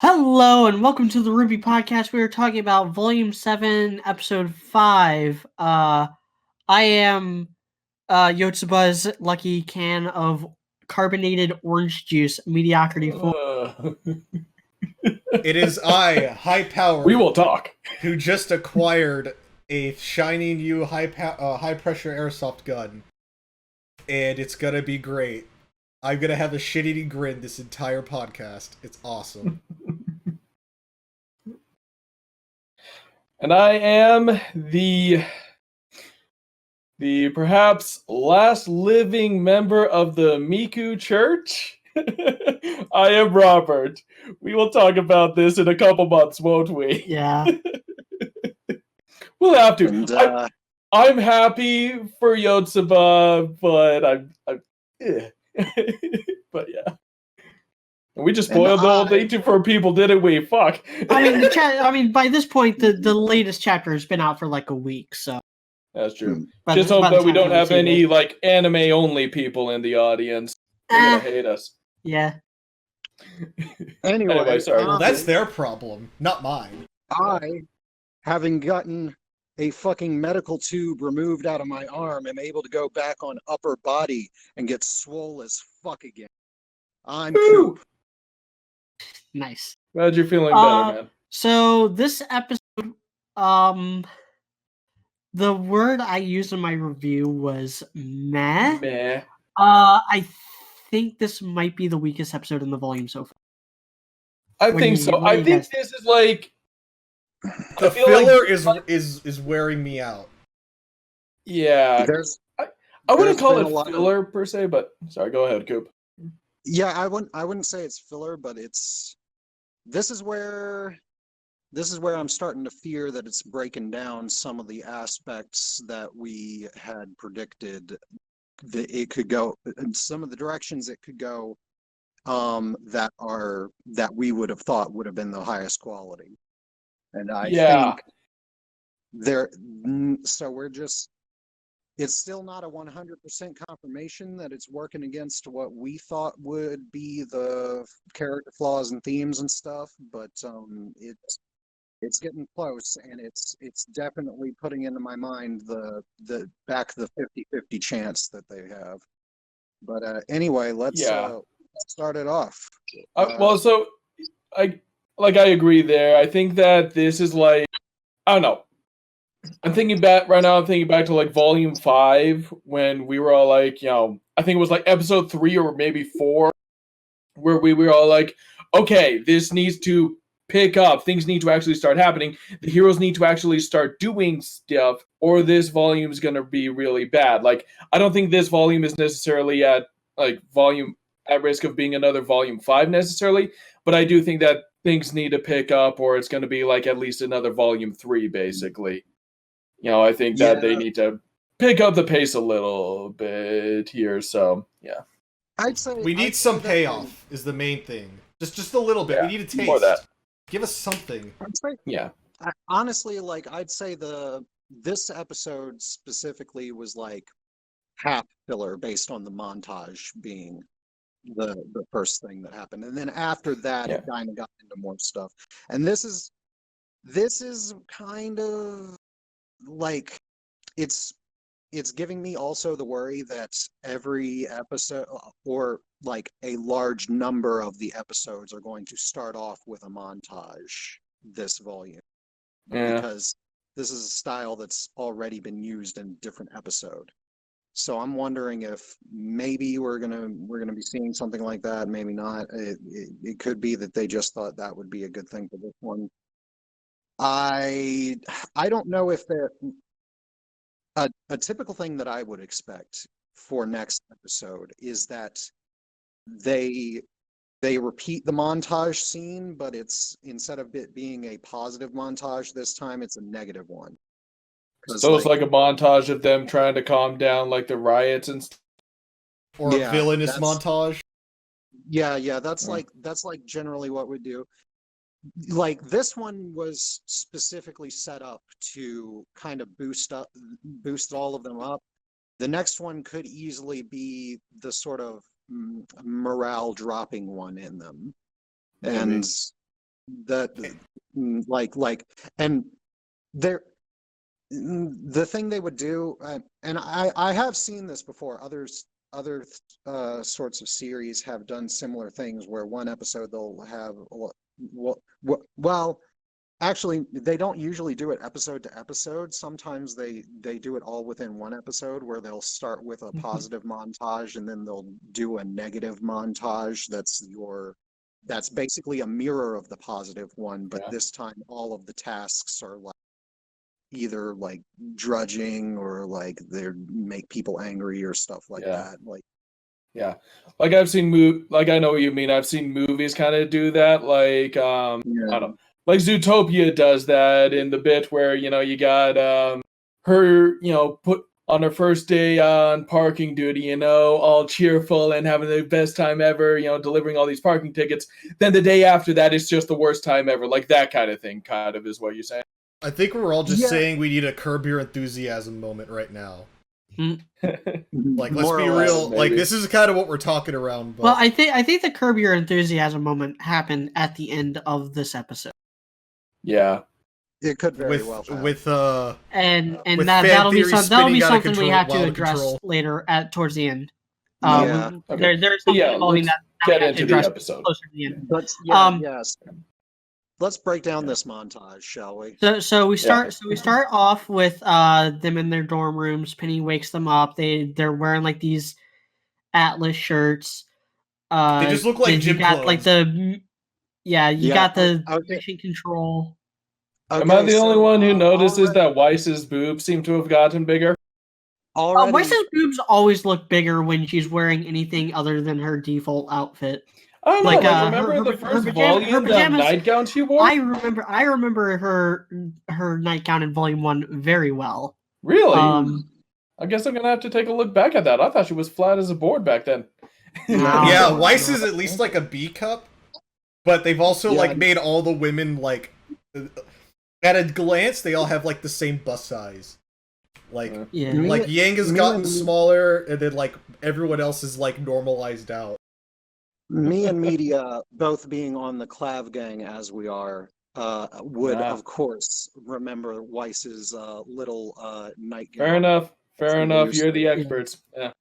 Hello and welcome to the RWBY podcast. We are talking about Volume 7, Episode 5. I am Yotsuba's lucky can of carbonated orange juice, mediocrity 4. It is I, high power. We will talk. Who just acquired a shiny new high pressure airsoft gun, and it's gonna be great. I'm gonna have a shit-eating grin this entire podcast. It's awesome. And I am the perhaps last living member of the Miku Church. I am Robert. We will talk about this in a couple months, won't we? Yeah. We'll have to. And, I'm happy for Yotsuba, but I'm but yeah. And we just spoiled the whole thing for people, didn't we? Fuck. I mean, by this point, the latest chapter has been out for like a week, so. That's true. By Just the- hope by the that we time don't you have see any it. like anime-only people in the audience. They're gonna hate us. Yeah. Anyway, sorry. Well, that's their problem, not mine. I, having gotten a fucking medical tube removed out of my arm, am able to go back on upper body and get swole as fuck again. I'm Woo! Coop. Nice. Glad you're feeling better, man. So this episode, the word I used in my review was meh. Meh. I think this might be the weakest episode in the volume so far. I What think do you- so. what do I you think guys- this is like The feel filler like- is wearing me out. yeah. There's, I wouldn't there's call been a lot it of- filler per se, but sorry, go ahead, Coop. yeah, I wouldn't say it's filler, but this is where I'm starting to fear that it's breaking down some of the aspects that we had predicted that it could go, and some of the directions it could go, that we would have thought would have been the highest quality. And I think it's still not a 100% confirmation that it's working against what we thought would be the character flaws and themes and stuff, but it's getting close, and it's definitely putting into my mind the 50-50 chance that they have. But anyway, let's start it off. So I agree there. I think that this is like, I don't know. I'm thinking back to like volume 5 when we were all like, I think it was like episode 3 or maybe 4 where we were all like, okay, this needs to pick up. Things need to actually start happening. The heroes need to actually start doing stuff, or this volume is going to be really bad. Like, I don't think this volume is necessarily at risk of being another volume 5 necessarily, but I do think that things need to pick up, or it's going to be like at least another volume 3, basically. I think that they need to pick up the pace a little bit here. So, yeah. I'd say We need some payoff is the main thing. Just a little bit. Yeah, We need a taste. more of that. Give us something. Yeah. Honestly, I'd say this episode specifically was like half filler based on the montage being the first thing that happened, and then after that it kind of got into more stuff. And this is kind of like it's giving me also the worry that every episode, or like a large number of the episodes, are going to start off with a montage this volume, because this is a style that's already been used in a different episode. So I'm wondering if maybe we're gonna be seeing something like that. Maybe not. It could be that they just thought that would be a good thing for this one. I don't know if they're a typical thing that I would expect for next episode is that they repeat the montage scene, but it's, instead of it being a positive montage this time, it's a negative one. So it's like a montage of them trying to calm down like the riots and stuff. Or a villainous montage. Yeah, that's like generally what we do. Like, this one was specifically set up to kind of boost all of them up. The next one could easily be the sort of morale dropping one in them. And that like and there the thing they would do, and I have seen this before. Other sorts of series have done similar things where one episode they'll have well, actually, they don't usually do it episode to episode. Sometimes they do it all within one episode where they'll start with a positive montage and then they'll do a negative montage that's basically a mirror of the positive one, but this time all of the tasks are like either like drudging or like they make people angry or stuff like that. Like like I've seen like I know what you mean. I've seen movies kind of do that. Like I don't know, like Zootopia does that in the bit where you got her put on her first day on parking duty, all cheerful and having the best time ever, delivering all these parking tickets. Then the day after that, it's just the worst time ever. Like that kind of thing, kind of is what you're saying. I think we're all just saying we need a Curb Your Enthusiasm moment right now. Like, let's be real. Like, this is kind of what we're talking around. But... Well, I think the Curb Your Enthusiasm moment happened at the end of this episode. Yeah, it could very well happen. That'll be something we have to address later towards the end. There's something involving that get into the episode closer to the end. But yes. Let's break down this montage, shall we? So we start off with them in their dorm rooms. Penny wakes them up. They're wearing like these Atlas shirts. They just look like gym clothes. Like the got the mission control. Okay, am I the only one who notices that Weiss's boobs seem to have gotten bigger? Weiss's boobs always look bigger when she's wearing anything other than her default outfit. I don't know. Remember the first volume, that nightgown she wore? I remember her nightgown in volume 1 very well. Really? I guess I'm gonna have to take a look back at that. I thought she was flat as a board back then. Yeah, Weiss is at least like a B cup, but they've also like made all the women like at a glance they all have like the same bust size. Like Yang has gotten smaller, and then like everyone else is like normalized out. Me and Media, both being on the Clav gang as we are, would of course remember Weiss's little nightgown. Fair enough. You're the experts. Yeah.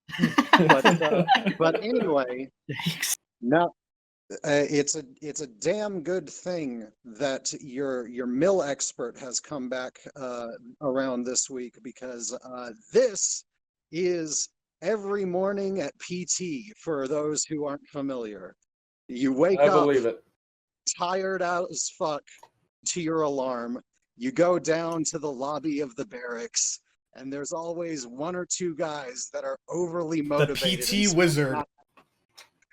But anyway, no, it's a damn good thing that your mill expert has come back around this week, because this is every morning at PT, for those who aren't familiar. You wake up tired out as fuck to your alarm. You go down to the lobby of the barracks, and there's always one or two guys that are overly motivated. The PT wizard.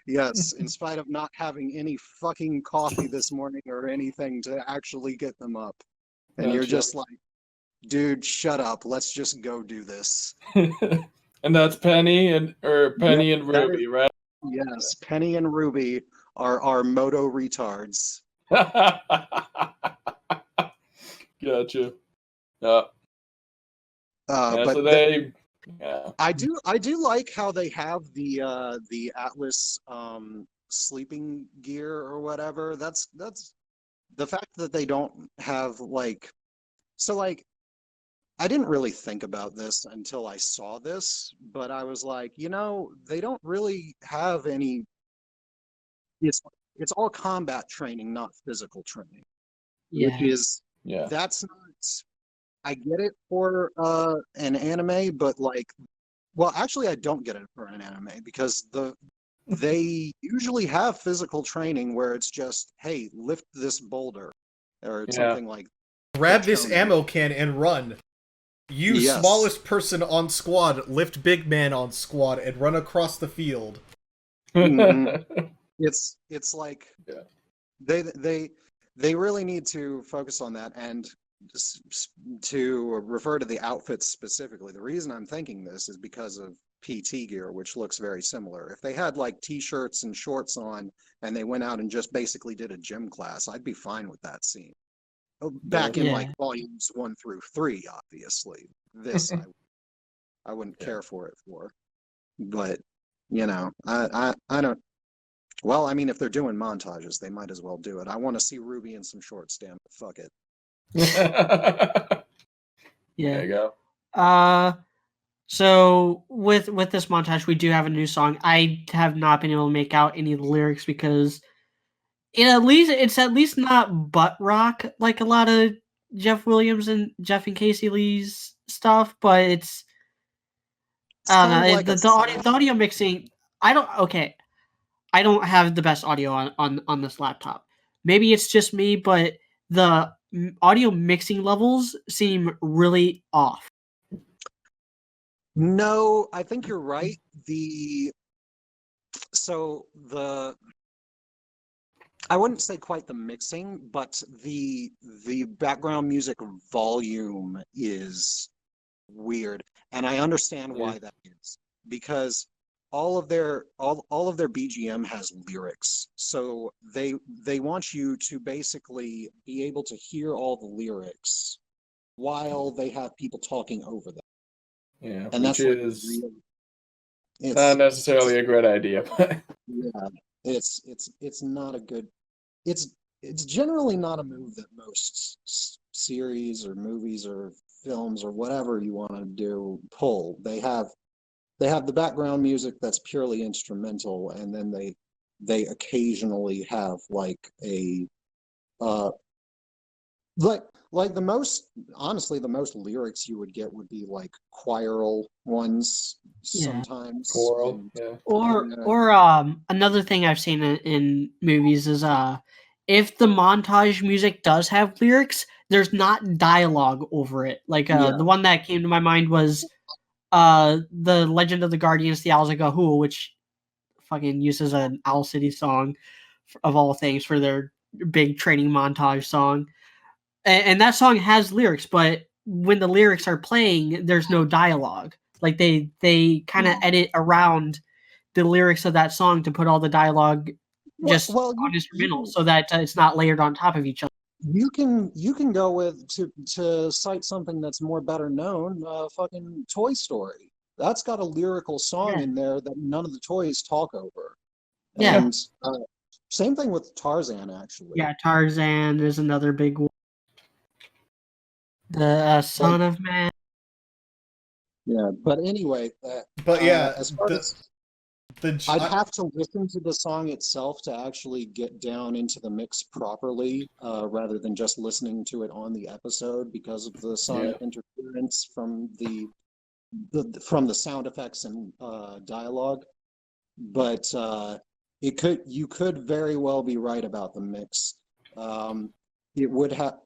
Yes, in spite of not having any fucking coffee this morning or anything to actually get them up. And you're just like, dude, shut up. Let's just go do this. And that's Penny and RWBY, right? Yes, Penny and RWBY are our moto retards. Gotcha. I do like how they have the Atlas sleeping gear or whatever. That's the fact that they don't have I didn't really think about this until I saw this, but I was like, they don't really have any. It's all combat training, not physical training. Yeah. Which is that's not. I get it for an anime, but actually, I don't get it for an anime, because they usually have physical training where it's just, hey, lift this boulder or something like. Grab this ammo can and run. You smallest person on squad, lift big man on squad, and run across the field. Mm-hmm. It's like they really need to focus on that. And to refer to the outfits specifically, the reason I'm thinking this is because of PT gear, which looks very similar. If they had like t-shirts and shorts on and they went out and just basically did a gym class, I'd be fine with that scene. Back in like volumes 1 through 3, obviously. This I wouldn't care for it for. But I don't. Well, I mean, if they're doing montages, they might as well do it. I want to see Ruby in some shorts, damn it. Fuck it. There Yeah. you go. So with this montage, we do have a new song. I have not been able to make out any of the lyrics because it's at least not butt rock like a lot of Jeff Williams and Jeff and Casey Lee's stuff, but it's It's I don't kind know of like the audio mixing. I don't have the best audio on this laptop. Maybe it's just me, but the audio mixing levels seem really off. No, I think you're right. So I wouldn't say quite the mixing, but the background music volume is weird, and I understand why that is, because all of their BGM has lyrics, so they want you to basically be able to hear all the lyrics while they have people talking over them, Yeah, and which that's like is real. not necessarily a great idea, but Yeah, it's not a good. It's generally not a move that most series or movies or films or whatever you want to do pull. They have the background music that's purely instrumental, and then they occasionally have like a uh like like the most honestly the most lyrics you would get would be like choral ones Yeah. sometimes, choral, and yeah. Or another thing I've seen in movies is if the montage music does have lyrics, there's not dialogue over it. Like yeah. the one that came to my mind was the Legend of the Guardians, the Owls of Gahul, which fucking uses an Owl City song of all things for their big training montage song. And that song has lyrics, but when the lyrics are playing, there's no dialogue. Like they kind of edit around the lyrics of that song to put all the dialogue just Well, on instrumental so that it's not layered on top of each other. you can go with to cite something that's more better known, fucking Toy Story. That's got a lyrical song Yeah. in there that none of the toys talk over. Yeah. And same thing with Tarzan, actually. Yeah, Tarzan is another big one. The Son of Man. Yeah, but anyway, But yeah, as far as I'd have to listen to the song itself to actually get down into the mix properly, rather than just listening to it on the episode because of the sonic interference from the sound effects and dialogue. But you could very well be right about the mix. It would have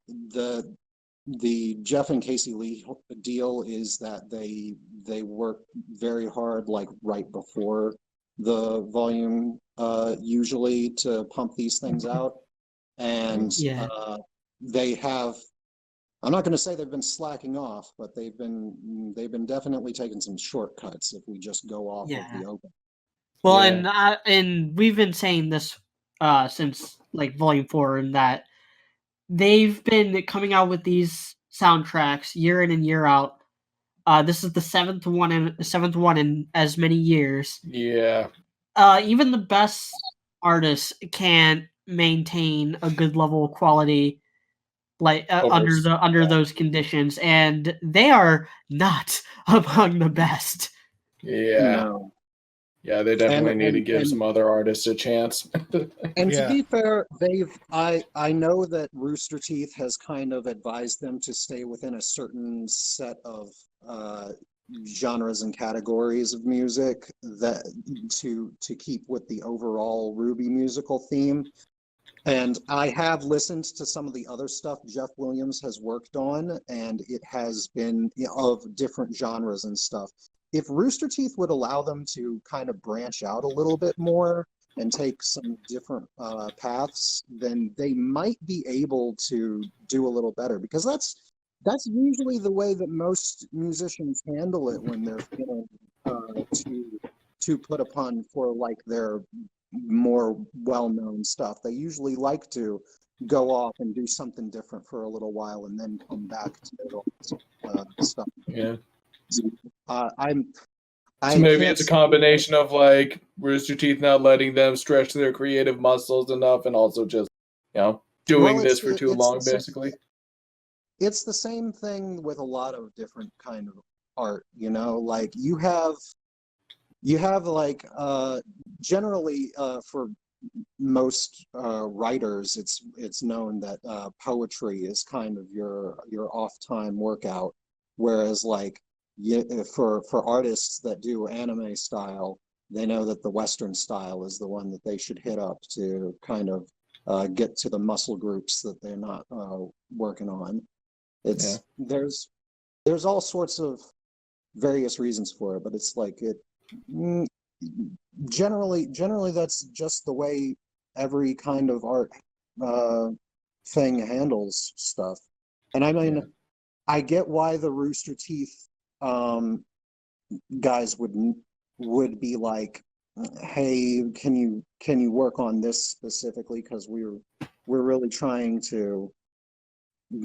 the Jeff and Casey Lee deal is that they work very hard, like right before the volume, usually, to pump these things out, and Yeah. they have. I'm not going to say they've been slacking off, but they've been definitely taking some shortcuts if we just go off of Yeah. the open. Well, Yeah. and we've been saying this since like volume 4, and that they've been coming out with these soundtracks year in and year out. This is the seventh one in as many years. Yeah. Even the best artists can't maintain a good level of quality like under those conditions, and they are not among the best. Yeah. No. Yeah, they definitely need to give And some other artists a chance. And to Yeah. be fair, I know that Rooster Teeth has kind of advised them to stay within a certain set of genres and categories of music that to keep with the overall RWBY musical theme. And I have listened to some of the other stuff Jeff Williams has worked on, and it has been of different genres and stuff. If Rooster Teeth would allow them to kind of branch out a little bit more and take some different paths, then they might be able to do a little better, because that's usually the way that most musicians handle it when they're feeling to put upon for like their more well-known stuff. They usually like to go off and do something different for a little while and then come back to their old stuff. Yeah. I'm So maybe it's a combination of like Rooster Teeth not letting them stretch their creative muscles enough, and also just doing this for too long, basically. It's the same thing with a lot of different kind of art. Like you have like generally for most writers, it's known that poetry is kind of your off time workout, whereas like for artists that do anime style, they know that the Western style is the one that they should hit up to kind of get to the muscle groups that they're not working on. There's all sorts of various reasons for it, but it's like generally that's just the way every kind of art thing handles stuff. And I mean, I get why the Rooster Teeth guys would be like, hey, can you work on this specifically, because we're really trying to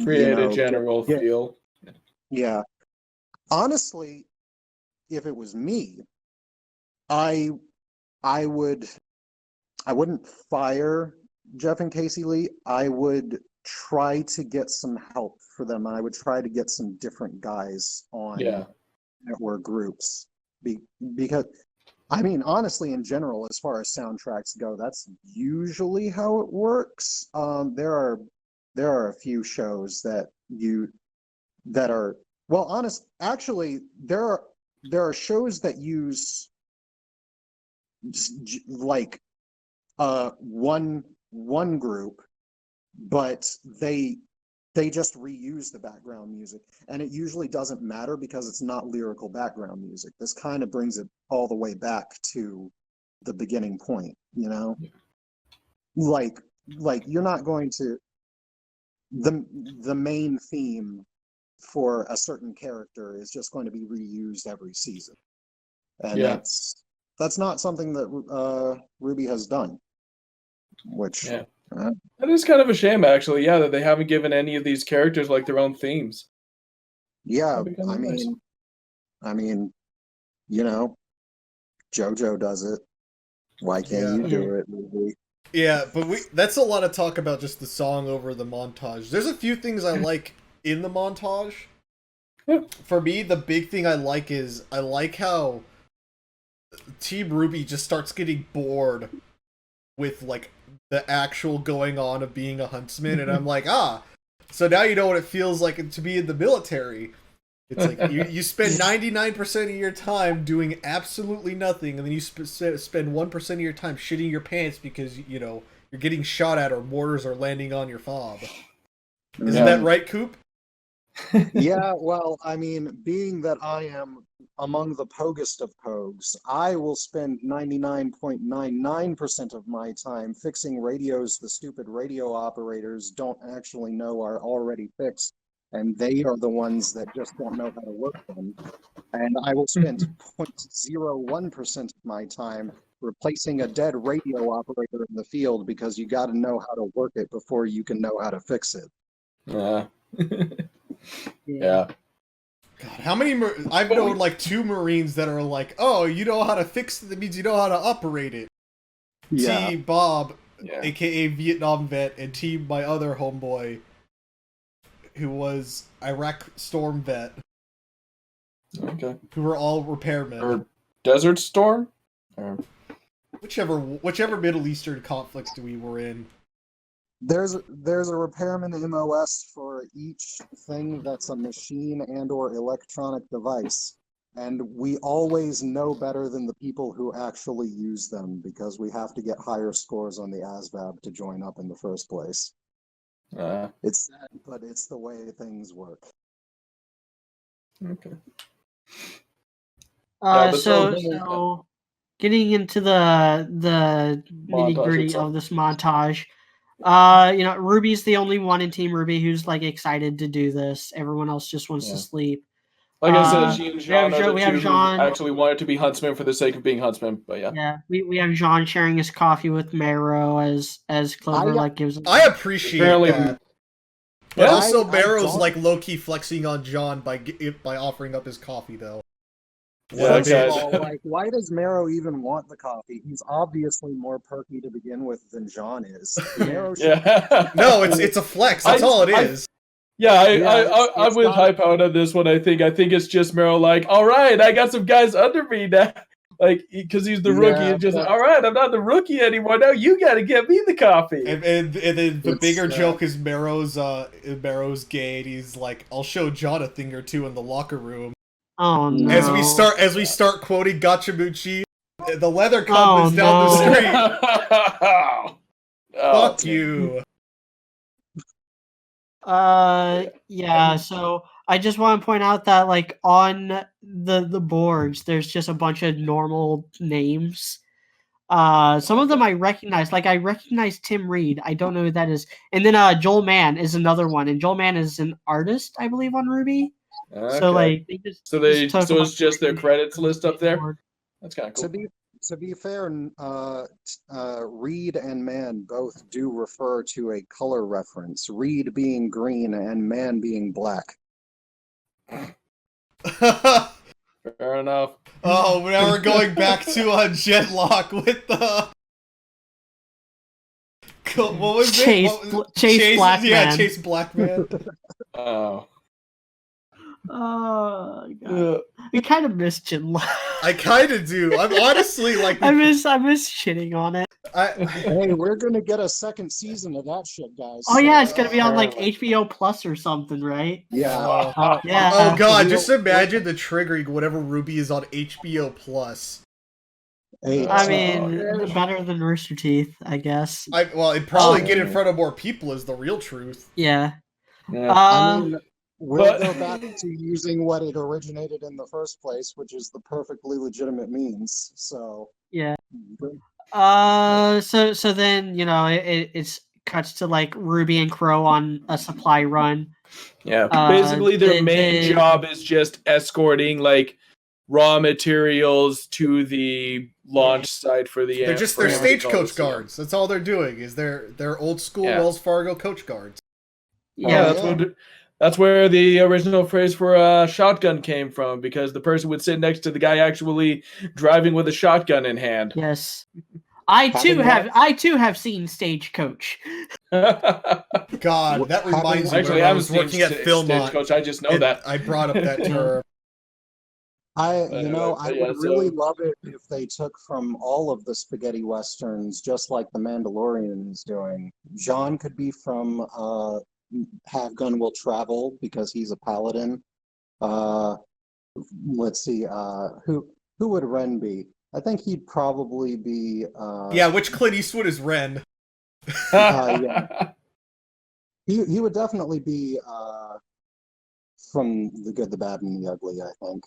create a general feel. Yeah. Honestly, if it was me, I wouldn't fire Jeff and Casey Lee. I would try to get some help for them. I would try to get some different guys on or groups. Because I mean, honestly, in general, as far as soundtracks go, that's usually how it works. There are a few shows that are, well, actually, there are shows that use like one group, but they just reuse the background music, and it usually doesn't matter because it's not lyrical background music. This kind of brings it all the way back to the beginning point, like you're not going to the main theme for a certain character is just going to be reused every season, and that's not something that RWBY has done, which that is kind of a shame, actually. That they haven't given any of these characters like their own themes. I mean, JoJo does it. Why can't you do it, RWBY? Yeah, but that's a lot of talk about just the song over the montage. There's a few things I like in the montage. For me, the big thing I like is I like how Team RWBY just starts getting bored with like the actual going on of being a huntsman, and I'm like, so now you know what it feels like to be in the military. It's like you spend 99% of your time doing absolutely nothing, and then you spend 1% of your time shitting your pants because you're getting shot at or mortars are landing on your fob. Isn't that right, Coop? Yeah, well, I mean, being that I am among the poguest of pogues, I will spend 99.99% of my time fixing radios the stupid radio operators don't actually know are already fixed, and they are the ones that just don't know how to work them. And I will spend 0.01% of my time replacing a dead radio operator in the field, because you got to know how to work it before you can know how to fix it. Yeah. God, how many? I've known like 2 Marines that are like, "Oh, you know how to fix it. That means you know how to operate it." Yeah. T Bob, aka Vietnam vet, and T my other homeboy, who was Iraq Storm vet. Okay. Who were all repairmen. Or Desert Storm? Or... Whichever Middle Eastern conflict we were in. There's a repairman MOS for each thing that's a machine and or electronic device. And we always know better than the people who actually use them, because we have to get higher scores on the ASVAB to join up in the first place. It's sad, but it's the way things work. Okay. So getting into the nitty-gritty of this montage, RWBY's the only one in Team RWBY who's like excited to do this. Everyone else just wants to sleep. Like I said, she and Jean are the two who actually wanted to be huntsmen for the sake of being huntsmen. But we have Jean sharing his coffee with Marrow as Clover gives. I appreciate that. But also, Marrow's like low-key flexing on John by offering up his coffee, though. Yeah, First of guys. all, like, why does Marrow even want the coffee? He's obviously more perky to begin with than John is. Marrow should Yeah. No, it's a flex. That's all it is. I'm with Hype out on this one. I think it's just Merrill like, all right, I got some guys under me now. Like, because he's the rookie, it's just, all right, I'm not the rookie anymore. Now you got to get me the coffee. And then the bigger joke is Marrow's gay, and he's like, I'll show John a thing or two in the locker room. Oh no! As we start quoting Gachamuchi, the leather comes down the street. Fuck you. Yeah, so I just want to point out that like on the boards there's just a bunch of normal names. Some of them I recognize, like I recognize Tim Reed. I don't know who that is. And then Joel Mann is another one, and Joel Mann is an artist, I believe, on RWBY. Okay. So like they just so it's just their credits list up there. That's kind of cool. To be fair, Reed and Mann both do refer to a color reference. Reed being green and Mann being black. Fair enough. Oh, now we're going back to Jetlock with the. What was Chase, it? Chase Blackman. Yeah, Chase Blackman. Oh. Oh god. We kind of miss Jinla. I kind of do. I'm honestly like. I miss shitting on it. Hey, we're gonna get a second season of that shit, guys. Oh yeah, it's gonna be on like HBO Plus or something, right? Yeah. Yeah. Oh god, just imagine the triggering whenever RWBY is on HBO Plus. I mean, better than Rooster Teeth, I guess. It'd probably get in front of more people is the real truth. Yeah. I mean, we'll go back to using what it originated in the first place, which is the perfectly legitimate means. So yeah. So then it's cuts to like RWBY and Crow on a supply run. Yeah. Basically, their main job is just escorting like raw materials to the launch site for the. They're stagecoach guards. That's all they're doing. Is they're old school Wells Fargo coach guards. Yeah, that's where the original phrase for shotgun came from, because the person would sit next to the guy actually driving with a shotgun in hand. Yes. I too have seen Stagecoach. God, that reminds me when I was working at Philmont. Stagecoach, I just know that. I brought up that term. I would really love it if they took from all of the spaghetti westerns, just like The Mandalorian is doing. Jean could be from Have Gun Will Travel because he's a paladin. Let's see, who would Ren be? I think he'd probably be. Which Clint Eastwood is Ren? Yeah. He would definitely be from The Good, the Bad, and the Ugly, I think.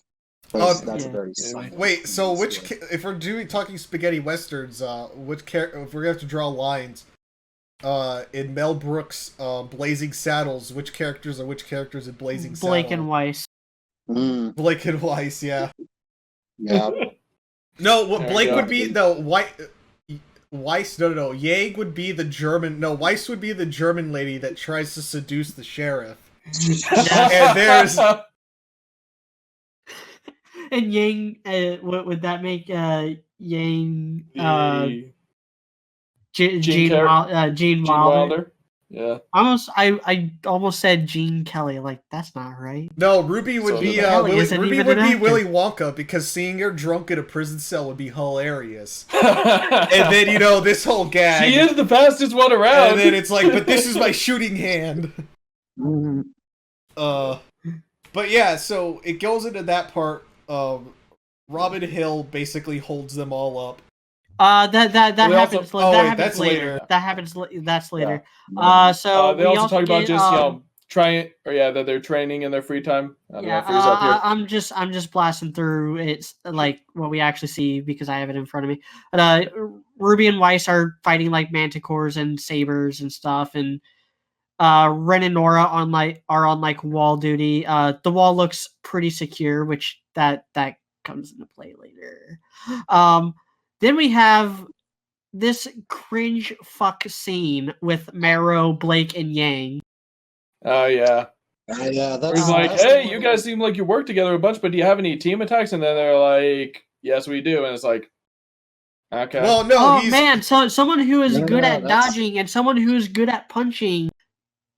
That's a very wait. So if we're talking spaghetti westerns, if we're gonna have to draw lines, in Mel Brooks' Blazing Saddles, which characters are which characters in Blazing Saddles? Blake and Weiss. Blake and Weiss, yeah. Yeah. No, what Blake would be Weiss. No. Yang would be the German. No, Weiss would be the German lady that tries to seduce the sheriff. And there's. And Yang, what would that make Yang? Gene Wilder. Yeah. I almost said Gene Kelly. Like that's not right. No, RWBY would be Willy Wonka, because seeing her drunk in a prison cell would be hilarious. And then this whole gag. She is the fastest one around. And then it's like, but this is my shooting hand. But yeah, so it goes into that part. Robin Hill basically holds them all up. That happens. That's later. That's later. So they also talk about just trying, that they're training in their free time. I'm just blasting through. It's like what we actually see because I have it in front of me. But RWBY and Weiss are fighting like manticores and sabers and stuff, and Ren and Nora are on wall duty. The wall looks pretty secure, which that comes into play later. Then we have this cringe fuck scene with Marrow, Blake, and Yang. Oh yeah. Yeah, Where he's like, hey, you guys seem like you work together a bunch, but do you have any team attacks? And then they're like, yes, we do. And it's like, okay. Well, no, Oh he's man, so someone who is No, good no, at that's- dodging and someone who is good at punching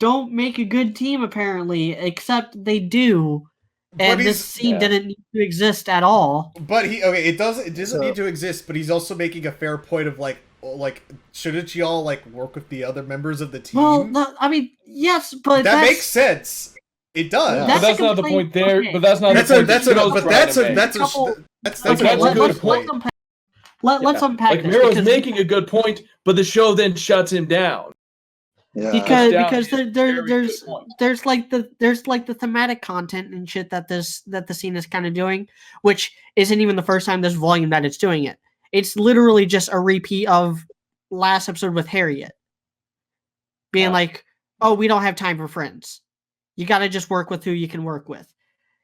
don't make a good team apparently, except they do. And this scene didn't need to exist at all. But it doesn't So- need to exist, but he's also making a fair point of like shouldn't you all like work with the other members of the team? Well, no, I mean, yes, but that that's, makes sense. It does. Yeah. But that's a not the complaint. point there. Okay. But that's not That's the a point. that's the a show's but trying that's to a make. that's a Couple- that's Like, a that's a good good point. Let's unpack Like this, Miro's because- making a good point, but the show then shuts him down. Yeah. because down because his there, very there's good point. there's like the thematic content and shit that the scene is kind of doing, which isn't even the first time this volume that it's doing it. It's literally just a repeat of last episode with Harriet being like, "Oh, we don't have time for friends. You got to just work with who you can work with."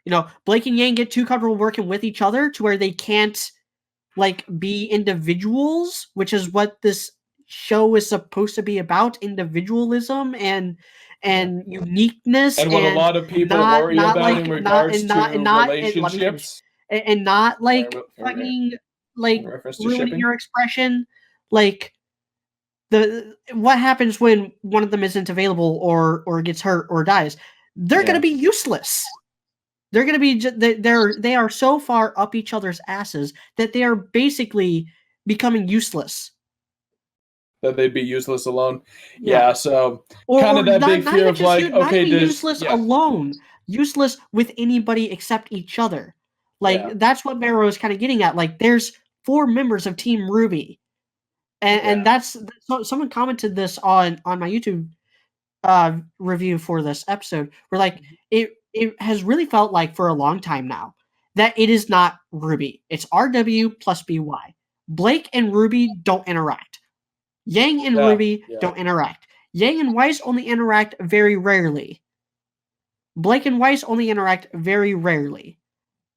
You know, Blake and Yang get too comfortable working with each other to where they can't like be individuals, which is what this show is supposed to be about: individualism and uniqueness, And what a lot of people not- worry not about like- in not- regards and not- to and not- and let me finish. relationships. And not like Sorry, fucking like in reference to ruining shipping? your expression. Like what happens when one of them isn't available or gets hurt or dies? They're Yeah. gonna be useless. They're gonna be they are so far up each other's asses that they are basically becoming useless. That they'd be useless alone. Yeah, so Or, kind or of that not, big not fear even of just like, you, not okay, even does useless alone, useless with anybody except each other. Like Yeah. that's what Marrow is kind of getting at. Like there's 4 members of Team RWBY, and that's so someone commented this on my YouTube review for this episode. Where like it has really felt like for a long time now that it is not RWBY. It's RW plus BY. Blake and RWBY don't interact. Yang and RWBY don't interact. Yang and Weiss only interact very rarely. Blake and Weiss only interact very rarely.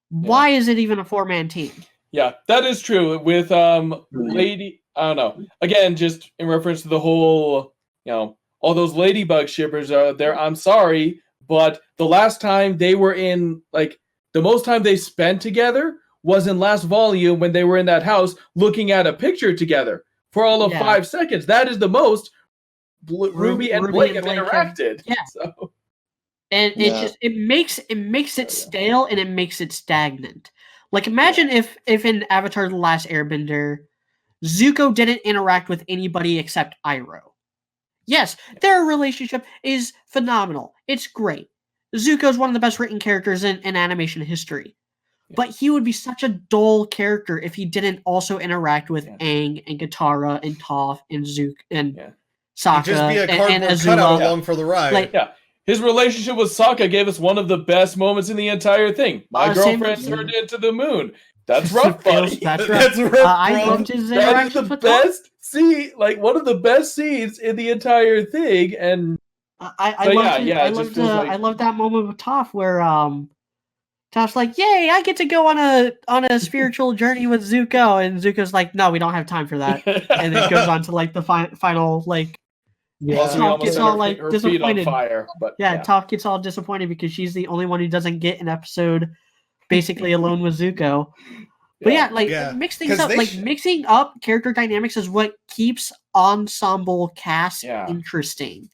Why is it even a 4-man team? Yeah, that is true. With Lady, I don't know. Again, just in reference to the whole, all those Ladybug shippers out there. I'm sorry, but the last time they were in, like, the most time they spent together was in last volume when they were in that house looking at a picture together for all of 5 seconds. That is the most Ruby and Blake have interacted. Yeah. So. And it makes it stale and it makes it stagnant. Like imagine if in Avatar: The Last Airbender, Zuko didn't interact with anybody except Iroh. Yes, their relationship is phenomenal. It's great. Zuko's one of the best written characters in animation history. But he would be such a dull character if he didn't also interact with Aang and Katara and Toph and Zuko and Sokka He'd just be a and cardboard Azula. cutout along for the ride. Like, His relationship with Sokka gave us one of the best moments in the entire thing. My girlfriend turned into the moon. That's rough, buddy. That's rough. I loved his That is interactions the with best scene, like one of the best scenes in the entire thing. And I love that moment with Toph where Toph's like, "Yay, I get to go on a spiritual journey with Zuko," and Zuko's like, "No, we don't have time for that," and it goes on to like the final like. Toph gets all like disappointed. Fire, but Toph gets all disappointed because she's the only one who doesn't get an episode, basically alone with Zuko. But mix things up. Like mixing up character dynamics is what keeps ensemble cast interesting.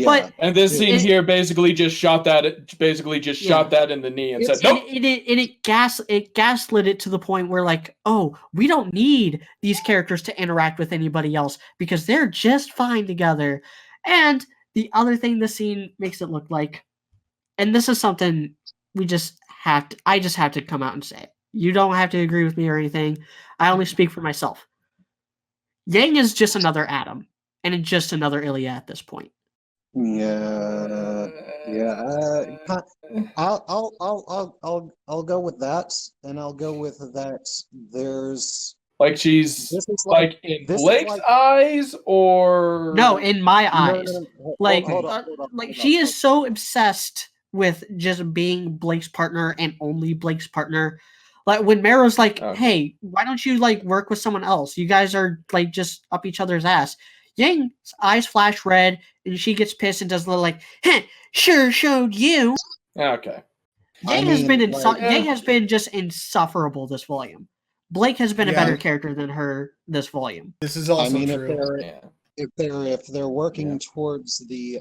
But and this scene here basically just shot that in the knee and said nope. It gaslit it to the point where like, oh, we don't need these characters to interact with anybody else because they're just fine together. And the other thing the scene makes it look like, and this is something I just have to come out and say it. You don't have to agree with me or anything. I only speak for myself. Yang is just another Adam and just another Ilya at this point. I'll go with that, and I'll go with that. There's like she's like in Blake's eyes, or no, in my eyes. Hold on, she is so obsessed with just being Blake's partner and only Blake's partner. Like when Marrow's like, "Hey, why don't you like work with someone else? You guys are like just up each other's ass." Yang's eyes flash red, and she gets pissed and does a little like, "Heh, sure showed you." Okay. Yang has been just insufferable this volume. Blake has been a better character than her this volume. This is also true. If they're working Yeah. towards the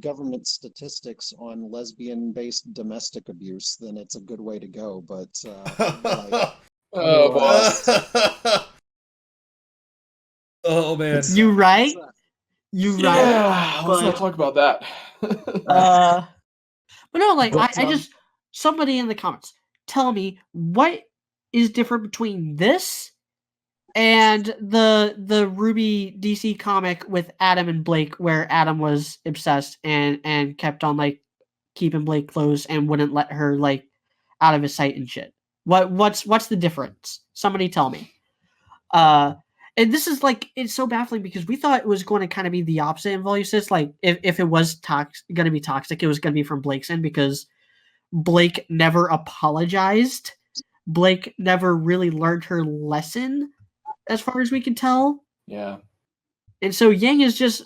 government statistics on lesbian-based domestic abuse, then it's a good way to go. But Oh boy. Oh man. You right? Yeah, let's but- not talk about that. But no, like But, I just somebody in the comments tell me what is different between this and the RWBY DC comic with Adam and Blake, where Adam was obsessed and kept on like keeping Blake close and wouldn't let her like out of his sight and shit. What's the difference? Somebody tell me. And this is like, it's so baffling because we thought it was going to kind of be the opposite in Volume 6. Like, if it was going to be toxic, it was going to be from Blake's end because Blake never apologized. Blake never really learned her lesson, as far as we can tell. Yeah. And so Yang is just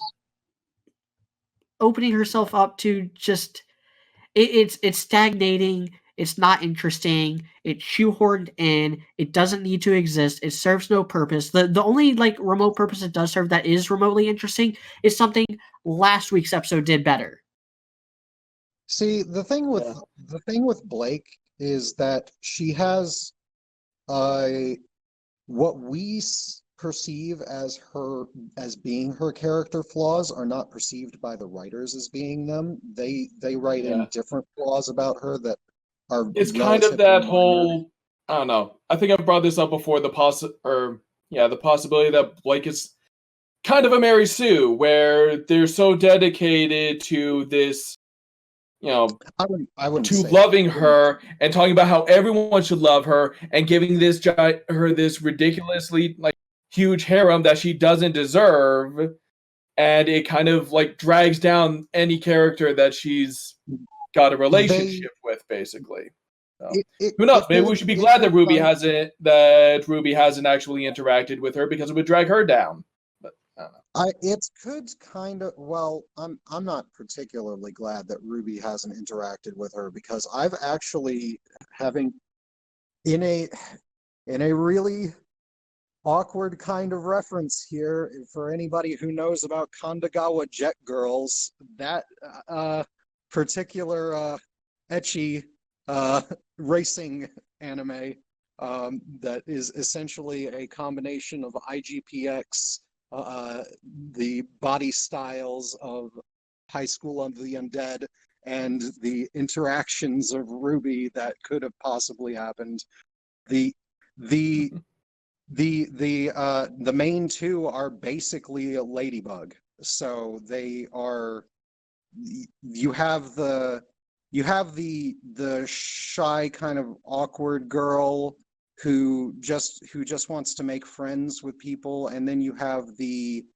opening herself up to just, it's stagnating. It's not interesting. It's shoehorned in. It doesn't need to exist. It serves no purpose. The only like remote purpose it does serve that is remotely interesting is something last week's episode did better. See, the thing with Blake is that she has what we perceive as being her character flaws are not perceived by the writers as being them. They write in different flaws about her that are. It's kind of that whole. I don't know. I think I've brought this up before. The possibility that Blake is kind of a Mary Sue, where they're so dedicated to this, I wouldn't to say loving that. her and talking about how everyone should love her and giving her this ridiculously like huge harem that she doesn't deserve, and it kind of like drags down any character that she's got a relationship with, basically. So, who knows? Maybe we should be glad that RWBY hasn't actually interacted with her, because it would drag her down. But I don't know. It could kind of. Well, I'm not particularly glad that RWBY hasn't interacted with her, because I've actually having in a really awkward kind of reference here for anybody who knows about Kandagawa Jet Girls, that particular ecchi racing anime that is essentially a combination of IGPX, the body styles of High School of the Undead, and the interactions of RWBY that could have possibly happened. The main two are basically a ladybug. So they are. You have the shy kind of awkward girl who just wants to make friends with people, and then you have the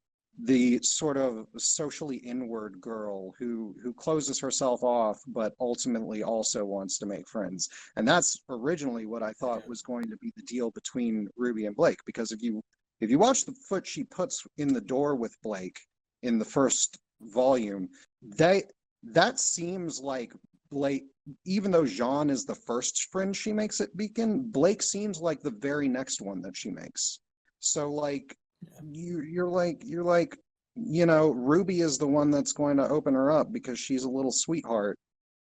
sort of socially inward girl who closes herself off but ultimately also wants to make friends. And that's originally what I thought was going to be the deal between RWBY and Blake, because if you watch the foot she puts in the door with Blake in the first volume, that seems like Blake, even though Jean is the first friend she makes at Beacon, Blake seems like the very next one that she makes. So like you're like RWBY is the one that's going to open her up because she's a little sweetheart,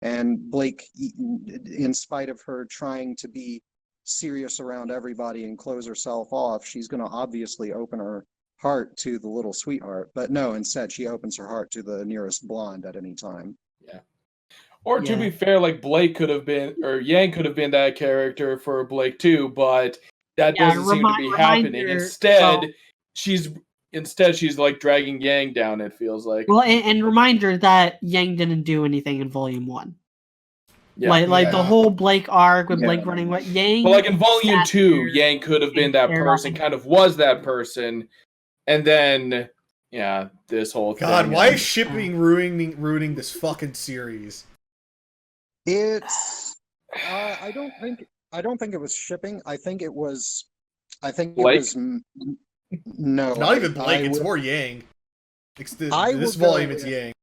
and Blake, in spite of her trying to be serious around everybody and close herself off, she's going to obviously open her heart to the little sweetheart. But no, instead she opens her heart to the nearest blonde at any time. Yeah. Or to be fair, like Blake could have been, or Yang could have been that character for Blake too, but that doesn't seem to be happening. Instead, she's like dragging Yang down, it feels like. Well, and reminder that Yang didn't do anything in Volume 1. Yeah. Like the whole Blake arc with Blake running what Yang. But like in Volume 2, Yang could have been that person, kind of was that person, and then this whole thing. God, why is shipping ruining this fucking series? It's I don't think it was shipping. I think it was Blake? it was no. Not even Blake. It's more Yang. This volume, it's Yang.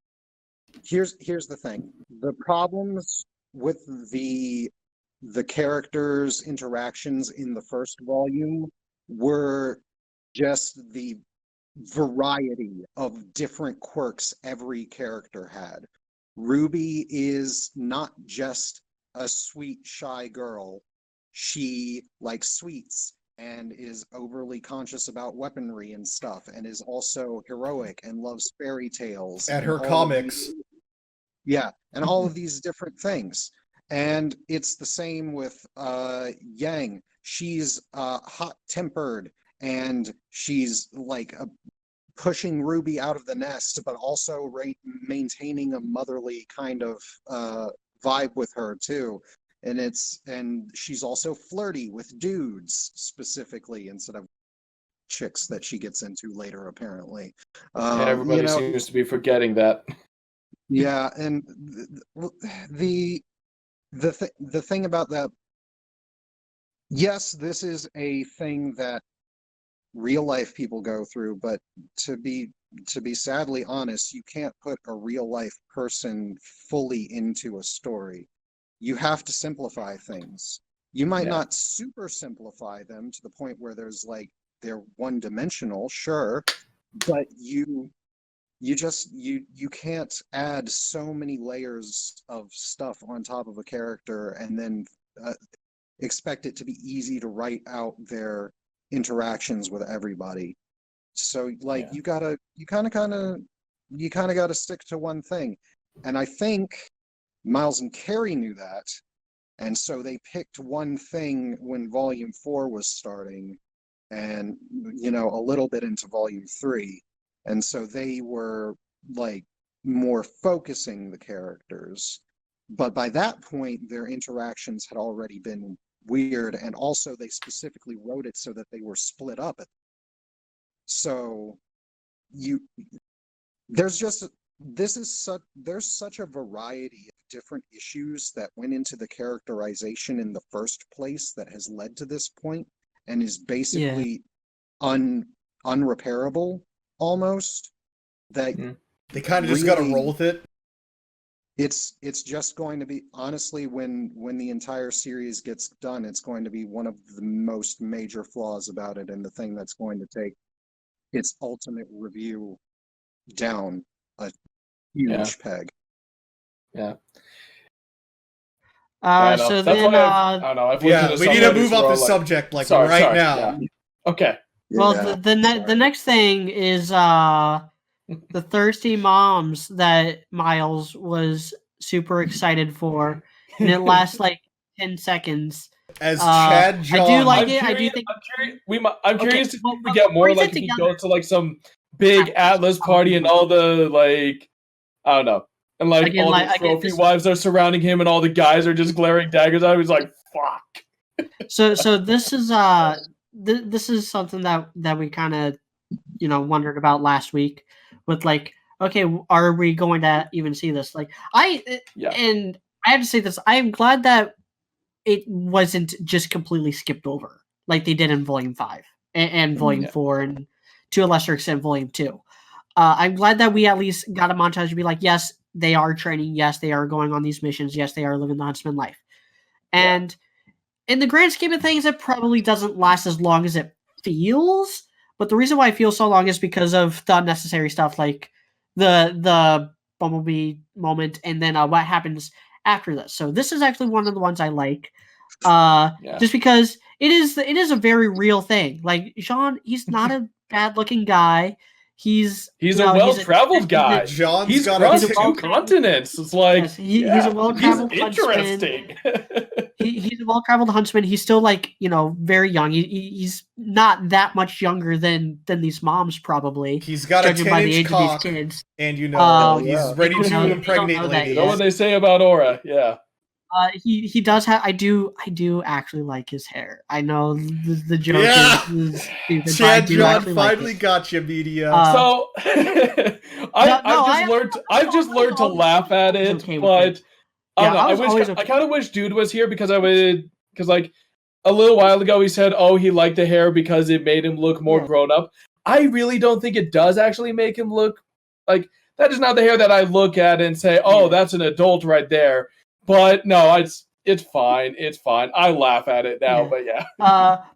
Here's the thing. The problems with the characters' interactions in the first volume were just the variety of different quirks every character had. Ruby is not just a sweet, shy girl. She likes sweets and is overly conscious about weaponry and stuff, and is also heroic and loves fairy tales. And her comics. And all of these different things. And it's the same with Yang. She's hot-tempered, and she's like pushing Ruby out of the nest, but also maintaining a motherly kind of vibe with her too. And she's also flirty with dudes specifically instead of chicks that she gets into later, apparently. Everybody seems to be forgetting that. Yeah, and the thing about that, yes, this is a thing that real life people go through, but to be sadly honest, you can't put a real life person fully into a story. You have to simplify things. You might not super simplify them to the point where they're one dimensional, sure, but you can't add so many layers of stuff on top of a character and then expect it to be easy to write out their interactions with everybody. So you kind of gotta stick to one thing. And I think Miles and Carey knew that. And so they picked one thing when volume 4 was starting, and a little bit into volume 3. And so they were more focusing the characters. But by that point, their interactions had already been weird, and also they specifically wrote it so that they were split up. So there's such a variety of different issues that went into the characterization in the first place that has led to this point, and is basically unrepairable almost, that they kind of just got to roll with it. It's just going to be, honestly, when the entire series gets done, it's going to be one of the most major flaws about it, and the thing that's going to take its ultimate review down a huge peg. Yeah. So then, I don't know. We need to move off the subject right now. Yeah. Okay. Well, the next thing is the thirsty moms that Miles was super excited for, and it lasts 10 seconds. As Chad John, I do like it. I do think I'm curious to get more if he goes to some big Atlas party and all the I don't know, and all the trophy wives are surrounding him and all the guys are just glaring daggers at him. He's like, fuck. So this is this is something that we kind of wondered about last week with okay, are we going to even see this? And I have to say this, I am glad that it wasn't just completely skipped over like they did in volume 5 and volume 4, and to a lesser extent volume 2. I'm glad that we at least got a montage to be like, yes, they are training, yes, they are going on these missions, yes, they are living the huntsman life. And in the grand scheme of things, it probably doesn't last as long as it feels. But the reason why it feels so long is because of the unnecessary stuff, like the Bumblebee moment, and then what happens after this. So this is actually one of the ones I like, just because it is a very real thing. Like Jean, he's not a bad looking guy. He's a well-traveled guy. He's crossed 2 continents. It's he's a well-traveled interesting. He's a well-traveled huntsman. He's still very young. He's not that much younger than these moms probably. He's got a 10-inch cock, of these kids. And he's ready to impregnate ladies. You know what they say about Aura? Yeah. He does have. I do actually like his hair. I know the joke is stupid. Chad John finally got you, media. I've just learned to laugh at it, but I don't know. I kind of wish Dude was here because a little while ago he said, he liked the hair because it made him look more grown up. I really don't think it does actually make him look like that is not the hair that I look at and say, oh, that's an adult right there. But no, it's fine. It's fine. I laugh at it now, but yeah.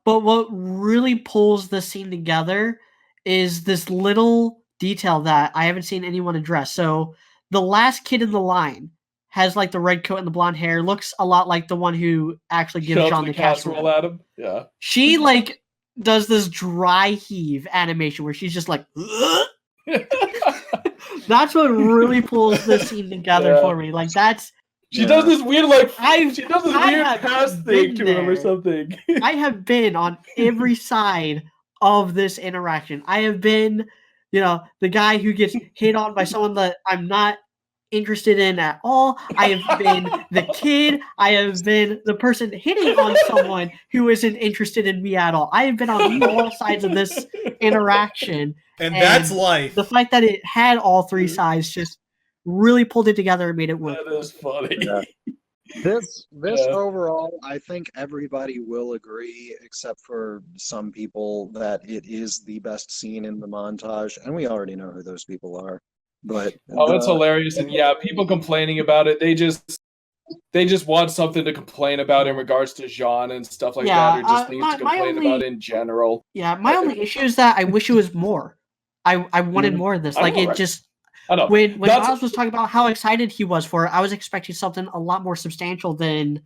But what really pulls the scene together is this little detail that I haven't seen anyone address. So the last kid in the line has like the red coat and the blonde hair, looks a lot like the one who actually gives Shoves John the casserole at him. Yeah. She like does this dry heave animation where she's just like that's what really pulls the scene together for me. Like that's she does this weird weird pass thing to him or something. I have been on every side of this interaction. I have been, the guy who gets hit on by someone that I'm not interested in at all. I have been the kid. I have been the person hitting on someone who isn't interested in me at all. I have been on all sides of this interaction. And that's life. The fact that it had all three sides just really pulled it together and made it work. That is funny. Yeah. This overall, I think everybody will agree, except for some people, that it is the best scene in the montage, and we already know who those people are. But it's hilarious, and yeah, people complaining about it. They just want something to complain about in regards to Jean and stuff like that, or just things to complain about in general. Yeah, my only issue is that I wish it was more. I wanted more of this. Like it just. I know. When Miles was talking about how excited he was for it, I was expecting something a lot more substantial than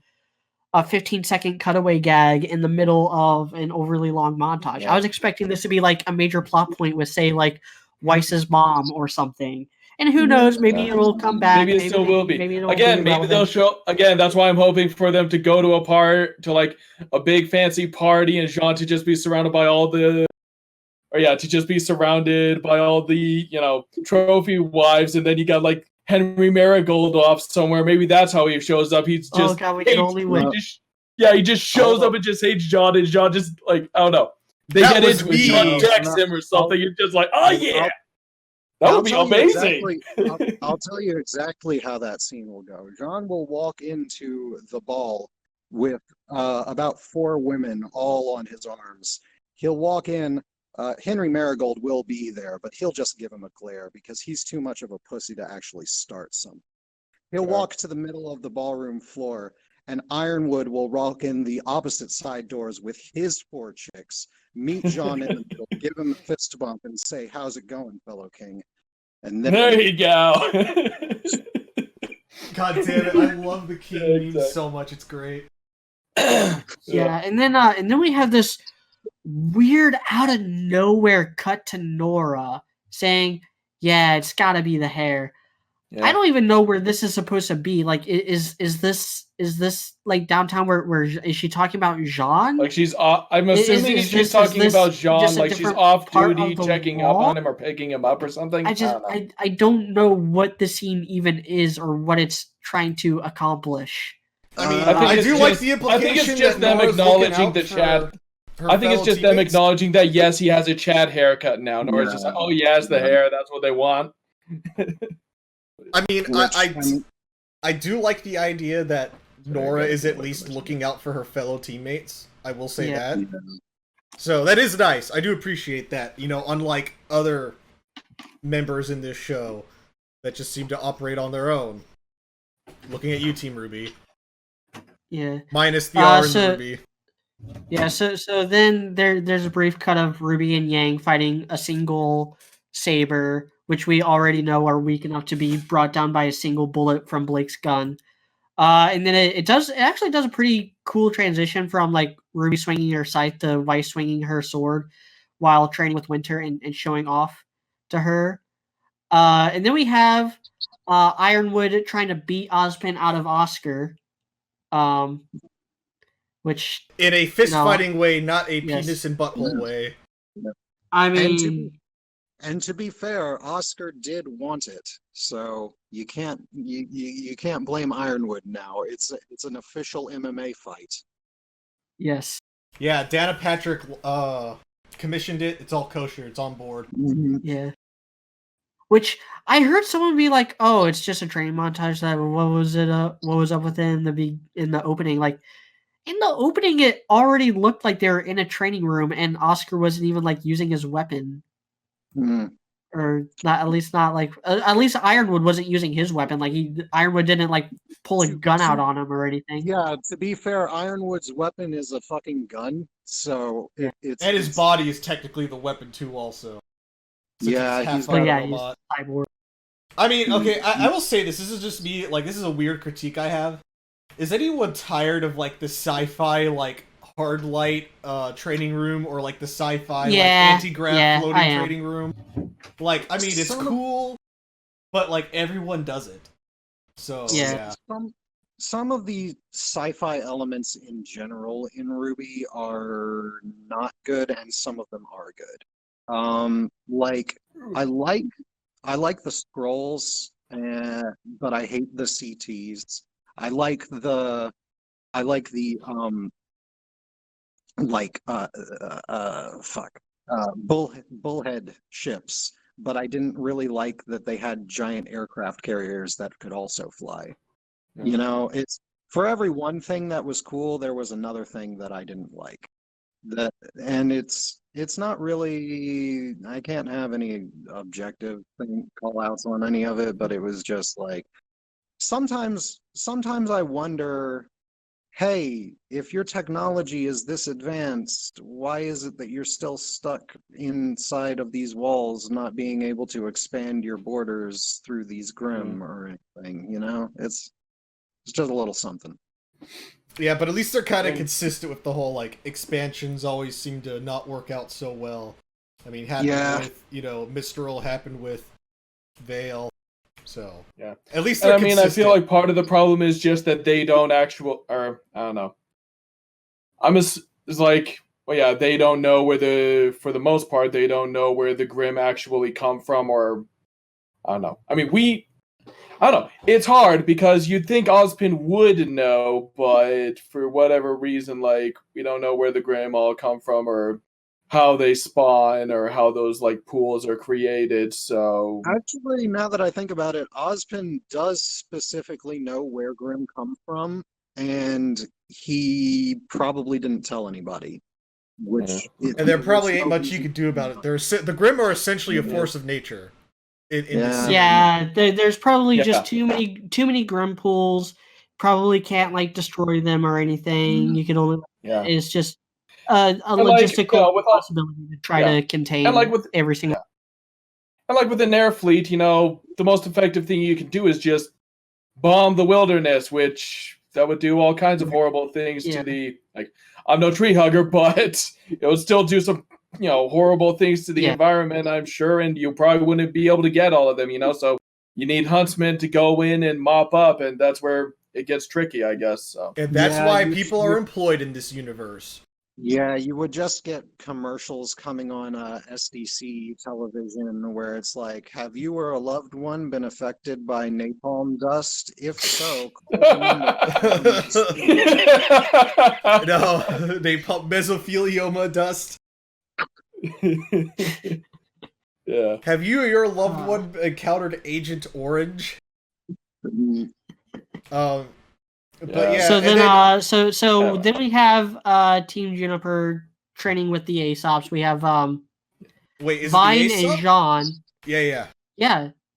a 15-second cutaway gag in the middle of an overly long montage. I was expecting this to be like a major plot point with, say, like Weiss's mom or something. And who knows? Maybe it will come back. Maybe it still will be. Maybe they'll show. Again, that's why I'm hoping for them to go to like a big fancy party and Jean to just be surrounded by all the. To just be surrounded by all the, trophy wives, and then you got like Henry Marigold off somewhere. Maybe that's how he shows up. He's just we can only win. He just shows up and just hates John, and John just like, I don't know. They get into it. John decks him or something. You're just like, oh yeah, that would be amazing. I'll tell you exactly how that scene will go. John will walk into the ball with about 4 women all on his arms. He'll walk in. Henry Marigold will be there, but he'll just give him a glare because he's too much of a pussy to actually start some. He'll walk to the middle of the ballroom floor, and Ironwood will walk in the opposite side doors with his 4 chicks, meet John in the middle, give him a fist bump, and say, "How's it going, fellow king?" And then there you go. God damn it! I love the king meme so much. It's great. Yeah, and then we have this weird out of nowhere cut to Nora saying, "Yeah, it's got to be the hair." Yeah. I don't even know where this is supposed to be. Like, is this like downtown? Where is she talking about Jean? Like she's I'm assuming she's talking about Jean. Like she's off duty, checking up on him or picking him up or something. I don't know what the scene even is or what it's trying to accomplish. I mean, I do like the implication. I think it's just them acknowledging the Chad. I think it's just them acknowledging that yes, he has a Chad haircut now. Nora's just like, oh, he has the hair. That's what they want. I mean, I do like the idea that Nora is at least looking out for her fellow teammates. I will say that. So that is nice. I do appreciate that. Unlike other members in this show that just seem to operate on their own. Looking at you, Team RWBY. Yeah. Minus the R in the RWBY. Yeah, so then there's a brief cut of Ruby and Yang fighting a single saber, which we already know are weak enough to be brought down by a single bullet from Blake's gun. And then it actually does a pretty cool transition from like Ruby swinging her scythe to Weiss swinging her sword while training with Winter and showing off to her. And then we have Ironwood trying to beat Ozpin out of Oscar. Which in a fist fighting way, not a penis and butthole way. I mean, and to be fair, Oscar did want it, so you can't blame Ironwood now. It's an official MMA fight. Yes. Yeah, Dana Patrick commissioned it. It's all kosher. It's on board. Mm-hmm. Yeah. Which I heard someone be like, "Oh, it's just a training montage." That what was up with it in the opening? Like in the opening, it already looked like they were in a training room, and Oscar wasn't even like using his weapon. Mm. or not, at least not like at least Ironwood wasn't using his weapon. Like Ironwood didn't like pull a gun out on him or anything. Yeah, to be fair, Ironwood's weapon is a fucking gun, so it's And his body is technically the weapon too, also. Since Yeah, he's he's half But a he's robot. cyborg. I mean, okay, I will say this. This is just me. Like, this is a weird critique I have. Is anyone tired of like the sci-fi like hard light training room or like the sci-fi like anti-grav floating training room? Like, I mean, it's cool, but like everyone does it. So yeah. Some of the sci-fi elements in general in RWBY are not good, and some of them are good. Like I like the scrolls, but I hate the CTs. I like the bullhead ships, but I didn't really like that they had giant aircraft carriers that could also fly. You know, it's for every one thing that was cool, there was another thing that I didn't like. And it's not really, I can't have any objective call outs on any of it, but it was just like sometimes I wonder, hey, if your technology is this advanced, why is it that you're still stuck inside of these walls, not being able to expand your borders through these Grim or anything, you know? It's just a little something. Yeah, but at least they're kind of consistent with the whole, like, expansions always seem to not work out so well. I mean, happened with, you know, Mistral, happened with Vale, so... Yeah. At least they're consistent. I feel like part of the problem is just that they don't or, I don't know. It's like, well, yeah, they don't know for the most part, they don't know where the Grim actually come from, or, I don't know. I mean, I don't know. It's hard because you'd think Ozpin would know, but for whatever reason, like, we don't know where the Grim all come from or how they spawn or how those, like, pools are created, so... Actually, now that I think about it, Ozpin does specifically know where Grim come from, and he probably didn't tell anybody. And there probably ain't much you could do about it. The Grim are essentially a force of nature. There's probably just too many Grim pools. Probably can't like destroy them or anything. You can only it's just a logistical possibility to try to contain every single. And like with the Nair fleet, you know, the most effective thing you can do is just bomb the wilderness, which that would do all kinds of horrible things to the like. I'm no tree hugger, but it would still do some, you know, horrible things to the environment, I'm sure, and you probably wouldn't be able to get all of them, you know, so you need huntsmen to go in and mop up, and that's where it gets tricky, I guess. So. And that's why people are employed in this universe. Yeah, you would just get commercials coming on SDC television where it's like, have you or a loved one been affected by napalm dust? If so, call the number. No, napalm mesothelioma dust. Yeah. Have you or your loved one encountered Agent Orange? But yeah. So then, then we have Team Juniper training with the Aesops. We have wait, is Vine it the and Jean. Yeah.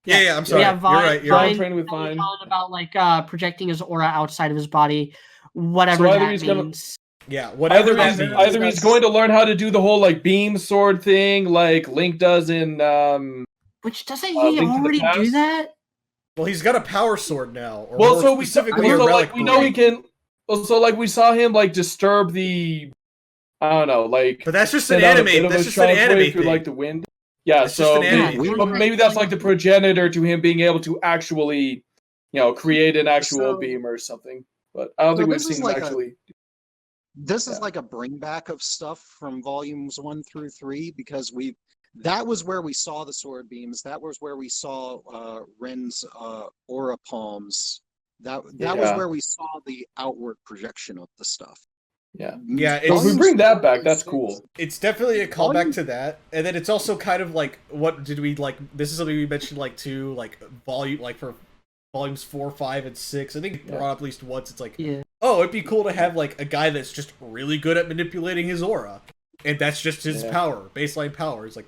I'm sorry. Yeah, Vine, You're right. Training with Vine about like projecting his aura outside of his body, whatever that means. Whatever that means. Either he's going to learn how to do the whole like beam sword thing, like Link does in. Which doesn't he already do that? Well, he's got a power sword now. Or well, so we know he can. Also, like we saw him like disturb the. I don't know, like. But that's just an anime. That's just an anime through like the wind. Yeah, so maybe that's like the progenitor to him being able to actually, you know, create an actual beam or something. But I don't think we've seen him actually. This is like a bring back of stuff from volumes 1 through 3 because that was where we saw the sword beams. That was where we saw Ren's aura palms. That was where we saw the outward projection of the stuff. Yeah. So if we bring that back, that's cool. It's definitely a callback to that, and then it's also kind of like, what did we like? This is something we mentioned like too, like volume, like for volumes 4, 5, and 6. I think brought up at least once. It's like, oh, it'd be cool to have like a guy that's just really good at manipulating his aura, and that's just his power, baseline power. It's like,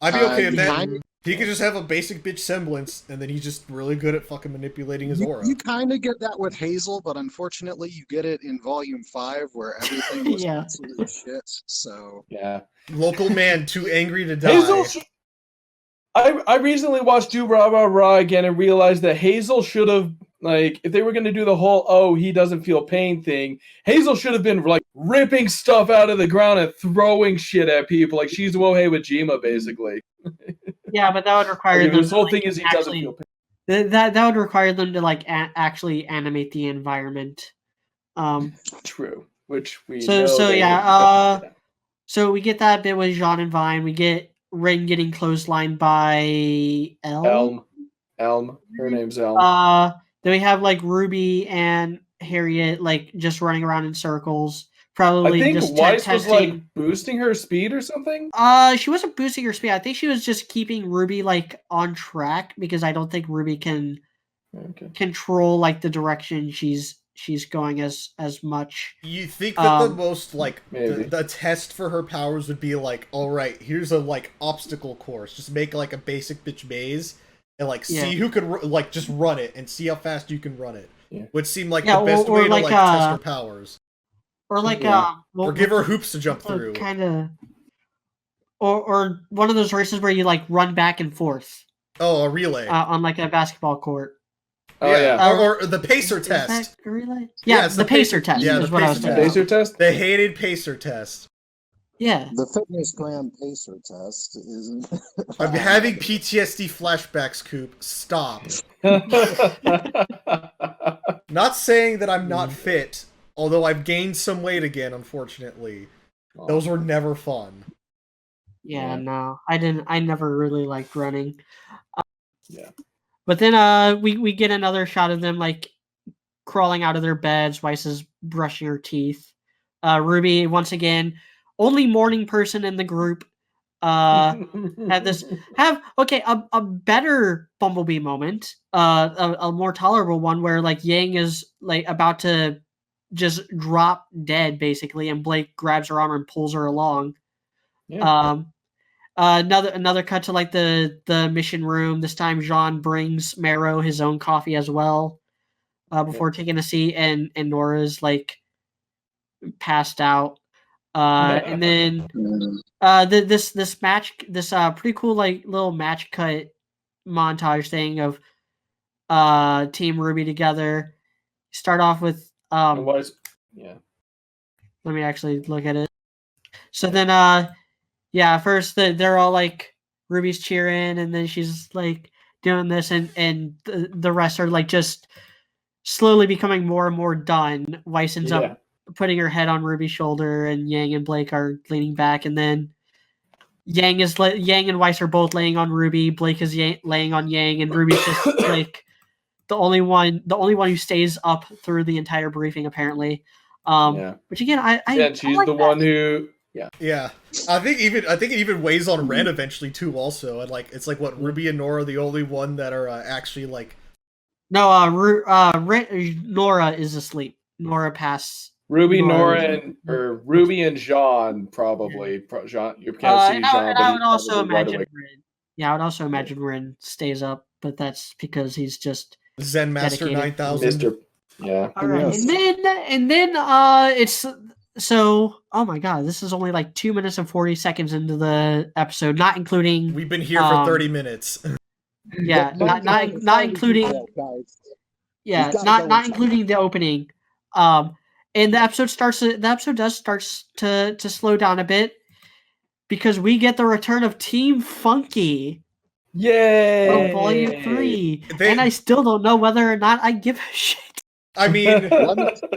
I'd be okay with that. Kind He could just have a basic bitch semblance, and then he's just really good at fucking manipulating his aura. You kind of get that with Hazel, but unfortunately, you get it in Volume 5 where everything was Yeah. absolute shit. So Yeah. Local man too angry to die. Hazel. I recently watched Do Rah Rah Rah again and realized that Hazel should have, like, if they were going to do the whole he doesn't feel pain thing, Hazel should have been like ripping stuff out of the ground and throwing shit at people, like she's Wohei with Jima, basically. Yeah, but that would require Like, them this to, whole like, thing is he doesn't actually feel pain. that would require them to like actually animate the environment. True, which we So know. so they yeah, would- so we get that bit with Jean and Vine. We get Rin getting clotheslined by Elm. Her name's Elm. Then we have like Ruby and Harriet like just running around in circles. I Probably think just Weiss was like testing. boosting her speed or something. She wasn't boosting her speed. I think she was just keeping Ruby like on track because I don't think Ruby can control like the direction she's going as much. You think that the most like maybe. the test for her powers would be like, all right, here's a like obstacle course. Just make like a basic bitch maze and like see who could like just run it and see how fast you can run it. Yeah. Would seem like the best way to like test her powers. Or like or give her hoops to jump through. Kind of. Or one of those races where you like run back and forth. Oh, a relay on like a basketball court. Oh yeah. Or the pacer Is test. that a relay? Yeah, the pacer test is what I was saying. Pacer test? The hated pacer test. Yeah. The Fitness Gram Pacer test is. I'm having PTSD flashbacks, Coop. Stop. Not saying that I'm not fit, although I've gained some weight again, unfortunately. Those were never fun. Yeah, no. I never really liked running. Yeah. But then we get another shot of them like crawling out of their beds. Weiss is brushing her teeth. Ruby, once again, only morning person in the group. Have a better Bumblebee moment. A more tolerable one where like Yang is like about to just drop dead basically, and Blake grabs her arm and pulls her along. Yeah. Another cut to like the mission room. This time Jean brings Marrow his own coffee as well. Before taking a seat, and Nora's like passed out. And then this match, this pretty cool like little match cut montage thing of Team RWBY together. Start off with Let me actually look at it. So then first they're all like Ruby's cheering, and then she's like doing this, and the rest are like just slowly becoming more and more done. Weiss ends up putting her head on Ruby's shoulder, and Yang and Blake are leaning back, and then Yang and Weiss are both laying on Ruby. Blake is laying on Yang, and Ruby's just like the only one who stays up through the entire briefing apparently. Which again, she's like the one who. Yeah. I think it even weighs on Ren eventually too. Also, and like it's like what Ruby and Nora are the only one that are actually like. No, Nora is asleep. Nora passed. Ruby and Jean probably. Jean, you can't see Jean. I would also imagine Rin. Yeah, I would also imagine Rin stays up, but that's because he's just Zen Master dedicated. 9000. Yeah. All right, and then it's so. Oh my god, this is only like 2 minutes and 40 seconds into the episode, not including. We've been here for 30 minutes. Yeah, not including. Yeah, not including the opening. And the episode does start to slow down a bit because we get the return of Team Funky. Yay! From Volume 3. And I still don't know whether or not I give a shit. I mean,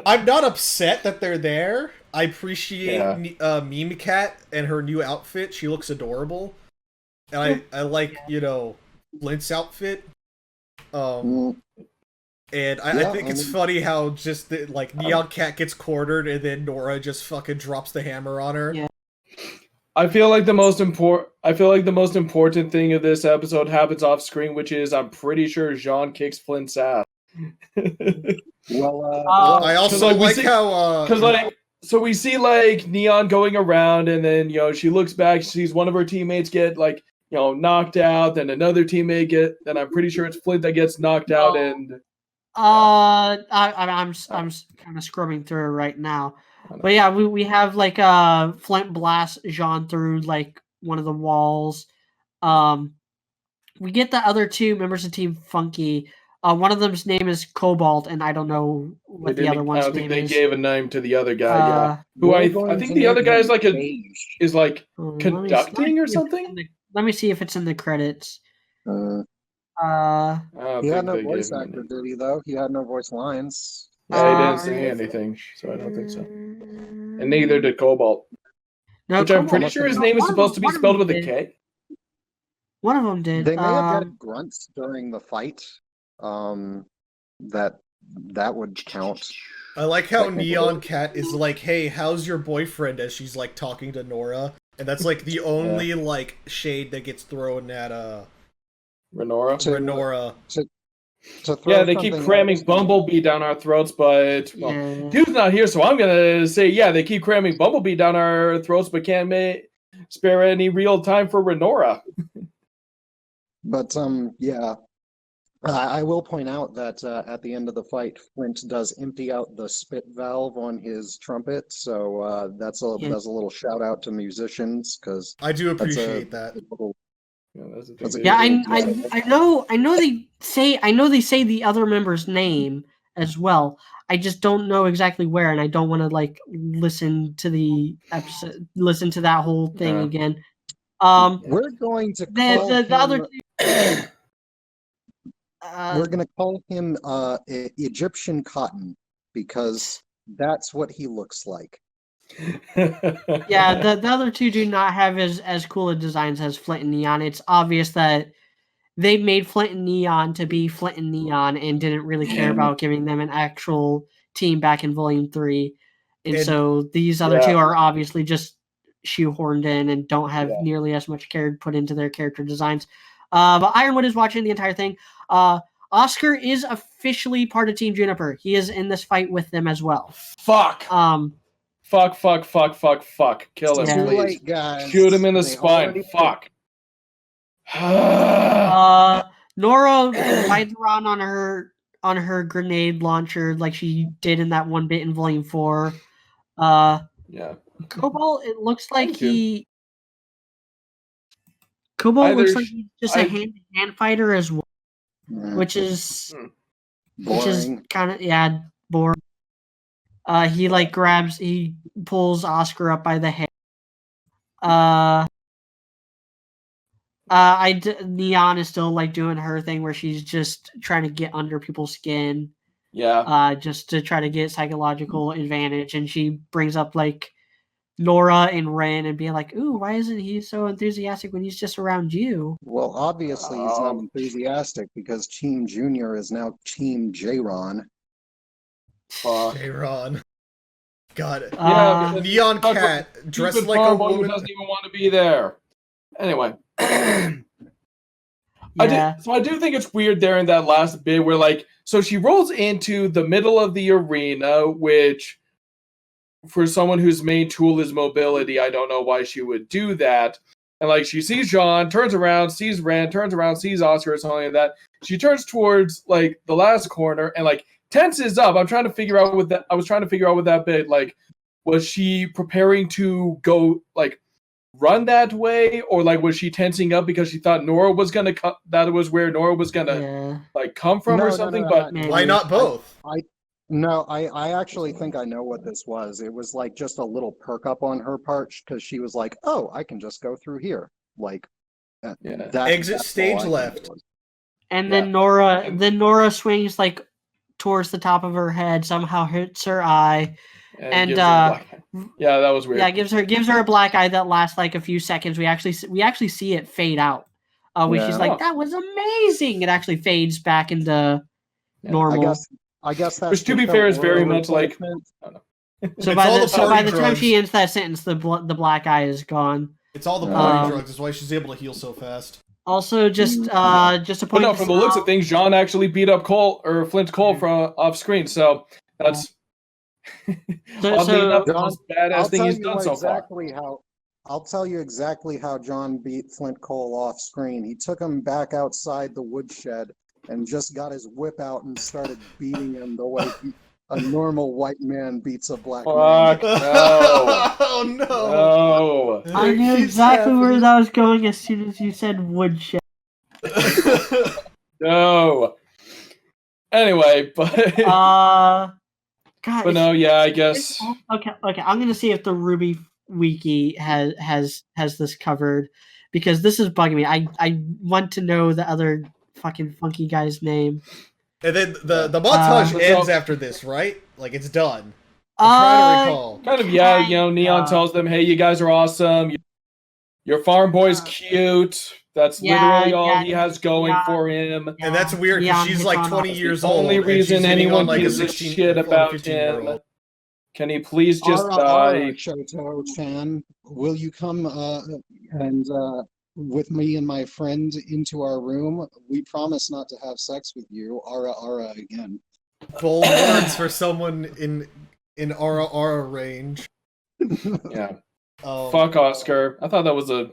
I'm not upset that they're there. I appreciate Meme Cat and her new outfit. She looks adorable. And I like, Flint's outfit. And I think it's funny how just Neon Cat gets cornered and then Nora just fucking drops the hammer on her. Yeah. I feel like the most important thing of this episode happens off screen, which is I'm pretty sure Jean kicks Flint's ass. I also like how so we see like Neon going around, and then she looks back, she sees one of her teammates get like knocked out, then another teammate then I'm pretty sure it's Flint that gets knocked out, and I'm kind of scrubbing through it right now, but yeah, we have like Flint blast Jean through like one of the walls. We get the other two members of Team Funky. One of them's name is Cobalt, and I don't know what the other one's I don't think name they is. gave a name to the other guy. Yeah, who We're I going think to the other name guy is him like Cage. conducting or something. Let me see if it's in the credits. I don't He had think no they voice gave him a actor, name. did he? Though he had no voice lines. Yeah, he didn't say anything, so I don't think so. And neither did Cobalt. No, Which I'm pretty Cobalt- sure his name is supposed to be spelled with a K. One of them did. They may have got grunts during the fight. That would count. I like how Technically. Neon Cat is like, "Hey, how's your boyfriend?" as she's like talking to Nora, and that's like the only like shade that gets thrown at Renora. Renora. To throw Yeah, they keep something cramming else- Bumblebee down our throats, but dude's not here, so I'm gonna say, yeah, they keep cramming Bumblebee down our throats, but can't spare any real time for Renora. But yeah, I will point out that at the end of the fight, Flint does empty out the spit valve on his trumpet. So that's a little shout out to musicians because I do appreciate that. Yeah, I know they say the other member's name as well. I just don't know exactly where, and I don't want to like listen to the episode, listen to that whole thing again. We're going to the call him, other. we're going to call him Egyptian Cotton because that's what he looks like. Yeah, the other two do not have as cool a designs as Flint and Neon. It's obvious that they made Flint and Neon to be Flint and Neon and didn't really care about giving them an actual team back in Volume 3. And so these other two are obviously just shoehorned in and don't have nearly as much care put into their character designs. But Ironwood is watching the entire thing. Oscar is officially part of Team Juniper. He is in this fight with them as well. Fuck. Fuck. Kill him, Too please. late, guys. Shoot him in the They spine. already- Fuck. Nora rides around on her grenade launcher like she did in that one bit in Volume 4. Yeah. Cobalt, it looks like Cobalt looks like he's just a hand-to-hand fighter as well, which is kind of boring. He pulls Oscar up by the hair. Neon is still like doing her thing where she's just trying to get under people's skin. Yeah. Just to try to get psychological advantage, and she brings up like Nora and Ren and being like, "Ooh, why isn't he so enthusiastic when he's just around you?" Well, obviously he's not enthusiastic because Team Junior is now Team J-Ron. Fuck. J-Ron. Got it. Yeah, Neon Cat dressed like a woman. Who doesn't even want to be there. Anyway. I do think it's weird there in that last bit where like, so she rolls into the middle of the arena, which for someone whose main tool is mobility, I don't know why she would do that. And like she sees Jean, turns around, sees Ren, turns around, sees Oscar or something like that. She turns towards like the last corner and like tenses up. I was trying to figure out with that bit, like, was she preparing to go like run that way, or like was she tensing up because she thought Nora was gonna that was where Nora was gonna like come from or something? But why not both? I actually think I know what this was. It was like just a little perk up on her part because she was like, "Oh, I can just go through here." Like, exit stage left. And then Nora swings like towards the top of her head, somehow hits her eye, and that was weird. Yeah, gives her a black eye that lasts like a few seconds. We actually see it fade out. When she's like, "That was amazing," it actually fades back into normal. I guess that's. Which, to be fair, is very much like. So by the time she ends that sentence, the black eye is gone. It's all the party drugs. That's why she's able to heal so fast. Also, just a point. No, from the looks of things, Jean actually beat up Flint Cole from off screen. So that's oddly enough the most badass thing he's done so far. I'll tell you exactly how John beat Flint Cole off screen. He took him back outside the woodshed and just got his whip out and started beating him the way a normal white man beats a black man. Fuck no. Oh no! No. I knew Keeps exactly where happening. that was going as soon as you said woodshed. No. Anyway, but God, but no, yeah, I guess. Okay. I'm gonna see if the RWBY wiki has this covered because this is bugging me. I want to know the other fucking funky guy's name. And then the montage so- ends after this, right? Like it's done. I'm trying to recall. Kind of, yeah, you know, Neon tells them, hey, you guys are awesome. Your farm boy's cute. That's literally all he has going for him. And that's weird because she's like 20 years old. Only and reason she's hitting anyone on, like, gives a 16 shit or about 15-year-old. him. Can he please just Ara, die? Shoto-chan, will you come and with me and my friend into our room? We promise not to have sex with you. Ara again. Bold words for someone in Aura range. Yeah. Fuck Oscar. I thought that was a.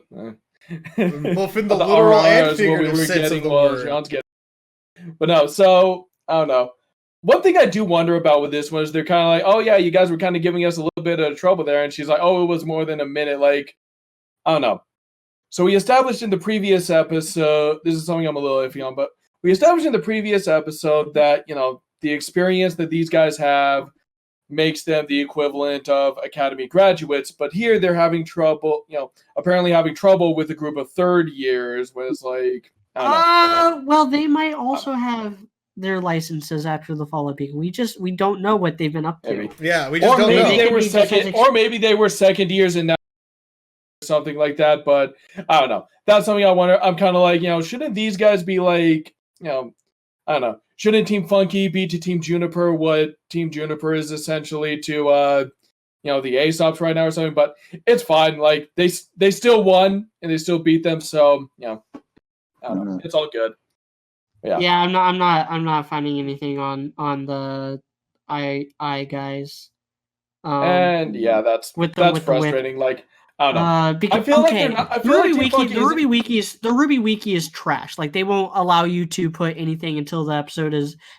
Both in the I thought literal RR and is what we figurative were sense of getting the was word. John's getting. But no, so I don't know. One thing I do wonder about with this one is they're kind of like, oh yeah, you guys were kind of giving us a little bit of trouble there, and she's like, oh, it was more than a minute. Like, I don't know. So we established in the previous episode, this is something I'm a little iffy on, but we established in the previous episode that, you know, the experience that these guys have makes them the equivalent of academy graduates, but here they're having trouble, you know, apparently having trouble with a group of third years, where it's like, I don't know. Well, they might also have their licenses after the Fall of Peak. We don't know what they've been up to. Maybe. Yeah, we just Or don't maybe know. they Could were be just second, as or maybe they were second years and now something like that. But I don't know. That's something I wonder. I'm kind of like, you know, shouldn't these guys be like, you know, I don't know. Shouldn't Team Funky be to Team Juniper what Team Juniper is essentially to, you know, the Aesops right now or something? But it's fine. Like they still won and they still beat them. So you know, I don't know. It's all good. Yeah. Yeah, I'm not finding anything on the I guys. And yeah, that's with the whip. frustrating. Like I don't know. Because, I feel like they're not. I feel like Team Funky the RWBY wiki is trash. Like they won't allow you to put anything until the episode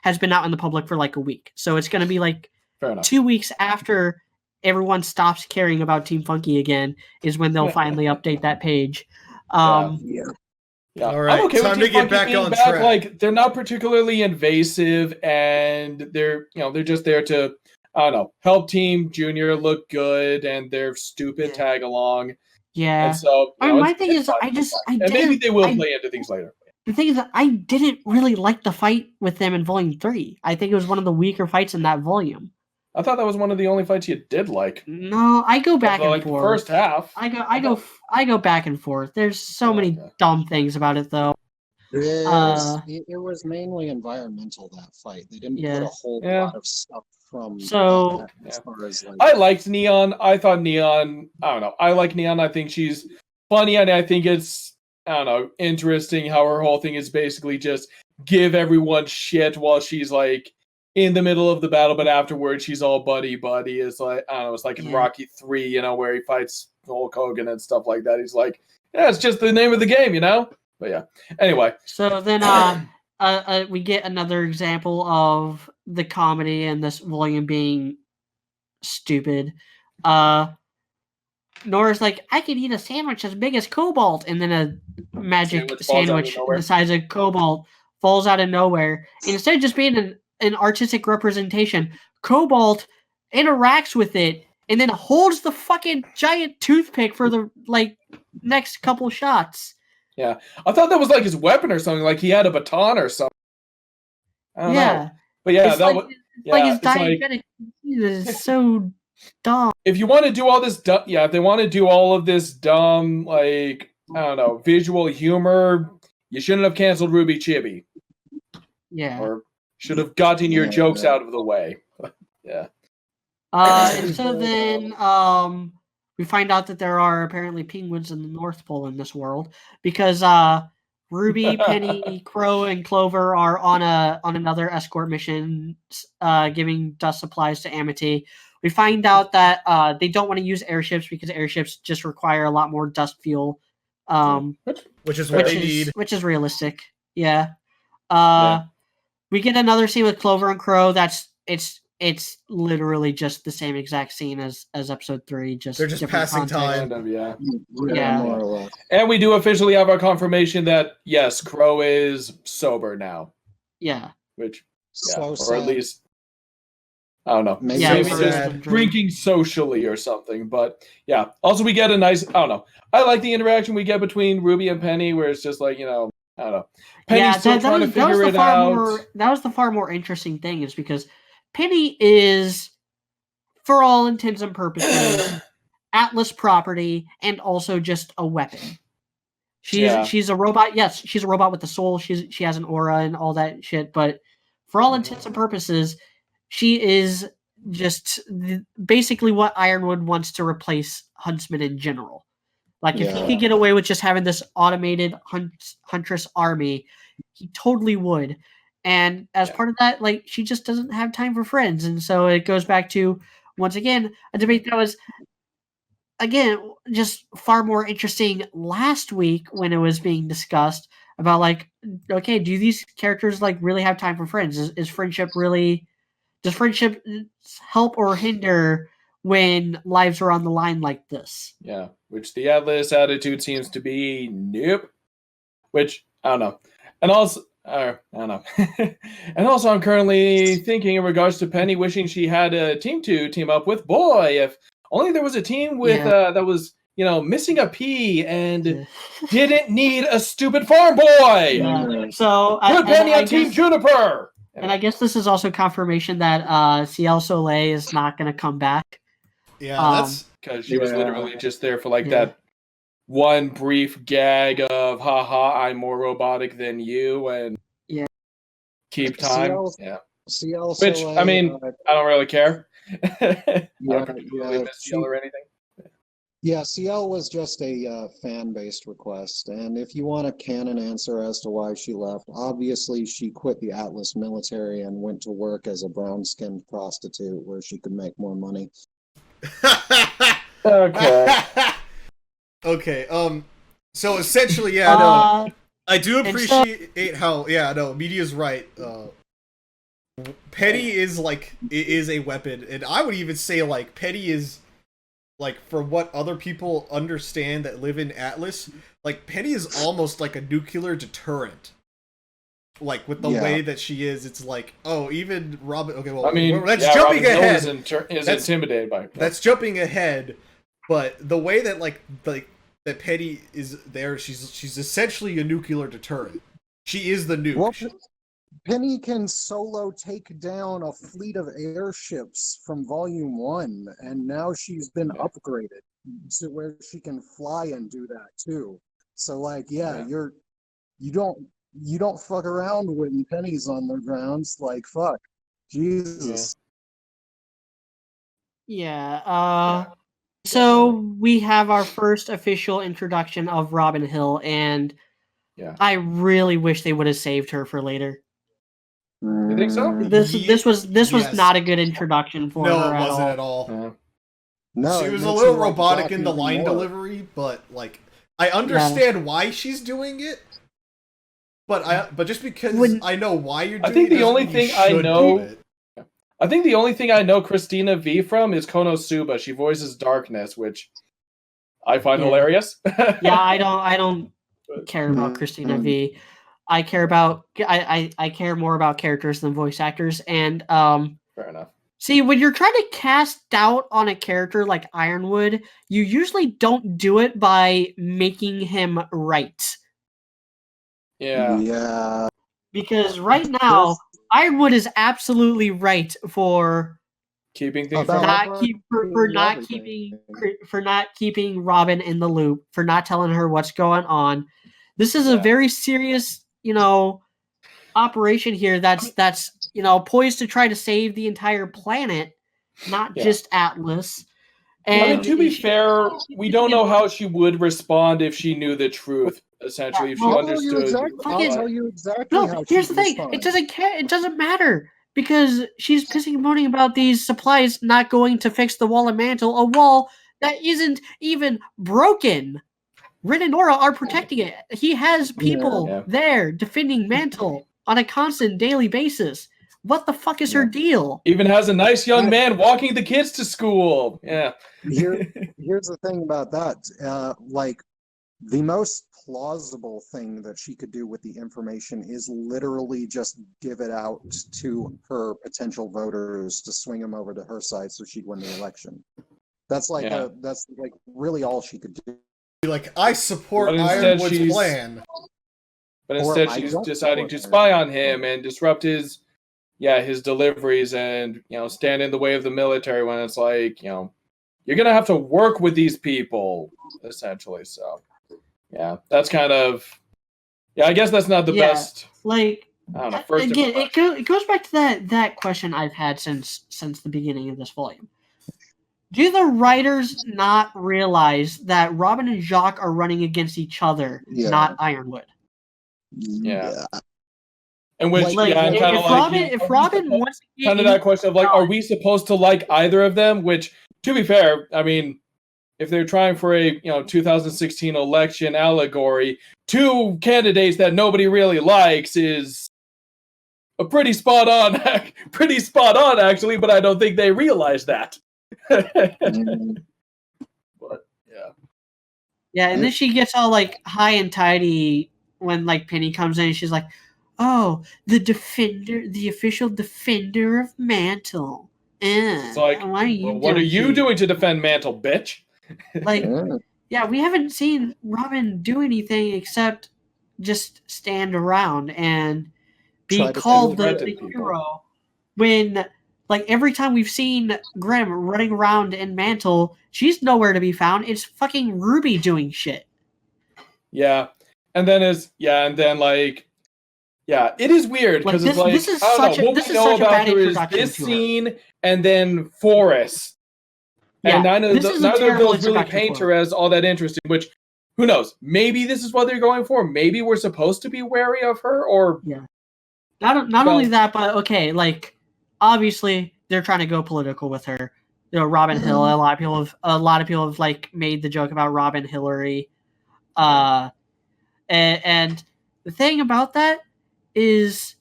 has been out in the public for like a week. So it's gonna be like Fair enough. 2 weeks after everyone stops caring about Team Funky again is when they'll finally update that page. Yeah, All right, I'm okay time with to Team get Funky back being on back. track. Like they're not particularly invasive, and they're just there to, I don't know, help Team Junior look good, and their stupid tag along. Yeah. And so I mean, my thing is, and maybe they will play into things later. The thing is that I didn't really like the fight with them in Volume 3. I think it was one of the weaker fights in that volume. I thought that was one of the only fights you did like. No, I go back and like forth. The first half. I go back and forth. There's so many dumb things about it, though. It was mainly environmental, that fight. They didn't put a whole lot of stuff from that as far as like. I liked Neon. I thought Neon. I don't know. I like Neon. I think she's funny, and I think it's, I don't know, interesting how her whole thing is basically just give everyone shit while she's like in the middle of the battle, but afterwards she's all buddy. It's like, I don't know, it's like in Rocky 3, you know, where he fights Hulk Hogan and stuff like that. He's like, yeah, it's just the name of the game, you know? But yeah. Anyway. So then we get another example of the comedy in this volume being stupid. Nora's like, I could eat a sandwich as big as Cobalt, and then a magic sandwich the size of Cobalt falls out of nowhere. And instead of just being an artistic representation, Cobalt interacts with it and then holds the fucking giant toothpick for the next couple shots. Yeah, I thought that was like his weapon or something. Like he had a baton or something. I don't know. But yeah, it's that was like his diabetic. It's so dumb. If you want to do all this dumb, if they want to do all of this dumb, like, I don't know, visual humor, you shouldn't have canceled Ruby Chibi. Yeah. Or should have gotten your jokes out of the way. Yeah. And so then we find out that there are apparently penguins in the North Pole in this world because Ruby, Penny, Crow, and Clover are on another escort mission, giving dust supplies to Amity. We find out that they don't want to use airships because airships just require a lot more dust fuel, which is what they need. Which is realistic. Yeah. We get another scene with Clover and Crow. It's literally just the same exact scene as episode 3. They're just passing time. Yeah, more or less. And we do officially have our confirmation that yes, Crow is sober now. Yeah. Which, So or at least I don't know. Maybe just drinking socially or something. But yeah. Also, we get a nice. I don't know. I like the interaction we get between Ruby and Penny, where it's just like, I don't know. Penny's still trying to figure it out. That was the far more interesting thing, is because Penny is, for all intents and purposes, Atlas property and also just a weapon. She's a robot. Yes, she's a robot with a soul. She has an aura and all that shit. But for all intents and purposes, she is just basically what Ironwood wants to replace Huntsman in general. Like, if he could get away with just having this automated huntress army, he totally would. And as part of that, like, she just doesn't have time for friends. And so it goes back to, once again, a debate that was, again, just far more interesting last week when it was being discussed about, like, okay, do these characters, like, really have time for friends? Is friendship really... Does friendship help or hinder when lives are on the line like this? Yeah, which the Atlas attitude seems to be nope. Which, I don't know. And also, I don't know. And also, I'm currently thinking in regards to Penny wishing she had a team to team up with. Boy, if only there was a team with that was, missing a P and didn't need a stupid farm boy. So put Penny on Team Juniper. And I guess this is also confirmation that Ciel Soleil is not going to come back. Yeah, that's because she was literally just there for that one brief gag of haha, I'm more robotic than you, and keep time. Ciel Which, Soleil, I mean, I don't really care. I don't really miss Ciel or anything. Yeah, Ciel was just a fan-based request, and if you want a canon answer as to why she left, obviously she quit the Atlas military and went to work as a brown-skinned prostitute where she could make more money. Okay. Okay. So essentially, I do appreciate how. Yeah, no, media's right. Penny is a weapon, and I would even say Penny is. For what other people understand that live in Atlas, Penny is almost like a nuclear deterrent. With the way that she is, it's even Robin... Okay, well, that's jumping Robin ahead. Is intimidated by her. That's jumping ahead, but the way that, that Penny is there, she's essentially a nuclear deterrent. She is the nuke. Well, Penny can solo take down a fleet of airships from Volume 1, and now she's been upgraded to where she can fly and do that too. So you don't fuck around when Penny's on the grounds. Fuck. Jesus. Yeah. So we have our first official introduction of Robin Hill, and I really wish they would have saved her for later. You think so? This was not a good introduction for her. No, it wasn't at all. No, she was a little robotic in the line delivery, but I understand why she's doing it. But just because I know why you're doing it, I think the only thing I know Christina V from is Konosuba. She voices Darkness, which I find hilarious. I don't care about Christina V. I care about I care more about characters than voice actors, and fair enough. See, when you're trying to cast doubt on a character like Ironwood, you usually don't do it by making him right. Yeah. Because right now, Ironwood is absolutely right for keeping things for not keeping Robin in the loop, for not telling her what's going on. This is a very serious, operation here that's poised to try to save the entire planet, not just Atlas. And to be fair, we don't know how she would respond if she knew the truth. essentially, if she Well, I'll tell you understood. exactly. I'll tell you exactly No, how here's she the thing. respond. It doesn't care. It doesn't matter because she's pissing and moaning about these supplies not going to fix the wall and mantle, a wall that isn't even broken. Rin and Nora are protecting it. He has people Yeah. there defending mantle on a constant daily basis. What the fuck is her Yeah. deal? Even has a nice young man walking the kids to school. Yeah. Here's the thing about that. Like, the most plausible thing that she could do with the information is literally just give it out to her potential voters to swing them over to her side so she'd win the election. That's like Yeah. that's like really all she could do. Be like, I support But instead Ironwood's she's- plan. But Or instead, I she's don't deciding to support spy her. on him and disrupt his deliveries and, stand in the way of the military when it's like, you're going to have to work with these people, essentially. So, yeah, that's kind of, I guess that's not the best. Like, I don't know. First again, impression. it goes back to that question I've had since the beginning of this volume. Do the writers not realize that Robin and Jacques are running against each other, Yeah. not Ironwood? Yeah. And which, Like, and kind of like, if Robin wants to get kind of that question of like, are we supposed to like either of them? Which, to be fair, I mean, if they're trying for a 2016 election allegory, two candidates that nobody really likes is a pretty spot on actually, but I don't think they realize that. But yeah, and then she gets all like high and tidy when like Penny comes in and she's like, "Oh, the official defender of Mantle." it's like, why are you what are doing you here?" doing to defend Mantle, bitch? Like, yeah, we haven't seen Robin do anything except just stand around and be Try to called threaten the people. hero when, like, every time we've seen Grimm running around in Mantle, she's nowhere to be found. It's fucking Ruby doing shit. Yeah, and then like, yeah, it is weird because Like, it's like, this is I don't such know, a what this we is know such a about bad her is introduction this to her. scene and then Forest. Yeah, And neither this is a of terrible those really introduction paint for her as all that interesting, which, who knows? Maybe this is what they're going for. Maybe we're supposed to be wary of her, or... Yeah. Not only that, but okay, like, obviously they're trying to go political with her. Robin Hill. A lot of people have like made the joke about Robin Hillary. And the thing about that is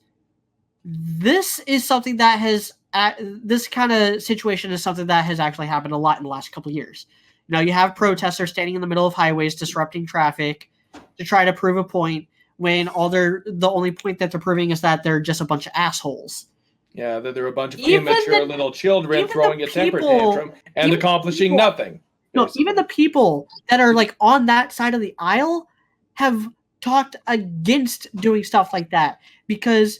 this is something that has this kind of situation is something that has actually happened a lot in the last couple of years. You have protesters standing in the middle of highways disrupting traffic to try to prove a point when the only point that they're proving is that they're just a bunch of assholes. Yeah, that they're a bunch of Even immature the- little children even throwing the a temper people- tantrum and even the accomplishing people- nothing. No, basically. even the people that are like on that side of the aisle have talked against doing stuff like that because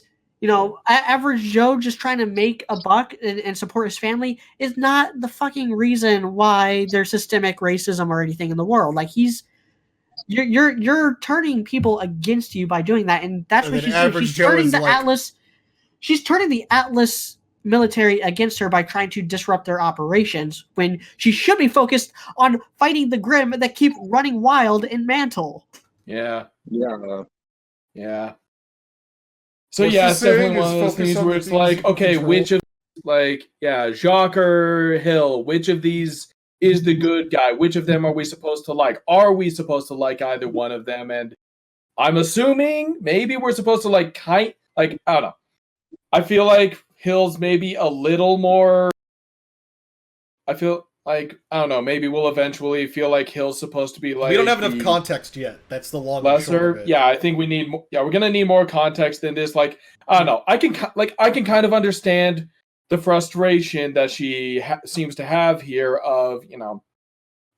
average Joe just trying to make a buck and support his family is not the fucking reason why there's systemic racism or anything in the world. Like you're turning people against you by doing that, and that's And what then she's doing. average She's Joe turning is the like- Atlas. She's turning the Atlas military against her by trying to disrupt their operations when she should be focused on fighting the Grimm that keep running wild in Mantle. Yeah. Yeah. Yeah. So What yeah, she's it's definitely saying one is of those focus things on where the it's things you like, can okay, control. which of Jacques or Hill, which of these is the good guy? Which of them are we supposed to like? Are we supposed to like either one of them? And I'm assuming maybe we're supposed to I don't know. I feel like Hill's maybe a little more. I feel like, I don't know, maybe we'll eventually feel like Hill's supposed to be like. We don't have enough the context yet. That's the long and short of lesser. it. Yeah, I think we need. We're gonna need more context than this. Like, I don't know. I can kind of understand the frustration that she seems to have here of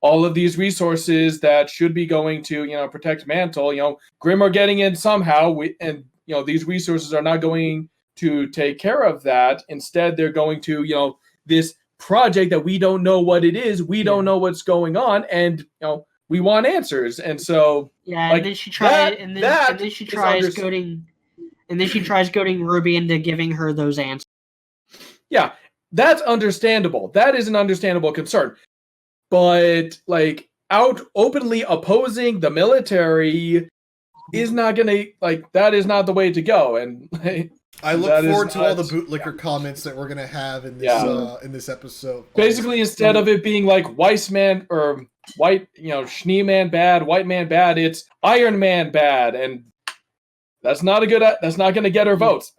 all of these resources that should be going to protect Mantle. Grimm are getting in somehow, and these resources are not going to take care of that. Instead, they're going to this project that we don't know what it is. We don't know what's going on, and we want answers. And so and then she tries, and then she tries is goading, Ruby into giving her those answers. Yeah, that's understandable. That is an understandable concern. But out openly opposing the military is not gonna that is not the way to go, and I look that is forward to all the not- bootlicker comments that we're gonna have in this Yeah. in this episode. Basically, instead of it being like white man or white, Schnee man bad, white man bad, it's Iron Man bad, and that's not going to get her votes.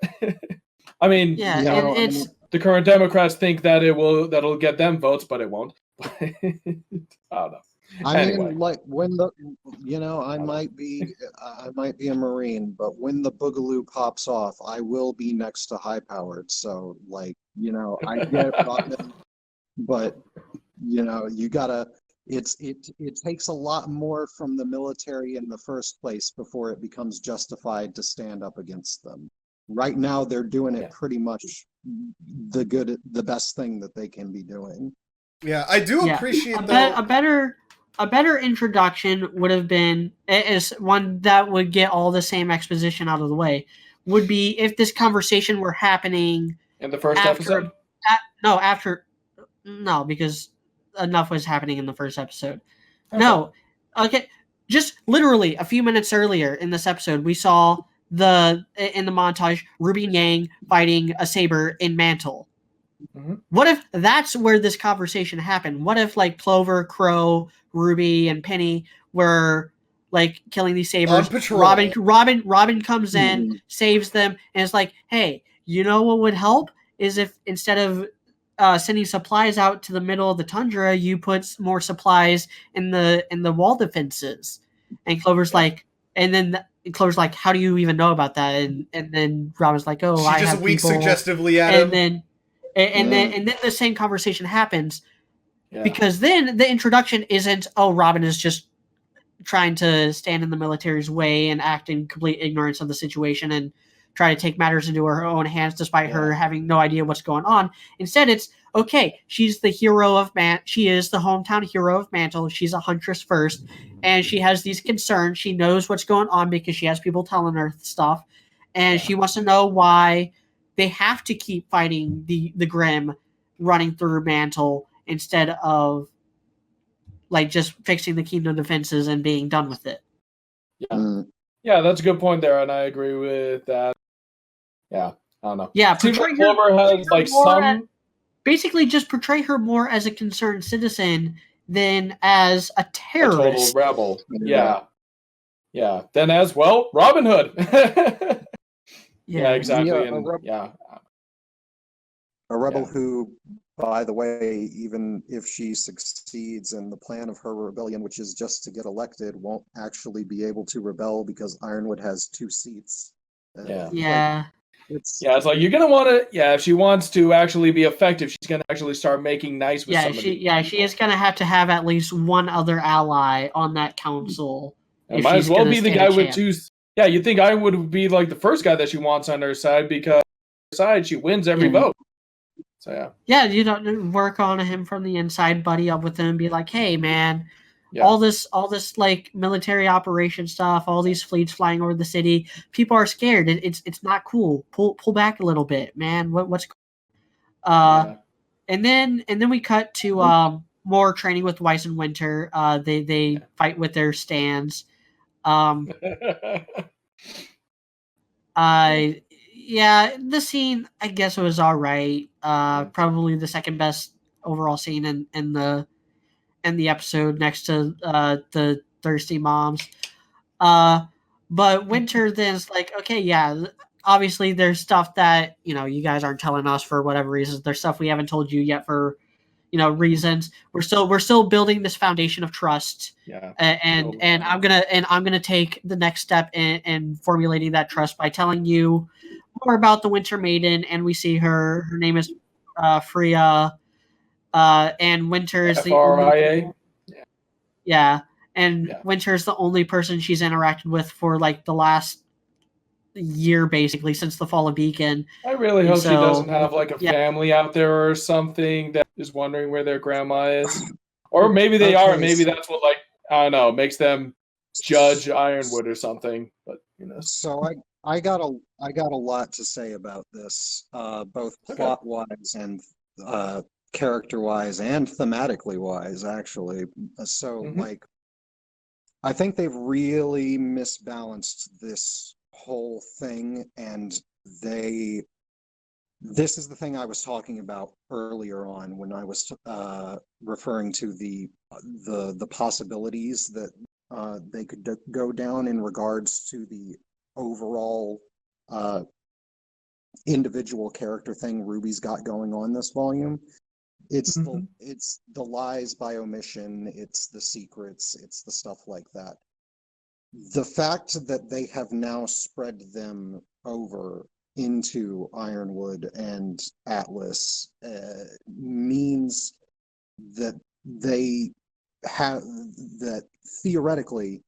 I mean, Yeah, You know, and it's the current Democrats think that that'll get them votes, but it won't. I don't know. I Anyway. mean, like when I might be a Marine, but when the Boogaloo pops off, I will be next to high powered. So I get Robin, but you gotta. It takes a lot more from the military in the first place before it becomes justified to stand up against them. Right now, they're doing it pretty much the best thing that they can be doing. Yeah, I do appreciate a better introduction would have been is one that would get all the same exposition out of the way. Would be if this conversation were happening in the first episode. No, because enough was happening in the first episode. Okay. No, okay, just literally a few minutes earlier in this episode, we saw in the montage Ruby and Yang fighting a saber in Mantle. Mm-hmm. What if that's where this conversation happened? What if like Clover, Crow, Ruby, and Penny were like killing these sabers? On patrol. Robin comes in, saves them, and it's like, hey, you know what would help is if instead of sending supplies out to the middle of the tundra, you put more supplies in the wall defenses. And Clover's like, and then Clover's like, how do you even know about that? And then Robin's like, oh, I she just have winks people. Suggestively at him. Then the same conversation happens because then the introduction isn't, oh, Robin is just trying to stand in the military's way and act in complete ignorance of the situation and try to take matters into her own hands despite her having no idea what's going on. Instead, it's, okay, she's the hero of she is the hometown hero of Mantle. She's a huntress first, and she has these concerns. She knows what's going on because she has people telling her stuff, and she wants to know why they have to keep fighting the Grimm running through Mantle instead of like just fixing the kingdom defenses and being done with it. Yeah, that's a good point there, and I agree with that. Yeah, I don't know. Yeah, Clover has like some. Basically, just portray her more as a concerned citizen than as a terrorist. A total rebel. Yeah. Then as well, Robin Hood. Yeah, exactly. A rebel who, by the way, even if she succeeds in the plan of her rebellion, which is just to get elected, won't actually be able to rebel because Ironwood has 2 seats. It's like you're gonna want to. Yeah, if she wants to actually be effective, she's gonna actually start making nice with somebody. She is gonna have to have at least one other ally on that council. It might as well be the guy with 2. Yeah, you think I would be like the first guy that she wants on her side because on her side she wins every vote. So you don't work on him from the inside, buddy up with him, and be like, hey man. All this like military operation stuff, all these fleets flying over the city. People are scared. It's not cool. Pull back a little bit, man. What's and then we cut to more training with Weiss and Winter. They fight with their stands. The scene I guess it was all right. Probably the second best overall scene in the episode next to the thirsty moms. But Winter then is like, okay, obviously there's stuff that, you guys aren't telling us for whatever reasons. There's stuff we haven't told you yet for, reasons. We're still building this foundation of trust. And I'm gonna take the next step in formulating that trust by telling you more about the Winter Maiden. And we see her name is Freya. And Winter is the only, Winter's the only person she's interacted with for like the last year, basically since the fall of Beacon. I really hope she doesn't have like a family out there or something that is wondering where their grandma is, or maybe they are. Maybe that's what I don't know makes them judge Ironwood or something. But So I got a lot to say about this, both plot wise and character wise and thematically wise, actually. So I think they've really misbalanced this whole thing, and this is the thing I was talking about earlier on when I was referring to the possibilities that they could go down in regards to the overall individual character thing RWBY's got going on this volume. It's the lies by omission, it's the secrets, it's the stuff like that. The fact that they have now spread them over into Ironwood and Atlas means that they have that theoretically,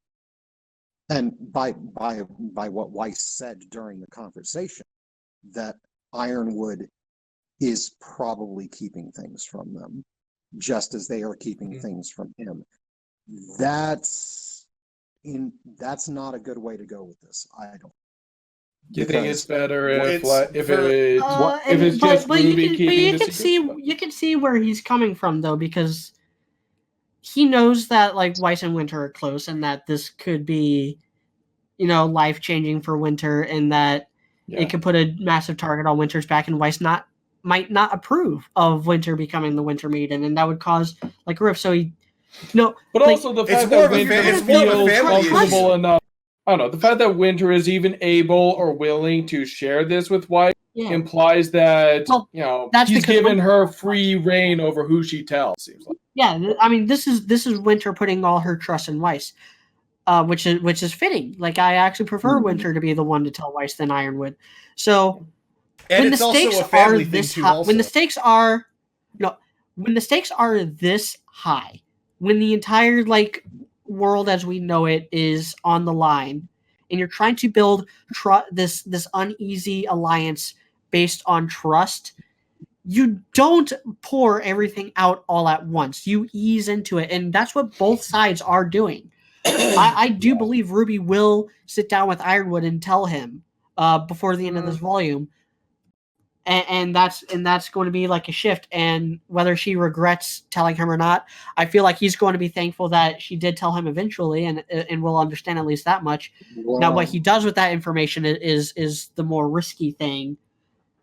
and by what Weiss said during the conversation, that Ironwood is probably keeping things from them, just as they are keeping things from him. That's not a good way to go with this. I don't. Do you think it's better if it's just RWBY keeping the secret? You can see where he's coming from though, because he knows that like Weiss and Winter are close, and that this could be, life changing for Winter, and that it could put a massive target on Winter's back, and Weiss might not approve of Winter becoming the Winter Maiden, and that would cause like a rift. So but also the fact that Winter feels comfortable enough. I don't know. The fact that Winter is even able or willing to share this with Weiss implies that he's given her free reign over who she tells. Seems like. Yeah, I mean, this is Winter putting all her trust in Weiss, which is fitting. Like, I actually prefer Winter to be the one to tell Weiss than Ironwood. So when the stakes are this high, when the stakes are this high, when the entire world as we know it is on the line, and you're trying to build this uneasy alliance based on trust, you don't pour everything out all at once. You ease into it, and that's what both sides are doing. I do believe RWBY will sit down with Ironwood and tell him before the end of this volume, and that's going to be like a shift. And whether she regrets telling him or not, I feel like he's going to be thankful that she did tell him eventually, and will understand at least that much. Wow. Now, what he does with that information is the more risky thing,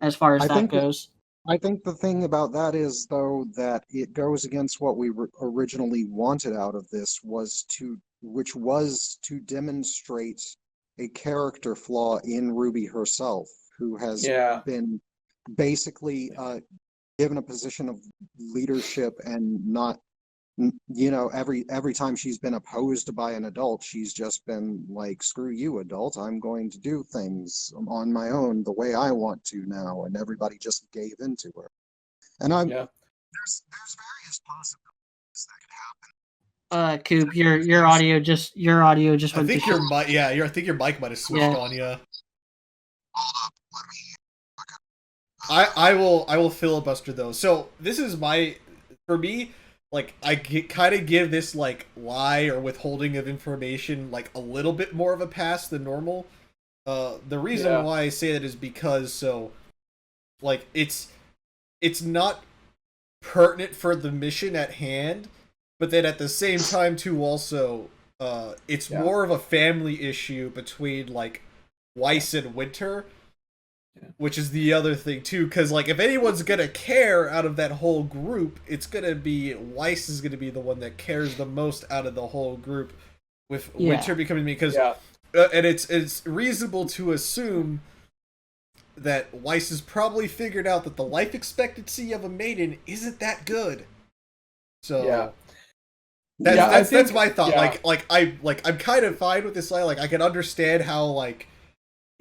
as far as that goes. I think the thing about that is, though, that it goes against what we originally wanted out of this, which was to demonstrate a character flaw in RWBY herself, who has been basically given a position of leadership, and not, every time she's been opposed by an adult, she's just been like, screw you, adult, I'm going to do things on my own the way I want to now, and everybody just gave into her. And there's various possibilities that could happen. Coop, your audio just went. I think I think your mic might have switched on you. Hold up, let me. I will filibuster though. So this is for me, like, I kind of give this lie or withholding of information a little bit more of a pass than normal. The reason why I say that is because it's not pertinent for the mission at hand, but then at the same time too also it's more of a family issue between Weiss and Winter. Which is the other thing too, because if anyone's gonna care out of that whole group, it's gonna be Weiss is gonna be the one that cares the most out of the whole group, with Winter becoming me. Because and it's reasonable to assume that Weiss has probably figured out that the life expectancy of a maiden isn't that good. So that's my thought. I'm kind of fine with this. I can understand how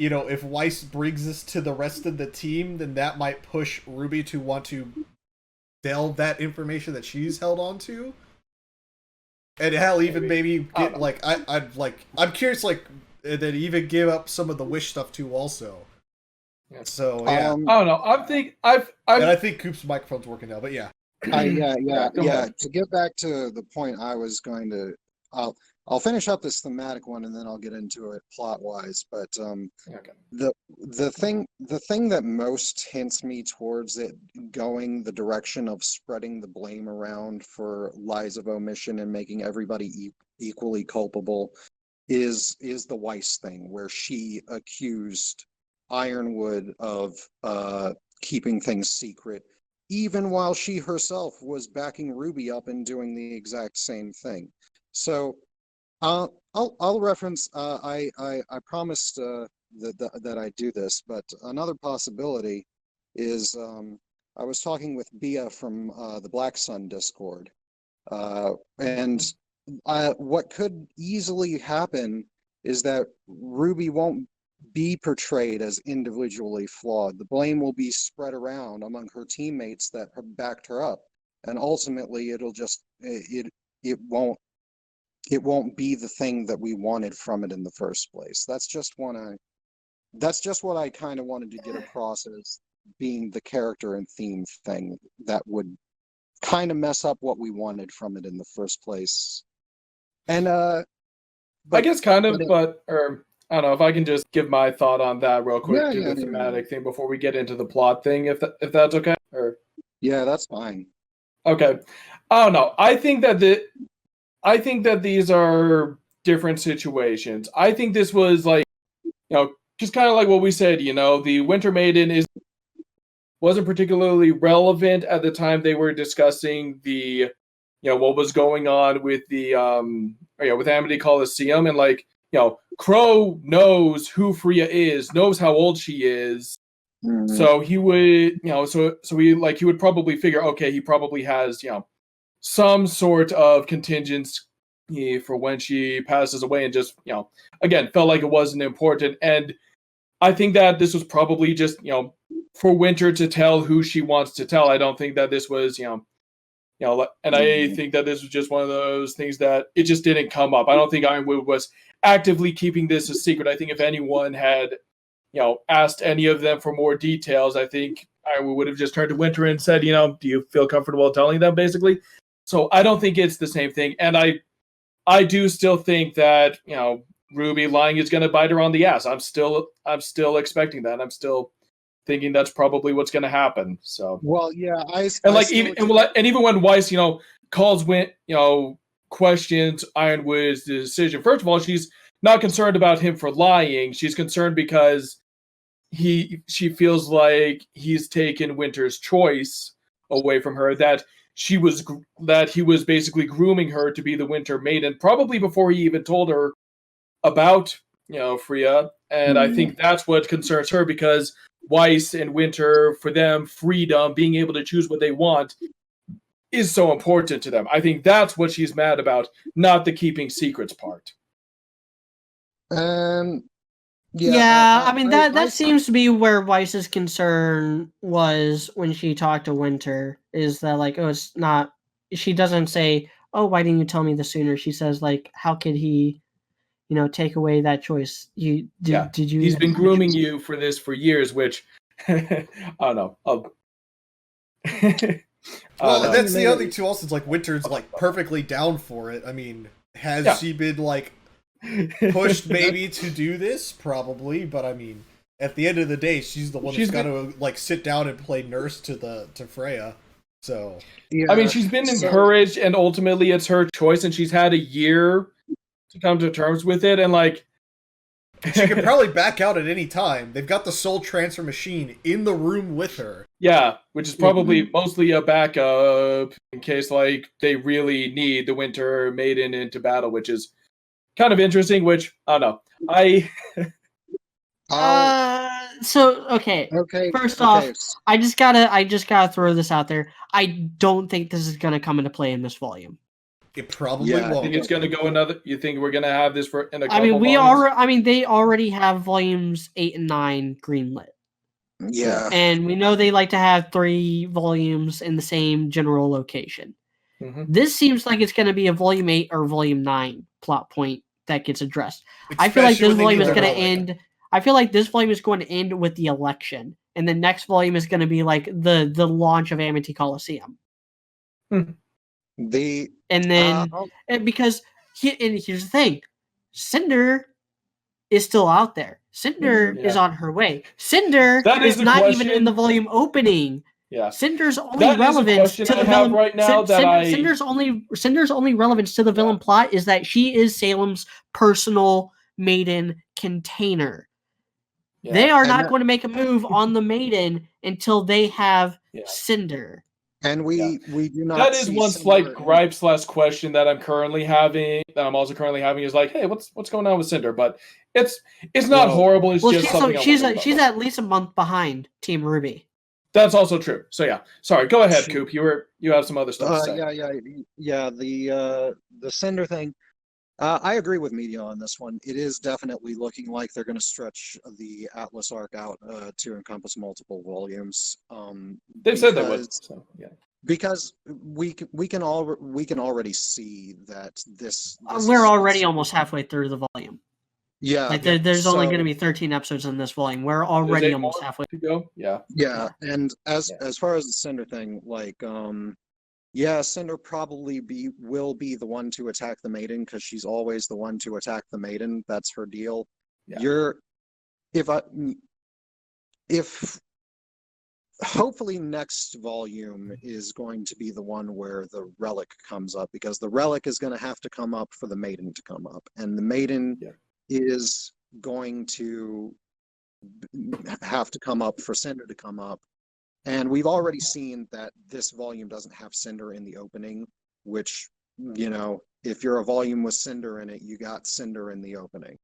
if Weiss brings this to the rest of the team, then that might push RWBY to want to delve that information that she's held on to. And hell, even maybe get I'm curious, and then even give up some of the Wish stuff too also. So I don't know. I think Coop's microphone's working now, but yeah. To get back to the point I was going to, I'll I'll finish up this thematic one and then I'll get into it plot wise. But Okay. the thing that most hints me towards it going the direction of spreading the blame around for lies of omission and making everybody equally culpable is the Weiss thing, where she accused Ironwood of keeping things secret, even while she herself was backing Ruby up and doing the exact same thing. So I'll reference. I promised that I do this, but another possibility is I was talking with Bia from the Black Sun Discord, and what could easily happen is that Ruby won't be portrayed as individually flawed. The blame will be spread around among her teammates that have backed her up, and ultimately it'll just it won't be the thing that we wanted from it in the first place. That's just what I kind of wanted to get across as being the character and theme thing that would kind of mess up what we wanted from it in the first place. And I guess kind of, or I don't know if I can just give my thought on that real quick Yeah, to yeah, the yeah, thematic thing before we get into the plot thing, if that's okay. Or yeah, that's fine. okay, I don't know. I think that these are different situations. I think this was like, just kind of like what we said. The Winter Maiden wasn't particularly relevant at the time they were discussing the, what was going on with the with Amity Coliseum, and like, Crow knows who Freya is, knows how old she is. Mhm. So he would, he would probably figure, okay, he probably has, some sort of contingency for when she passes away, and just, again, felt like it wasn't important. And I think that this was probably just, for Winter to tell who she wants to tell. I don't think that this was, and I think that this was just one of those things that it just didn't come up. I don't think Ironwood was actively keeping this a secret. I think if anyone had, asked any of them for more details, I think Ironwood would have just turned to Winter and said, do you feel comfortable telling them, basically? So I don't think it's the same thing. And I do still think that, Ruby lying is going to bite her on the ass. I'm still expecting that. I'm still thinking that's probably what's going to happen. So, Well, yeah, even when Weiss, calls questions Ironwood's decision. First of all, she's not concerned about him for lying. She's concerned because she feels like he's taken Winter's choice away from her. That he was basically grooming her to be the Winter Maiden, probably before he even told her about, Freya. And I think that's what concerns her, because Weiss and Winter, for them, freedom, being able to choose what they want, is so important to them. I think that's what she's mad about, not the keeping secrets part. Yeah, I mean that seems to be where Weiss's concern was when she talked to Winter, is that like, oh, it's not. She doesn't say, oh, why didn't you tell me this sooner? She says like, how could he, take away that choice? Did you? He's been grooming you for this for years, which I don't know. Well, that's the other thing too. Also, it's like Winter's like perfectly down for it. I mean, has she been like pushed maybe to do this? Probably, but I mean, at the end of the day, she's the one that's got to like sit down and play nurse to Freya. So I mean, she's been encouraged, and ultimately it's her choice, and she's had a year to come to terms with it, and like she could probably back out at any time. They've got the soul transfer machine in the room with her. Yeah, which is probably mostly a backup in case like they really need the Winter Maiden into battle, which is kind of interesting. Which I don't know. Okay. First off, I just gotta throw this out there. I don't think this is gonna come into play in this volume. It probably won't. I think it's gonna go another. You think we're gonna have this for in a couple? They already have volumes 8 and 9 greenlit. Yeah, and we know they like to have 3 volumes in the same general location. This seems like it's going to be a volume 8 or volume 9 plot point that gets addressed. I feel like this volume is going to end. I feel like this volume is going to end with the election, and the next volume is going to be like the launch of Amity Coliseum. Because And here's the thing, Cinder is still out there. Cinder is on her way. Cinder is not even in the volume opening. Yeah. Cinder's only relevance to the villain right now Cinder's only relevance to the villain plot is that she is Salem's personal maiden container. Yeah. They are not going to make a move on the maiden until they have Cinder. And we do not. That is one slight gripe / question that I'm currently having. That I'm also currently having is like, hey, what's going on with Cinder? But it's not horrible. It's just something. She's at least a month behind Team RWBY. That's also true. So yeah, sorry. Go ahead, Coop. You have some other stuff to say. Yeah. The Cinder thing. I agree with Media on this one. It is definitely looking like they're going to stretch the Atlas arc out to encompass multiple volumes. They've said they would. So, yeah. Because we can already see that this we're already almost halfway through the volume. Yeah, like there's only going to be 13 episodes in this volume. We're already almost halfway to go. Yeah. And as far as the Cinder thing, like Cinder probably will be the one to attack the maiden because she's always the one to attack the maiden. That's her deal. Yeah. If hopefully next volume is going to be the one where the relic comes up, because the relic is going to have to come up for the maiden to come up, and the maiden is going to have to come up for Cinder to come up. And we've already seen that this volume doesn't have Cinder in the opening, which, if you're a volume with Cinder in it, you got Cinder in the opening.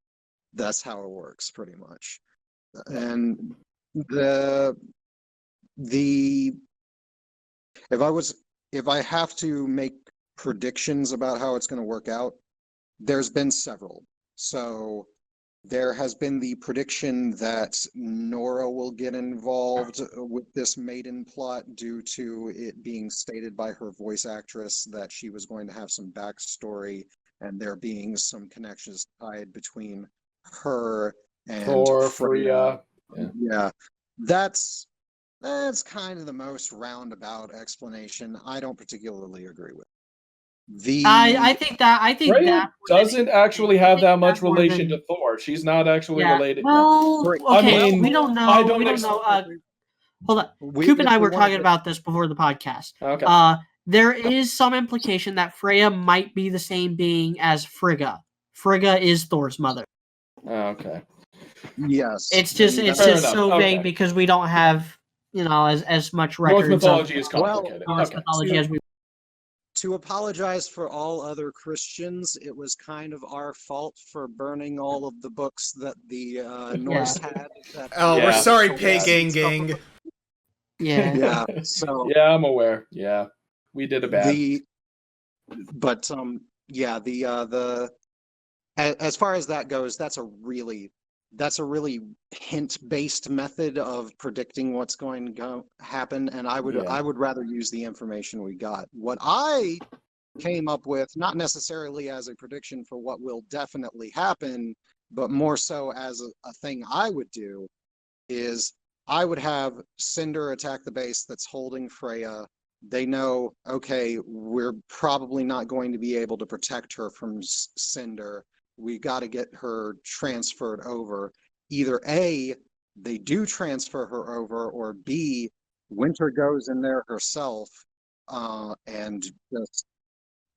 That's how it works, pretty much. And if I have to make predictions about how it's going to work out, there's been several. So there has been the prediction that Nora will get involved with this maiden plot due to it being stated by her voice actress that she was going to have some backstory and there being some connections tied between her and Freya. Yeah. That's kind of the most roundabout explanation. I don't particularly agree with. I think Freya that doesn't actually have that much relation to Thor. She's not actually related. Well, okay, we don't know. We don't know. Hold on. Coop and I were talking about this before the podcast. Okay. There is some implication that Freya might be the same being as Frigga. Frigga is Thor's mother. Okay. Yes. It's just so vague because we don't have as much records. Norse mythology is complicated. Norse mythology as we. To apologize for all other Christians, it was kind of our fault for burning all of the books that the Norse had. We're sorry, Gang. Yeah. So. Yeah, I'm aware. Yeah, we did a bad. As far as that goes, that's a really hint-based method of predicting what's going to happen, and I would rather use the information we got. What I came up with, not necessarily as a prediction for what will definitely happen, but more so as a thing I would do, is I would have Cinder attack the base that's holding Freya. They know, okay, we're probably not going to be able to protect her from Cinder. We got to get her transferred over. Either A, they do transfer her over, or B, Winter goes in there herself and just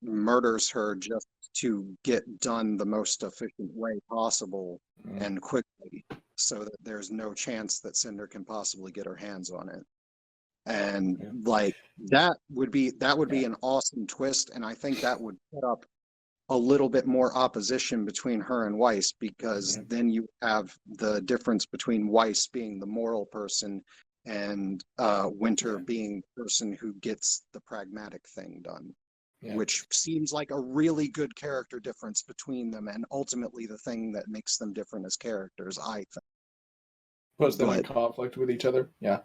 murders her just to get done the most efficient way possible and quickly, so that there's no chance that Cinder can possibly get her hands on it. And that would be an awesome twist, and I think that would put up a little bit more opposition between her and Weiss, because then you have the difference between Weiss being the moral person and Winter being the person who gets the pragmatic thing done, which seems like a really good character difference between them, and ultimately the thing that makes them different as characters, I think. Puts them in conflict with each other. Yeah.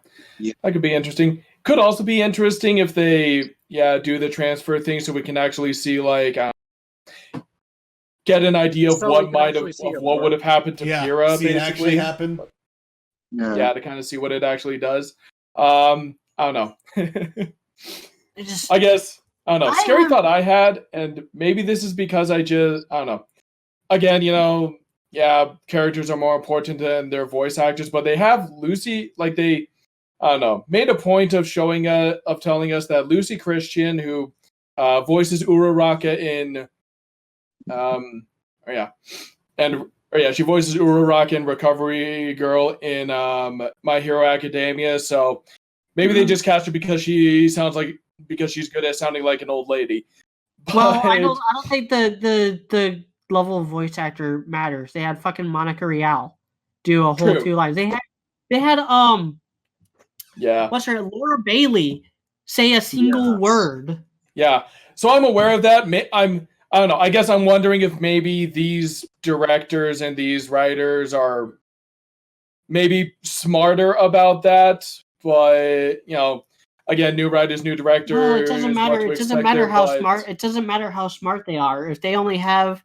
That could be interesting. Could also be interesting if they do the transfer thing, so we can actually see get an idea of what would have happened to Kira. See it actually happen. To kind of see what it actually does. I don't know. I guess I don't know, scary thought I had, and maybe this is because I don't know. Again, characters are more important than their voice actors, but they have Lucy, like I don't know, made a point of of telling us that Lucy Christian, who voices Uraraka in, she voices Uraraka in Recovery Girl in My Hero Academia. So maybe they just cast her because she's good at sounding like an old lady. Well, I don't think the level of voice actor matters. They had fucking Monica Rial do a whole 2 lines. They had what's her Laura Bailey say a single word. Yeah. So I'm aware of that. I don't know. I guess I'm wondering if maybe these directors and these writers are maybe smarter about that, but again, new writers, new directors. No, it doesn't matter. It doesn't matter how smart. It doesn't matter how smart they are. If they only have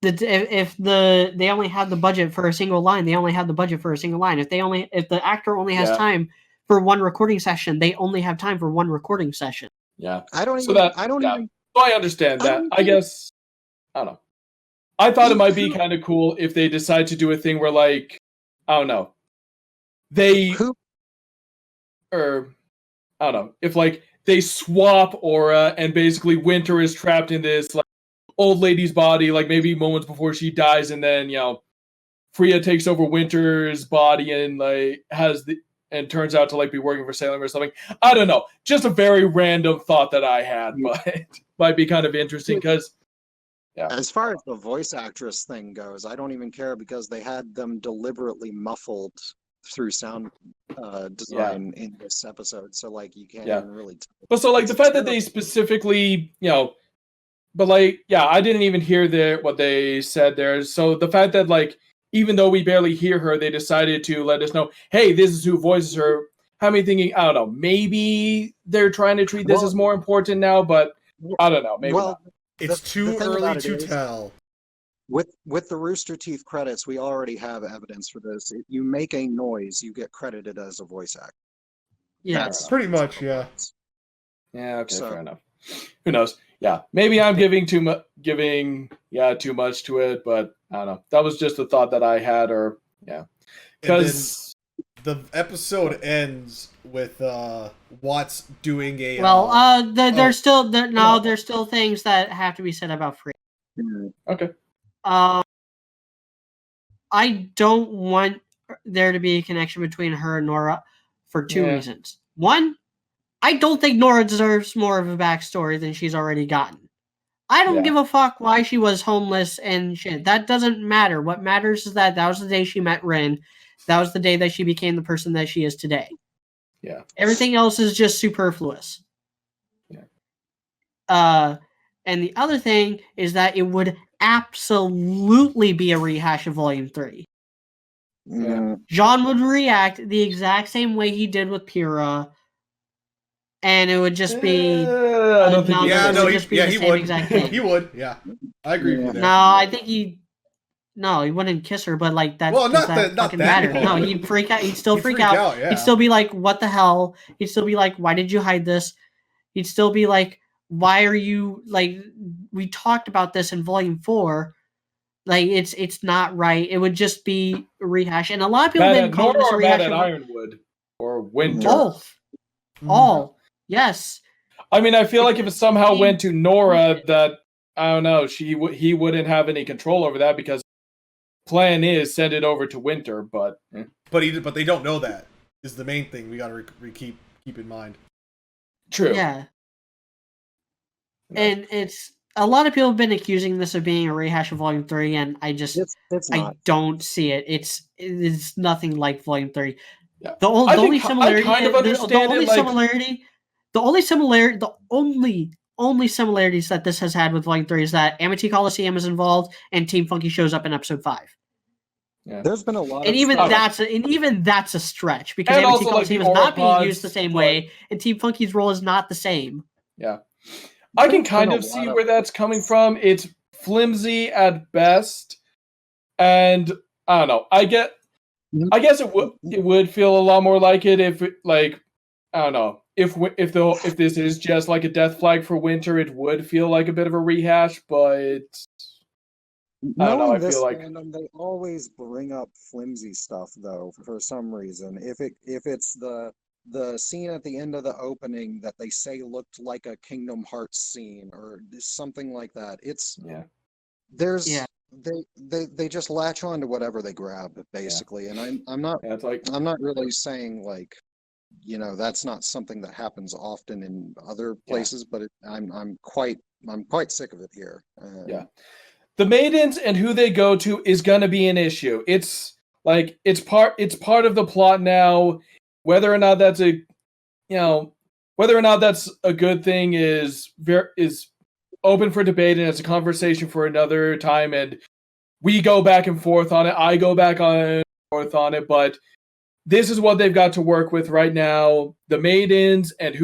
they only have the budget for a single line, they only have the budget for a single line. If the actor only has time for one recording session, they only have time for one recording session. Yeah. I understand that. I guess I don't know. I thought it might be kind of cool if they decide to do a thing where, like, I don't know, if like they swap aura and basically Winter is trapped in this like old lady's body, like maybe moments before she dies, and then Freya takes over Winter's body and like turns out to like be working for Salem or something. I don't know. Just a very random thought that I had, but might be kind of interesting because. Yeah. As far as the voice actress thing goes, I don't even care because they had them deliberately muffled through sound design in this episode. So like you can't even really tell. But so like the fact that they specifically, but like I didn't even hear what they said there. So the fact that like even though we barely hear her, they decided to let us know, hey, this is who voices her. How many thinking, I don't know, maybe they're trying to treat this as more important now, but I don't know, maybe not. It's too early to tell. With the Rooster Teeth credits, we already have evidence for this. If you make a noise, you get credited as a voice actor. Yeah, that's pretty much, yeah. Yeah, okay, fair enough. Who knows? Yeah, maybe I'm giving too much to it, but I don't know. That was just a thought that I had, because the episode ends with Watts doing a. Well, there's still things that have to be said about Free. Okay. I don't want there to be a connection between her and Nora for 2 reasons. One, I don't think Nora deserves more of a backstory than she's already gotten. I don't give a fuck why she was homeless and shit. That doesn't matter. What matters is that was the day she met Rin. That was the day that she became the person that she is today. Yeah. Everything else is just superfluous. Yeah. And the other thing is that it would absolutely be a rehash of Volume 3. Yeah. John would react the exact same way he did with Pyrrha, and it would just be. I don't think. He would. Exact thing. He would. Yeah, I agree with you there. No, I think he. No, he wouldn't kiss her, but like that. Well, not fucking that matter. No, he'd freak out. He'd still freak out. Yeah. He'd still be like, "What the hell?" He'd still be like, "Why did you hide this?" He'd still be like, "Why are you like?" We talked about this in Volume 4. Like it's not right. It would just be a rehash, and a lot of people didn't call this a rehash. At Ironwood or Winter. Both. All. Yes. I mean, I feel like if it somehow went to Nora, that I don't know, he wouldn't have any control over that because plan is send it over to Winter, but they don't know that is the main thing we got to keep in mind. True. Yeah. And it's a lot of people have been accusing this of being a rehash of Volume 3, and I just I don't see it. It's nothing like Volume 3. Yeah. The only similarity that this has had with Volume 3 is that Amity Coliseum is involved and Team Funky shows up in Episode 5. Yeah. There's been a lot and even that's a stretch because Amity Coliseum is not being used the same way, and Team Funky's role is not the same. Yeah. I can kind of see where that's coming from. It's flimsy at best, and I don't know. I guess it would feel a lot more like it if I don't know, if this is just like a death flag for Winter, it would feel like a bit of a rehash, but I don't know. Knowing I this feel like fandom, they always bring up flimsy stuff though, for some reason. If it's the scene at the end of the opening that they say looked like a Kingdom Hearts scene or something like that, yeah. there's Yeah. they just latch on to whatever they grab basically, and I'm not Yeah, it's like I'm not really saying like, that's not something that happens often in other places, but I'm quite sick of it here. yeah. The maidens and who they go to is going to be an issue. It's like it's part of the plot now. Whether or not that's a good thing is open for debate, and it's a conversation for another time. And we go back and forth on it. I go back and forth on it, but this is what they've got to work with right now. The maidens and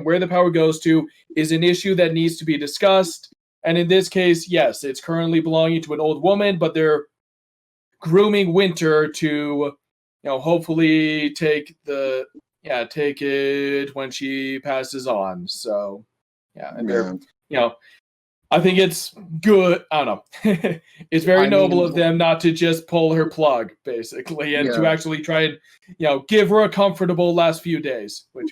where the power goes to is an issue that needs to be discussed. And in this case, yes, it's currently belonging to an old woman, but they're grooming Winter to, hopefully take it when she passes on. So, and I think it's good. I don't know. It's very noble of them not to just pull her plug, basically, and to actually try and, give her a comfortable last few days, which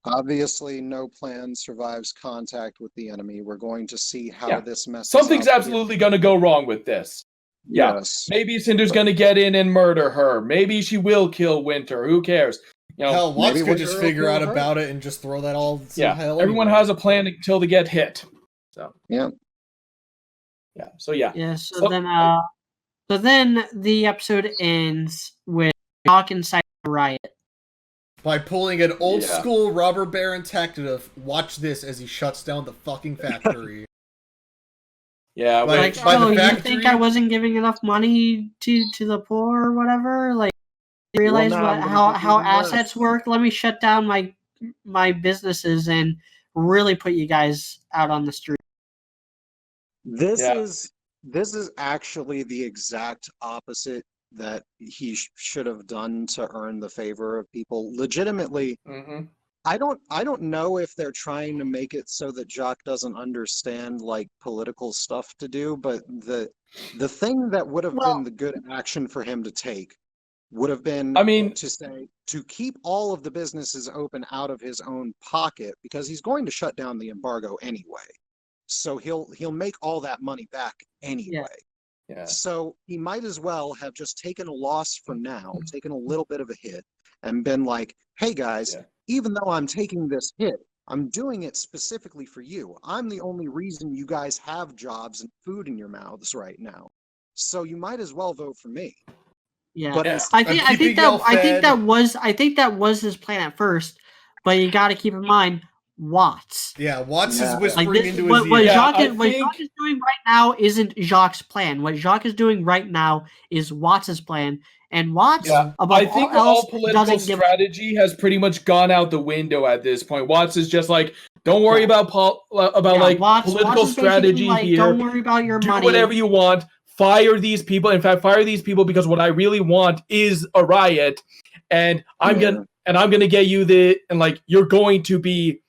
obviously no plan survives contact with the enemy. We're going to see how this messes something's up. absolutely going to go wrong with this. Yeah, yes. Maybe Cinder's going to get in and murder her. Maybe she will kill Winter. Who cares? Hell, Watts could just figure out about it and just throw that all to hell. Everyone has a plan until they get hit. So yeah. So yeah. Yeah. So then the episode ends with Jock inside the riot. By pulling an old school robber baron tactic of watch this as he shuts down the fucking factory. Yeah, by the factory, you think I wasn't giving enough money to the poor or whatever? Like, realize how assets work? Let me shut down my businesses and really put you guys out on the street. This is actually the exact opposite that he should have done to earn the favor of people. Legitimately, I don't know if they're trying to make it so that Jacques doesn't understand like political stuff to do, but the thing that would have been the good action for him to take would have been to keep all of the businesses open out of his own pocket, because he's going to shut down the embargo anyway. So he'll make all that money back anyway. Yeah. So he might as well have just taken a loss for now, taken a little bit of a hit, and been like, hey guys, even though I'm taking this hit, I'm doing it specifically for you. I'm the only reason you guys have jobs and food in your mouths right now. So you might as well vote for me. Yeah. But I think that was his plan at first, but you got to keep in mind Watts. Yeah, Watts is whispering into his ear. What Jacques is doing right now isn't Jacques' plan. What Jacques is doing right now is Watts' plan. And Watts, I think all political strategy has pretty much gone out the window at this point. Watts is just like, don't worry about political strategy here. Don't worry about your money. Do whatever you want. Fire these people. In fact, fire these people, because what I really want is a riot, and I'm gonna get you you're going to be.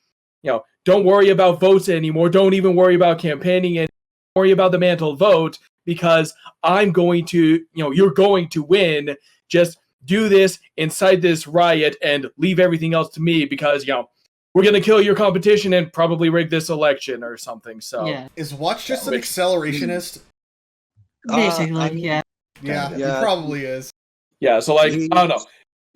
Don't worry about votes anymore. Don't even worry about campaigning and worry about the mantle vote, because I'm going to, you're going to win. Just do this, incite this riot, and leave everything else to me, because, we're going to kill your competition and probably rig this election or something. So is Watts just an accelerationist? Basically, Yeah, he probably is. Yeah, so I don't know.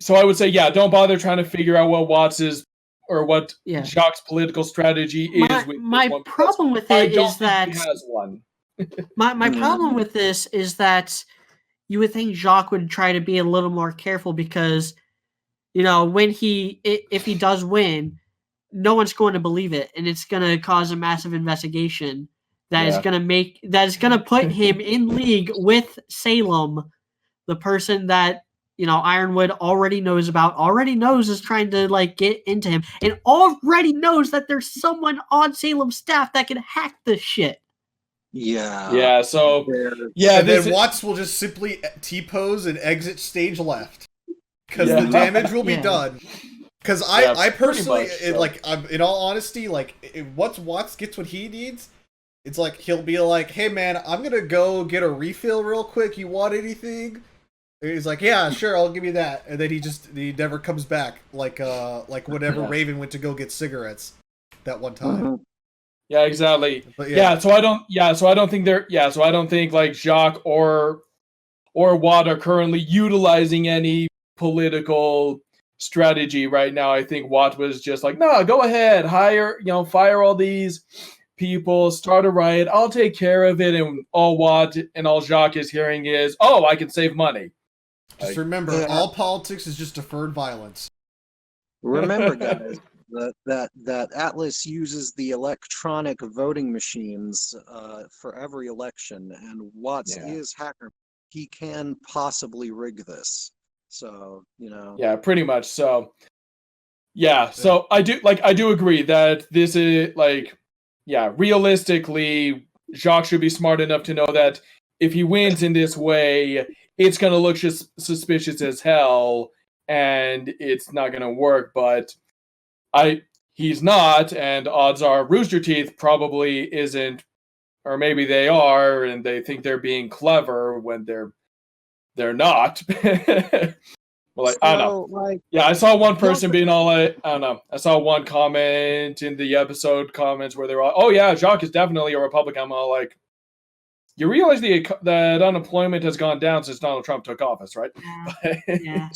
So I would say, don't bother trying to figure out what Watts is or what Jacques' political strategy is. My problem with it is that he has one. my problem with this is that you would think Jacques would try to be a little more careful, because when if he does win, no one's going to believe it, and it's going to cause a massive investigation that is going to put him in league with Salem, the person that Ironwood already knows about, already knows is trying to get into him, and already knows that there's someone on Salem's staff that can hack this shit. Yeah. So then Watts will just simply T-pose and exit stage left, because the damage will be done. Because Yeah, I pretty personally, much, so. in all honesty, once Watts gets what he needs, it's like he'll be like, "Hey man, I'm gonna go get a refill real quick. You want anything?" And he's like, "Yeah, sure, I'll give you that." And then he never comes back. Like whenever Yeah. Raven went to go get cigarettes that one time. Yeah, exactly. But So I don't think like Jacques or Watt are currently utilizing any political strategy right now. I think Watt was just like, no, go ahead, fire all these people, start a riot, I'll take care of it. And all Watt and all Jacques is hearing is, oh, I can save money. Just remember, all politics is just deferred violence. Remember, guys, that Atlas uses the electronic voting machines for every election, and Watts is hacker. He can possibly rig this. So, Yeah, pretty much. So, yeah. So I do agree that this is realistically, Jacques should be smart enough to know that if he wins in this way, it's going to look just suspicious as hell, and it's not going to work. But he's not, and odds are Rooster Teeth probably isn't, or maybe they are, and they think they're being clever when they're not. Well, I don't know. I saw one person being all I don't know. I saw one comment in the episode comments where they were all, "Oh yeah, Jacques is definitely a Republican." I'm all like, "You realize that unemployment has gone down since Donald Trump took office, right?" Yeah.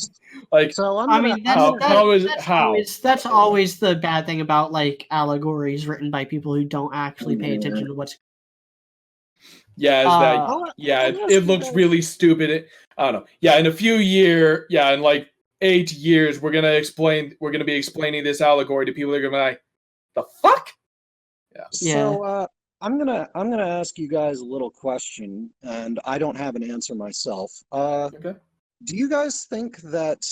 So that's always the bad thing about like allegories written by people who don't actually pay attention to what's. It looks really stupid. I don't know. Yeah, in a few years, in like 8 years, we're gonna be explaining this allegory to people. They're gonna be like, "The fuck?" Yeah. So I'm gonna ask you guys a little question, and I don't have an answer myself. Okay. Do you guys think that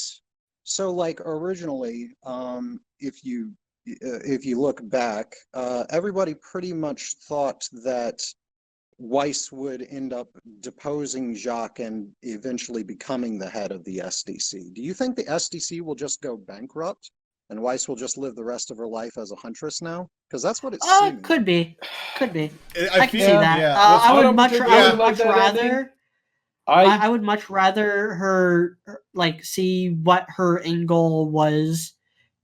originally, if you look back, everybody pretty much thought that Weiss would end up deposing Jacques and eventually becoming the head of the SDC. Do you think the SDC will just go bankrupt and Weiss will just live the rest of her life as a huntress now? Because that's what it seems. Could be. I can see that. Yeah. I would much rather her see what her end goal was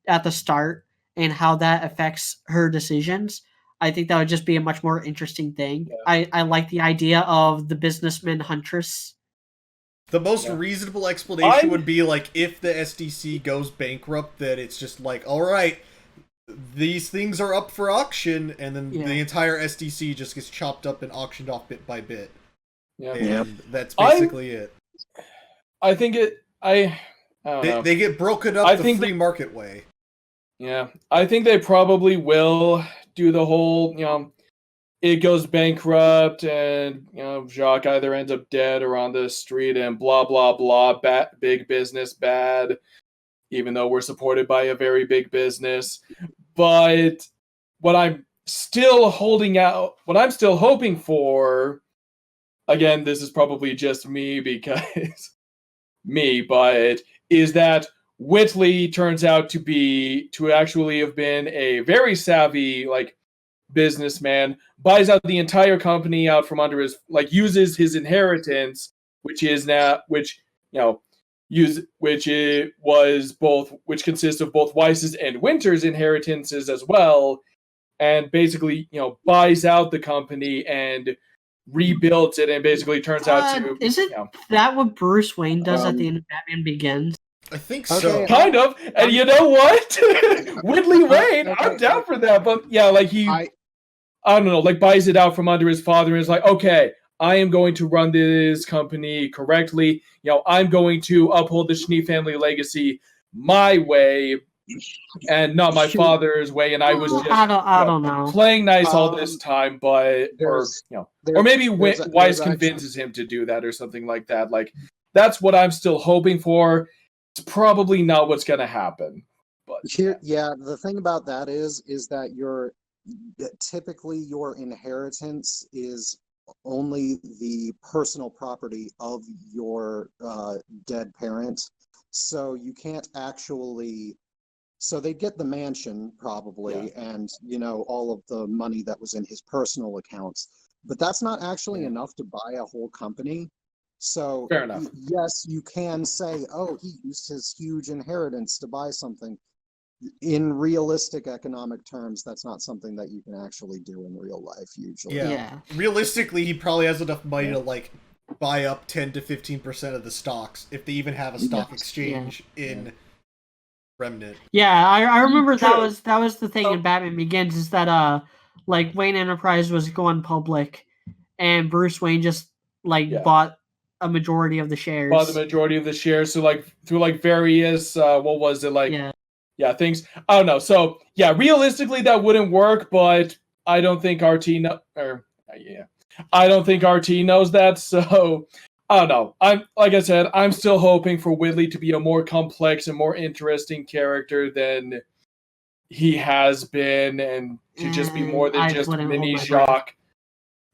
at the start and how that affects her decisions. I think that would just be a much more interesting thing. Yeah. I like the idea of the businessman huntress. The most reasonable explanation would be like if the SDC goes bankrupt, that it's just like, all right, these things are up for auction, and then the entire SDC just gets chopped up and auctioned off bit by bit. Yeah, and that's basically it. I think it. I don't know. They get broken up the free market way. Yeah, I think they probably will do the whole, it goes bankrupt and, Jacques either ends up dead or on the street and blah, blah, blah, big business bad, even though we're supported by a very big business. But what I'm still hoping for, again, this is probably just me but is that Whitley turns out to actually have been a very savvy businessman, buys out the entire company out from under his uses his inheritance, which consists of both Weiss's and Winter's inheritances as well, and basically buys out the company and rebuilds it, and basically turns out to isn't that what Bruce Wayne does at the end of Batman Begins? I think so. Kind of. And you know what? Whitley Wayne, I'm down for that. But I don't know, buys it out from under his father and is like, okay, I am going to run this company correctly. I'm going to uphold the Schnee family legacy my way and not my father's way. And I was just I don't know. Playing nice all this time, but or maybe Weiss convinces him to do that or something like that. That's what I'm still hoping for. It's probably not what's going to happen. But the thing about that is that typically your inheritance is only the personal property of your dead parent, so you can't actually So they'd get the mansion probably, and all of the money that was in his personal accounts. But that's not actually enough to buy a whole company. So Fair enough. yes, you can say, oh, he used his huge inheritance to buy something. In realistic economic terms, that's not something that you can actually do in real life usually. Yeah. Realistically, he probably has enough money to like buy up 10 to 15% of the stocks if they even have a stock exchange in Remnant. Yeah, I remember True. that was the thing in Batman Begins, is that like Wayne Enterprise was going public, and Bruce Wayne just bought a majority of the shares. Bought the majority of the shares, so like through like various what was it like? Yeah, things. I don't know. So yeah, realistically that wouldn't work, but I don't think RT I don't think RT knows that. So I don't know. Like I said, I'm still hoping for Whitley to be a more complex and more interesting character than he has been, and to just be more than just mini Jacques.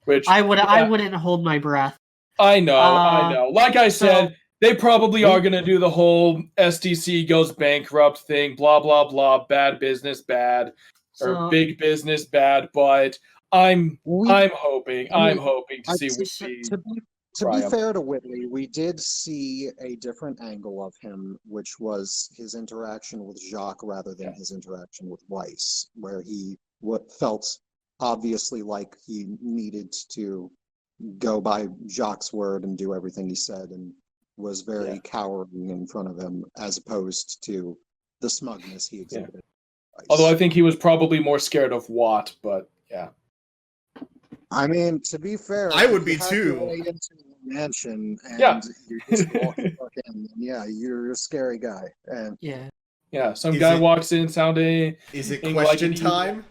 Which I wouldn't hold my breath. I know. Like I said, they probably are gonna do the whole SDC goes bankrupt thing, blah blah blah, bad business bad, or big business bad. But I'm hoping to see Whitley. To be fair to Whitley, we did see a different angle of him, which was his interaction with Jacques rather than his interaction with Weiss, where he felt obviously like he needed to go by Jacques' word and do everything he said, and was very cowering in front of him, as opposed to the smugness he exhibited. Although I think he was probably more scared of Watt, but yeah. I mean, to be fair, I would be too. Into the mansion and you're just walking in. Yeah, you're a scary guy. And some guy walks in sounding. Is it question time?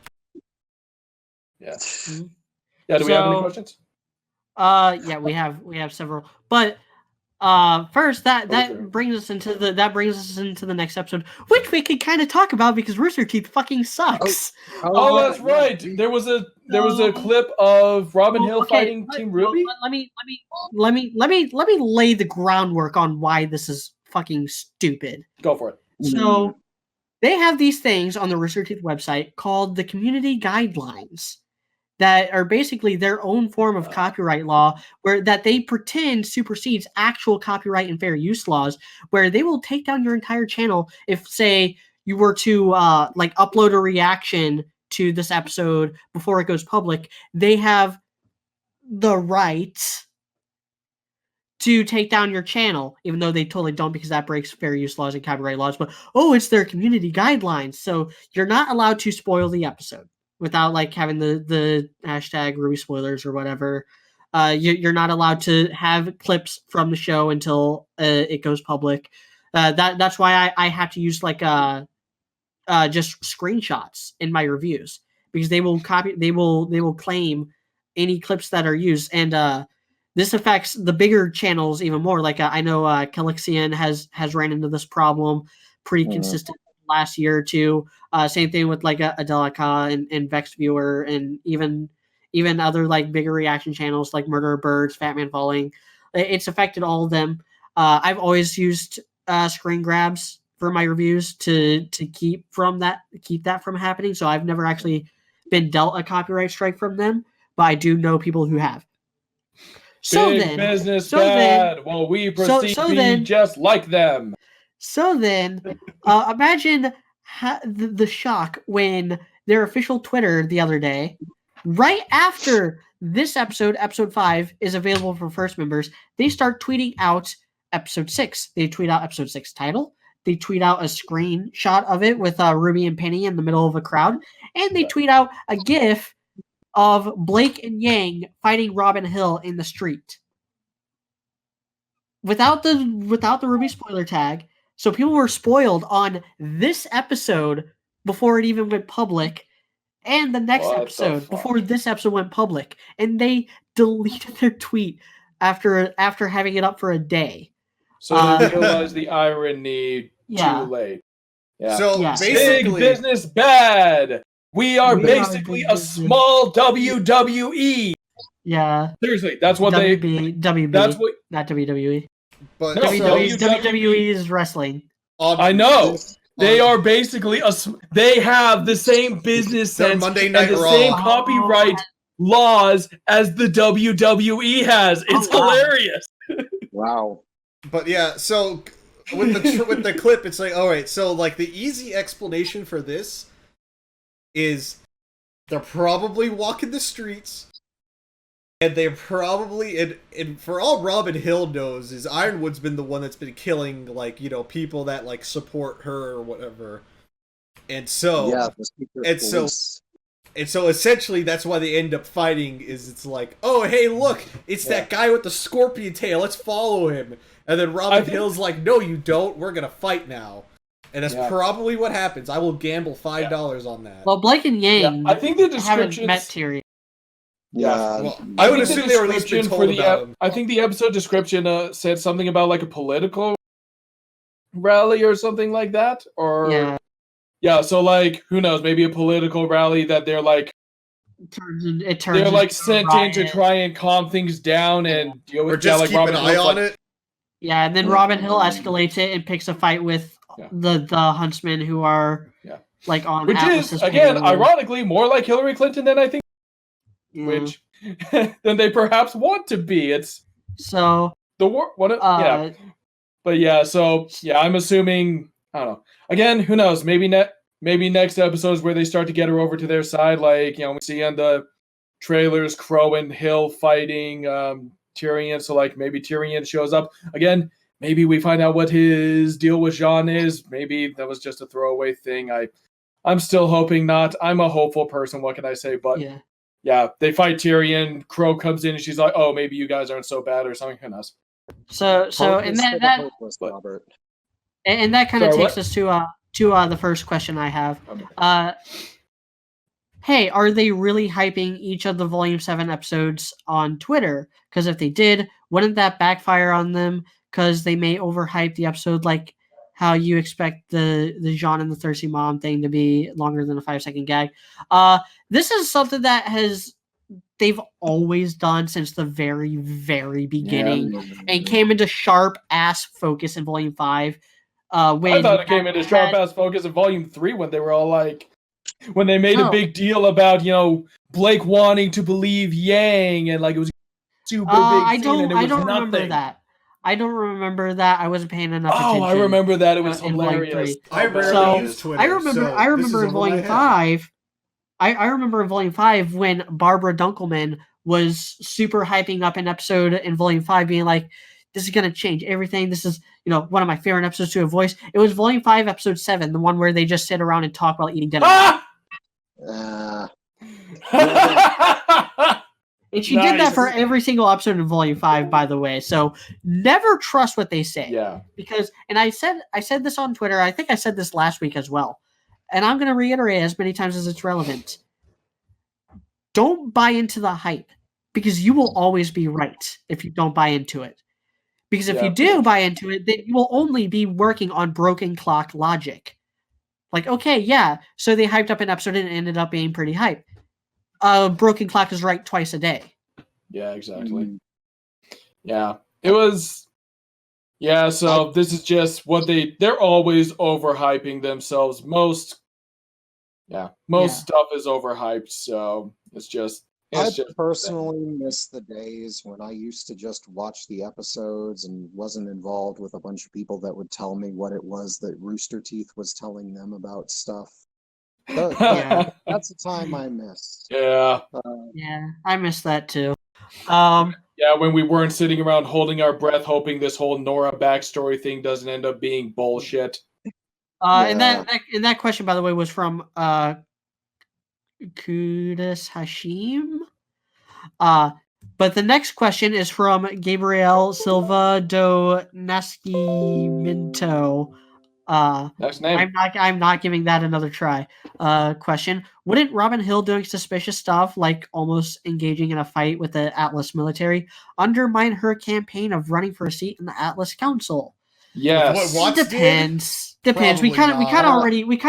Yeah. Yeah. Do we have any questions? Yeah, we have several, but first that brings us into the next episode, which we could kind of talk about because Rooster Teeth fucking sucks. Oh, that's right. There was a clip of Robin Hill fighting Team RWBY. Let me lay the groundwork on why this is fucking stupid. Go for it. So they have these things on the Rooster Teeth website called the community guidelines, that are basically their own form of copyright law, where that they pretend supersedes actual copyright and fair use laws, where they will take down your entire channel if, say, you were to upload a reaction to this episode before it goes public. They have the right to take down your channel, even though they totally don't, because that breaks fair use laws and copyright laws. But it's their community guidelines, so you're not allowed to spoil the episode without having the hashtag RWBY spoilers or whatever. You're not allowed to have clips from the show until it goes public. That's why I have to use just screenshots in my reviews, because they will claim any clips that are used, and this affects the bigger channels even more. I know Calixian has ran into this problem pretty consistent last year or two. Same thing with Adelica and Vex Viewer, and even other bigger reaction channels like Murder of Birds, Fat Man Falling. It's affected all of them. I've always used screen grabs for my reviews to keep that from happening. So I've never actually been dealt a copyright strike from them, but I do know people who have. Big business bad. Well, we proceed to be just like them. So then, imagine the shock when their official Twitter the other day, right after this episode 5, is available for first members, they start tweeting out episode 6. They tweet out episode 6 title. They tweet out a screenshot of it with Ruby and Penny in the middle of a crowd, and they tweet out a GIF of Blake and Yang fighting Robin Hill in the street without the RWBY spoiler tag. So people were spoiled on this episode before it even went public, and the next episode before this episode went public, and they deleted their tweet after having it up for a day. So they realized the irony too late. Yeah. So basically, big business bad. We are basically a small WWE. Yeah. Seriously, that's what WB. That's what, not WWE. But WWE is wrestling. I know. They are basically they have the same business They're sense Monday and Night the Raw. same copyright laws as the WWE has. It's wow. hilarious. Wow. But yeah, so with the clip, it's like, all right, so like the easy explanation for this is they're probably walking the streets, and they're probably and for all Robin Hill knows is Ironwood's been the one that's been killing, like, you know, people that like support her or whatever, and so Yeah, the secret and so police. and so essentially that's why they end up fighting. Is it's like, oh hey, look, it's that guy with the scorpion tail, let's follow him. And then Robin Hill's like, no you don't, we're gonna fight now. And that's probably what happens. I will gamble $5 on that. Well, Blake and Yang I think the haven't met descriptions. Tyrion. Yeah. Well, I would assume they were at least been description told about him. I think the episode description said something about like a political rally or something like that. Or yeah, so like who knows? Maybe a political rally that they're like they're like sent in to try and calm things down and deal with. Or just like keep an eye on it. Yeah, and then Robin Hill escalates it and picks a fight with the huntsmen who are like on which Atlas's is again payroll. ironically more like Hillary Clinton than I think. Which than they perhaps want to be. It's so the war. But yeah, so yeah, I'm assuming I don't know. Again, who knows? Maybe next episodes where they start to get her over to their side, like we see on the trailers, Crow and Hill fighting Tyrion. So like maybe Tyrion shows up again. Maybe we find out what his deal with Jean is. Maybe that was just a throwaway thing. I'm still hoping not. I'm a hopeful person. What can I say? But yeah, they fight Tyrion. Crow comes in and she's like, "Oh, maybe you guys aren't so bad or something." Who knows? So and that and that kind of takes us to the first question I have. Hey, are they really hyping each of the Volume 7 episodes on Twitter? Because if they did, wouldn't that backfire on them? Because they may overhype the episode, like how you expect the Jean and the Thirsty Mom thing to be longer than a 5-second gag. This is something that they've always done since the very, very beginning, and came into sharp ass focus in Volume 5. I thought it came into sharp ass focus in Volume 3 when they were all like, when they made a big deal about Blake wanting to believe Yang, and like it was super big scene, and it was nothing. Remember that. I don't remember that. I wasn't paying enough attention. Oh, I remember that. It was hilarious. I rarely use Twitter. I remember in Volume 5. I remember in Volume 5 when Barbara Dunkelman was super hyping up an episode in Volume 5, being like, this is going to change everything. This is, one of my favorite episodes to have voiced. It was Volume 5, Episode 7, the one where they just sit around and talk while eating dinner. And she did that for every single episode in Volume 5, by the way. So never trust what they say. Yeah. Because, and I said this on Twitter. I think I said this last week as well. And I'm going to reiterate as many times as it's relevant. Don't buy into the hype, because you will always be right if you don't buy into it. Because if you do buy into it, then you will only be working on broken clock logic. Like, okay, yeah, so they hyped up an episode and it ended up being pretty hype. Broken clock is right twice a day. Yeah, exactly. Yeah, it was. Yeah, so this is just what they're always overhyping themselves. Most stuff is overhyped, so it's just. I personally miss the days when I used to just watch the episodes and wasn't involved with a bunch of people that would tell me what it was that Rooster Teeth was telling them about stuff. That's the time I miss. Yeah. I miss that too. Yeah, when we weren't sitting around holding our breath, hoping this whole Nora backstory thing doesn't end up being bullshit. And that question, by the way, was from Kudus Hashim. But the next question is from Gabriel Silva do Nascimento. Next name. I'm not giving that another try. Question: wouldn't Robin Hill doing suspicious stuff, like almost engaging in a fight with the Atlas military, undermine her campaign of running for a seat in the Atlas Council? Yes. What Depends. We kind of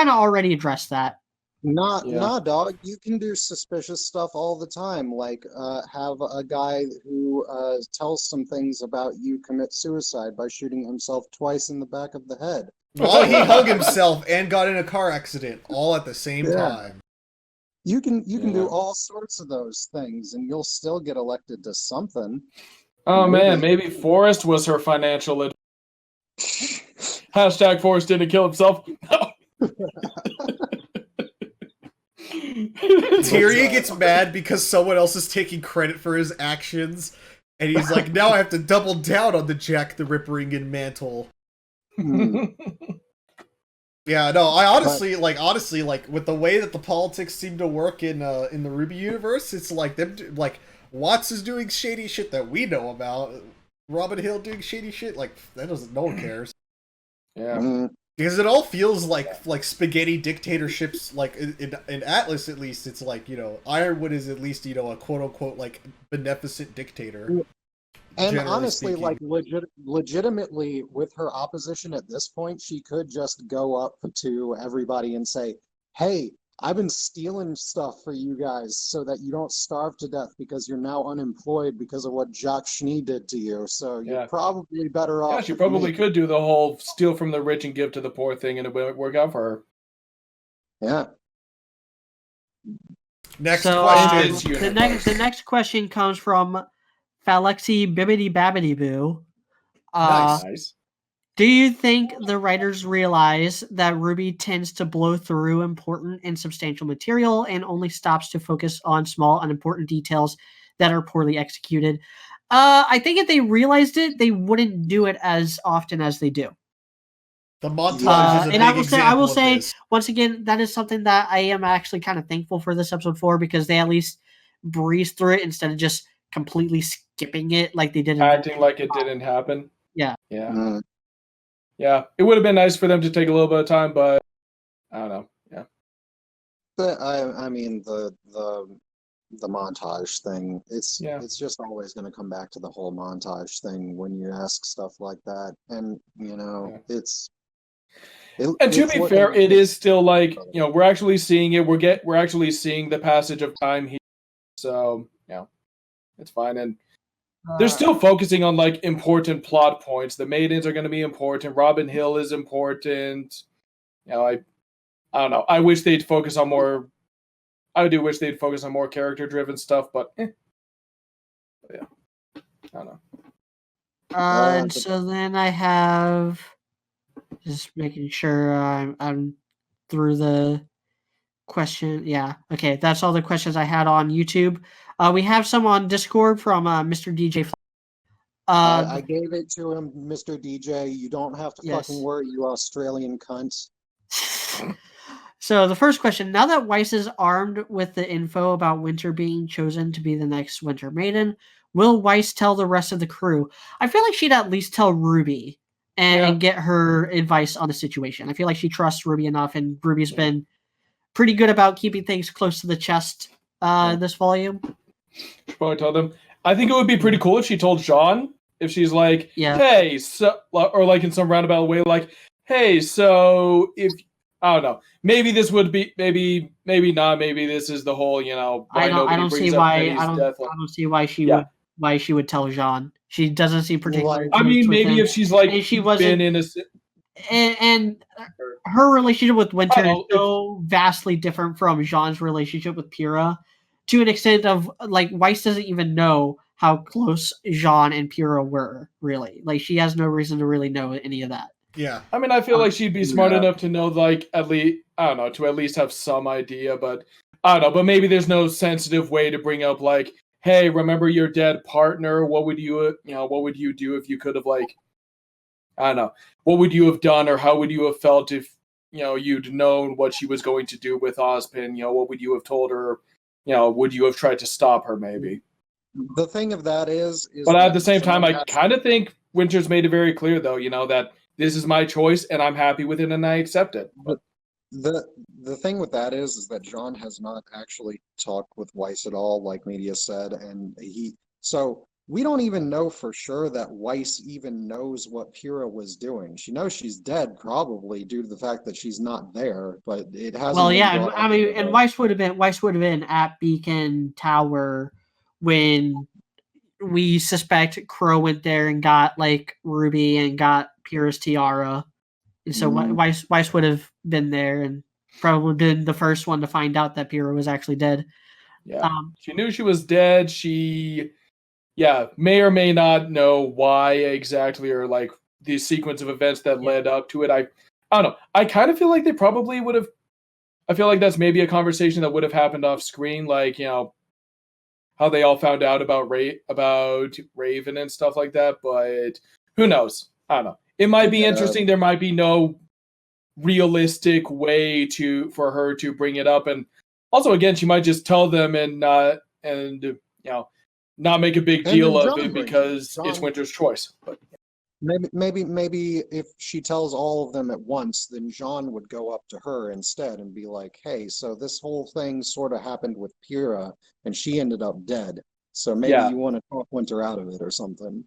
already addressed that. Nah, dog. You can do suspicious stuff all the time. Like have a guy who tells some things about you commit suicide by shooting himself twice in the back of the head. While he hung himself and got in a car accident, all at the same Yeah. time. You can do Yeah. all sorts of those things, and you'll still get elected to something. Oh man, maybe Forrest was her financial hashtag Forrest didn't kill himself. No. Tyrion gets mad because someone else is taking credit for his actions, and he's like, now I have to double down on the Jack the Rippering and mantle. Yeah, no, I honestly, like, with the way that the politics seem to work in the RWBY universe, it's like Watts is doing shady shit that we know about. Robin Hill doing shady shit, like, no one cares. Yeah. Because it all feels like spaghetti dictatorships, like in Atlas at least, it's like, Ironwood is at least, a quote unquote like beneficent dictator. And honestly, speaking. like legitimately, with her opposition at this point, she could just go up to everybody and say, "Hey, I've been stealing stuff for you guys so that you don't starve to death because you're now unemployed because of what Jacques Schnee did to you. So you're probably better off." Yeah, she with probably me." could do the whole steal from the rich and give to the poor thing, and it would work out for her. Yeah. Next So question. the next question comes from Falexi Bibbidi Babbidi Boo. Nice. Do you think the writers realize that RWBY tends to blow through important and substantial material and only stops to focus on small, unimportant details that are poorly executed? I think if they realized it, they wouldn't do it as often as they do. The montage is a and big I will example say, of this. once again, that is something that I am actually kind of thankful for this episode for, because they at least breeze through it instead of just completely skipping it like they did. Acting like it didn't happen. Yeah. Yeah. Yeah. It would have been nice for them to take a little bit of time, but I don't know. Yeah. But I mean the montage thing, it's just always going to come back to the whole montage thing when you ask stuff like that, and it's. And to be fair, it is still like, we're actually seeing it. We're actually seeing the passage of time here, so it's fine. And they're still focusing on like important plot points. The maidens are going to be important. Robin Hill is important. I don't know. I wish they'd focus on more. I do wish they'd focus on more character-driven stuff, but yeah, I don't know. And so then I have, just making sure I'm through the question. Yeah, okay, that's all the questions I had on YouTube. We have some on Discord from Mr. DJ. I gave it to him, Mr. DJ. You don't have to fucking worry, you Australian cunt. So the first question: now that Weiss is armed with the info about Winter being chosen to be the next Winter Maiden, will Weiss tell the rest of the crew? I feel like she'd at least tell RWBY and get her advice on the situation. I feel like she trusts RWBY enough, and RWBY's been pretty good about keeping things close to the chest this volume. She probably told them. I think it would be pretty cool if she told Jean. If she's like, hey, so, or like in some roundabout way, like, hey, so if, I don't know, maybe this would be, maybe not, maybe this is the whole, I don't see why she would tell Jean. She doesn't seem particularly. I mean, maybe if she's like, she wasn't been in a, and her relationship with Winter is so vastly different from Jean's relationship with Pyrrha, to an extent of like Weiss doesn't even know how close Jean and Pyrrha were, really. Like, she has no reason to really know any of that. Yeah. I mean, I feel like she'd be smart enough to know, like, at least, I don't know, to at least have some idea, but I don't know, but maybe there's no sensitive way to bring up, like, hey, remember your dead partner? What would you do if you could have, like, I don't know, what would you have done, or how would you have felt if, you'd known what she was going to do with Ozpin? What would you have told her? Would you have tried to stop her, maybe? The thing of that is but at the same time, I kind of think Winter's made it very clear, though, that this is my choice and I'm happy with it and I accept it. But the thing with that is that Jean has not actually talked with Weiss at all, like media said, and so we don't even know for sure that Weiss even knows what Pyrrha was doing. She knows she's dead, probably due to the fact that she's not there, but it hasn't. Well, yeah, I mean, and Weiss would have been at Beacon Tower when we suspect Crow went there and got like RWBY and got Pyrrha's tiara. And so Weiss would have been there and probably been the first one to find out that Pyrrha was actually dead. Yeah, she knew she was dead. She, may or may not know why exactly, or like the sequence of events that led up to it. I don't know. I kind of feel like they probably would have. I feel like that's maybe a conversation that would have happened off screen, like, how they all found out about Raven and stuff like that. But who knows? I don't know. It might be interesting. There might be no realistic way for her to bring it up, and also again, she might just tell them and not make a big deal of it because it's Winter's choice. But maybe if she tells all of them at once, then Jean would go up to her instead and be like, "Hey, so this whole thing sort of happened with Pyrrha, and she ended up dead. So maybe you want to talk Winter out of it or something."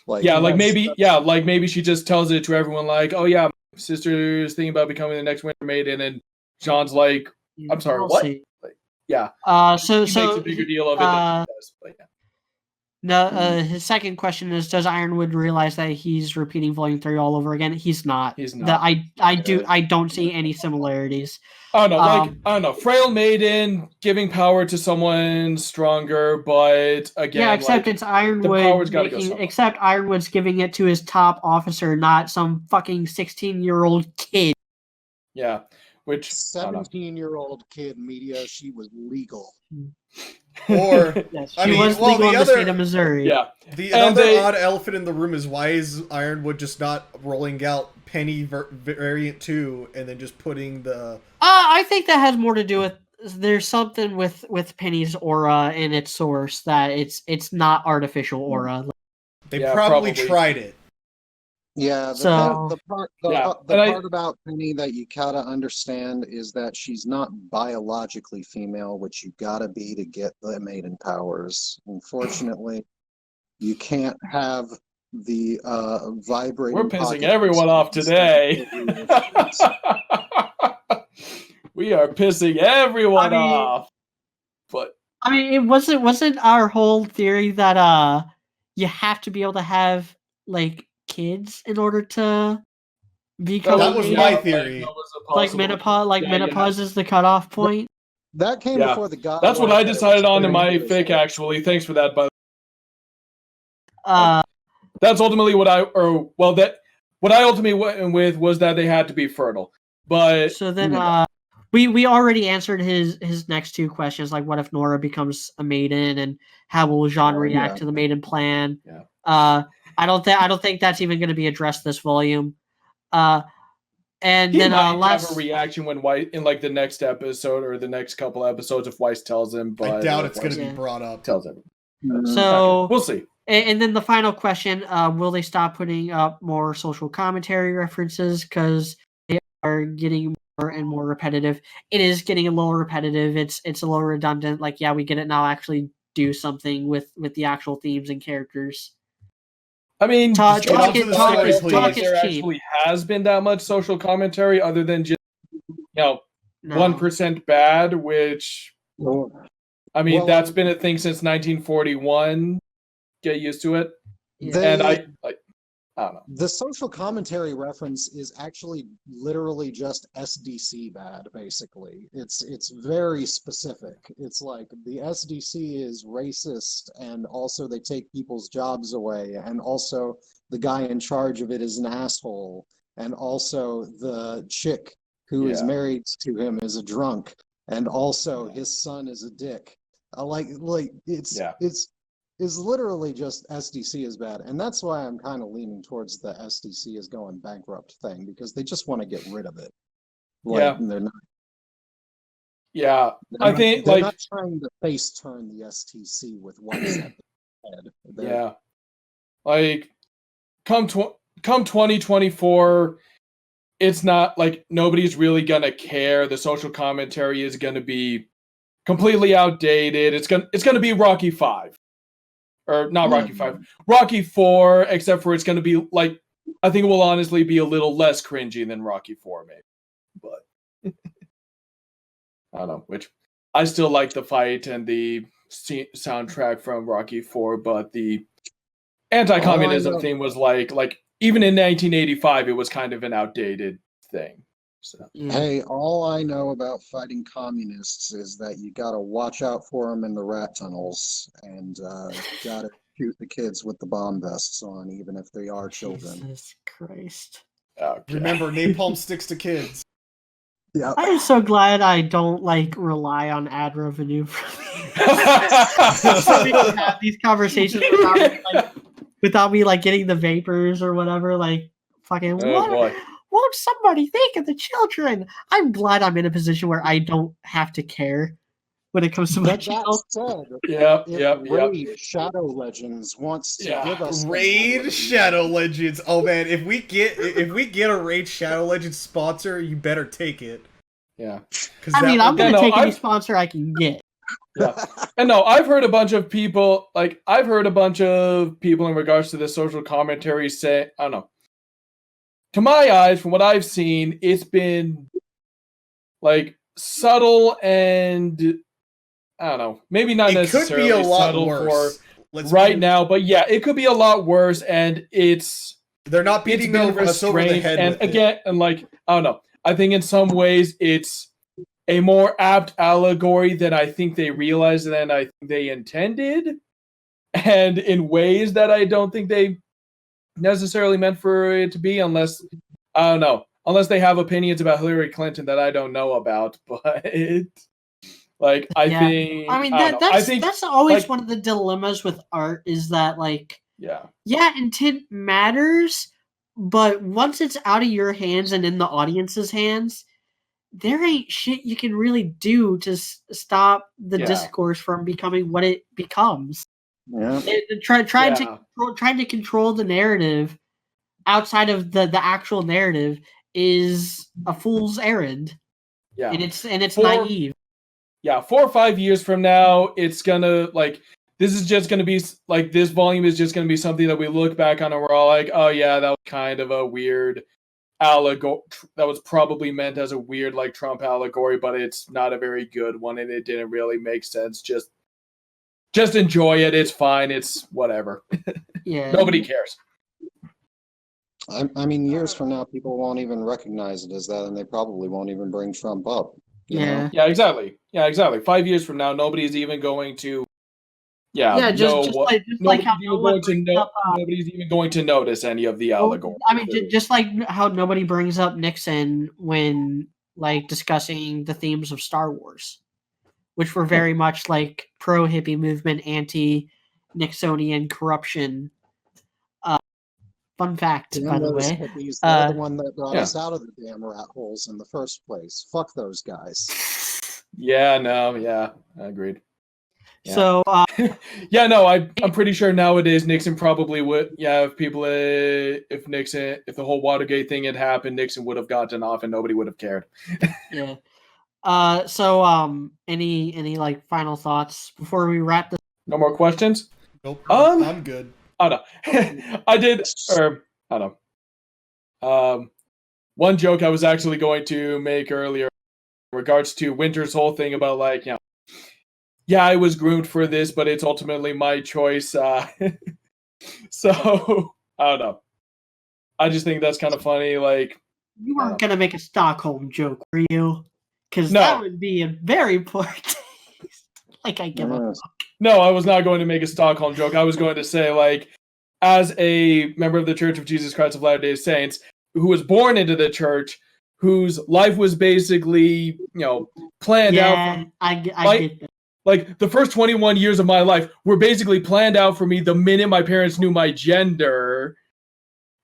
Maybe she just tells it to everyone, like, "Oh yeah, my sister's thinking about becoming the next Winter Maiden," and Jean's like, "I'm sorry, what?" See. So makes a bigger deal of it than he does. But No, his second question is: does Ironwood realize that he's repeating Volume 3 all over again? He's not. He's not. I don't see any similarities. I don't know. Frail maiden giving power to someone stronger, but again, except it's Ironwood except Ironwood's giving it to his top officer, not some fucking 16-year-old kid. Yeah, which 17-year-old kid media, she was legal. Or she was legal in the state of Missouri. Yeah. The other odd elephant in the room is, why is Ironwood just not rolling out Penny Variant 2 and then just putting the... I think that has more to do with, there's something with Penny's aura and its source that it's not artificial aura. They probably tried it. Yeah, the part about Penny that you gotta understand is that she's not biologically female, which you gotta be to get the maiden powers. Unfortunately, you can't have the vibrating. We're pissing everyone off today. We are pissing everyone off. But it wasn't our whole theory that you have to be able to have like kids in order to become. That was my theory. Menopause is the cutoff point. That came before the god. That's what I decided on in my fic. Actually, thanks for that. By that's ultimately what I ultimately went with was that they had to be fertile. But so then we already answered his next two questions, like what if Nora becomes a maiden and how will Jean react to the maiden plan. I don't think that's even going to be addressed this volume. And he then might have a reaction when Weiss in like the next episode or the next couple episodes if Weiss tells him. But I doubt it's going to be brought up. Tells him. So we'll see. And then the final question: will they stop putting up more social commentary references because they are getting more and more repetitive? It is getting a little repetitive. It's a little redundant. Like, we get it now. Actually, do something with the actual themes and characters. I mean, talk is actually has been that much social commentary other than just 1% bad, which that's been a thing since 1941. Get used to it. And I don't know. The social commentary reference is actually literally just SDC bad, basically. It's very specific. It's like the SDC is racist, and also they take people's jobs away, and also the guy in charge of it is an asshole, and also the chick who is married to him is a drunk, and also his son is a dick. It's literally just SDC is bad. And that's why I'm kind of leaning towards the SDC is going bankrupt thing, because they just want to get rid of it. They're not. Yeah, they're not trying to face turn the STC with what's at the head. Like, come 2024, it's not like nobody's really gonna care. The social commentary is gonna be completely outdated. It's gonna be Rocky 5. Or not Rocky 5, Rocky 4, except for it's going to be like, I think it will honestly be a little less cringy than Rocky 4, maybe. But I don't know, which I still like the fight and the soundtrack from Rocky 4, but the anti-communism theme was like even in 1985, it was kind of an outdated thing. So Yeah. Hey, all I know about fighting communists is that you gotta watch out for them in the rat tunnels, and gotta shoot the kids with the bomb vests on, even if they are children. Jesus Christ. okay. Remember, napalm sticks to kids. Yeah. I am so glad I don't rely on ad revenue for me to have these conversations without me getting the vapors or whatever. Fucking Oh boy. what won't somebody think of the children? I'm glad I'm in a position where I don't have to care when it comes to my But that channel. said, Yep. if Raid Shadow Legends wants to Yeah. give us Raid Shadow Legends. Oh man, if we get a Raid Shadow Legends sponsor, you better take it. Yeah. I mean, I'm gonna Yeah, no, take any I've- sponsor I can get. Yeah. And no, I've heard a bunch of people in regards to the social commentary say, I don't know. To my eyes, from what I've seen, it's been subtle and I don't know, maybe not It could necessarily be a lot subtle worse. for now, but yeah, it could be a lot worse, and they're not beating us over the head and with again, it. and I don't know. I think in some ways it's a more apt allegory than I think they realized than I think they intended, and in ways that I don't think they necessarily meant for it to be, unless I don't know, unless they have opinions about Hillary Clinton that I don't know about, but. I think. I mean, I don't know. I think that's always one of the dilemmas with art is that yeah, intent matters, but once it's out of your hands and in the audience's hands, there ain't shit you can really do to stop the discourse from becoming what it becomes. Yeah. Trying to control the narrative outside of the actual narrative is a fool's errand. Yeah, and it's naive. Yeah, 4 or 5 years from now, it's gonna this is just gonna be this volume is just gonna be something that we look back on and we're all like, oh yeah, that was kind of a weird allegory. That was probably meant as a weird Trump allegory, but it's not a very good one, and it didn't really make sense. Just enjoy it. It's fine. It's whatever. Yeah. Nobody cares. I mean, years from now, people won't even recognize it as that, and they probably won't even bring Trump up. You know? Yeah, exactly. 5 years from now, nobody's even going to. Nobody's even going to notice any of the allegory. I mean, just like how nobody brings up Nixon when discussing the themes of Star Wars, which were very much pro hippie movement, anti Nixonian corruption. Fun fact, by the way. Hippies, they're the one that brought us out of the damn rat holes in the first place. Fuck those guys. Yeah, no, yeah, I agreed. Yeah. So, I'm pretty sure nowadays Nixon probably would. Yeah, if the whole Watergate thing had happened, Nixon would have gotten off and nobody would have cared. Yeah. Any final thoughts before we wrap this? No more questions? Nope. I'm good. Oh no. I did I don't know. One joke I was actually going to make earlier in regards to Winter's whole thing about I was groomed for this, but it's ultimately my choice. So I don't know. I just think that's kind of funny. You weren't gonna make a Stockholm joke, were you? Because that would be a very poor taste. I give a fuck. No, I was not going to make a Stockholm joke. I was going to say, as a member of the Church of Jesus Christ of Latter-day Saints, who was born into the church, whose life was basically, planned out. I get that. The first 21 years of my life were basically planned out for me the minute my parents knew my gender.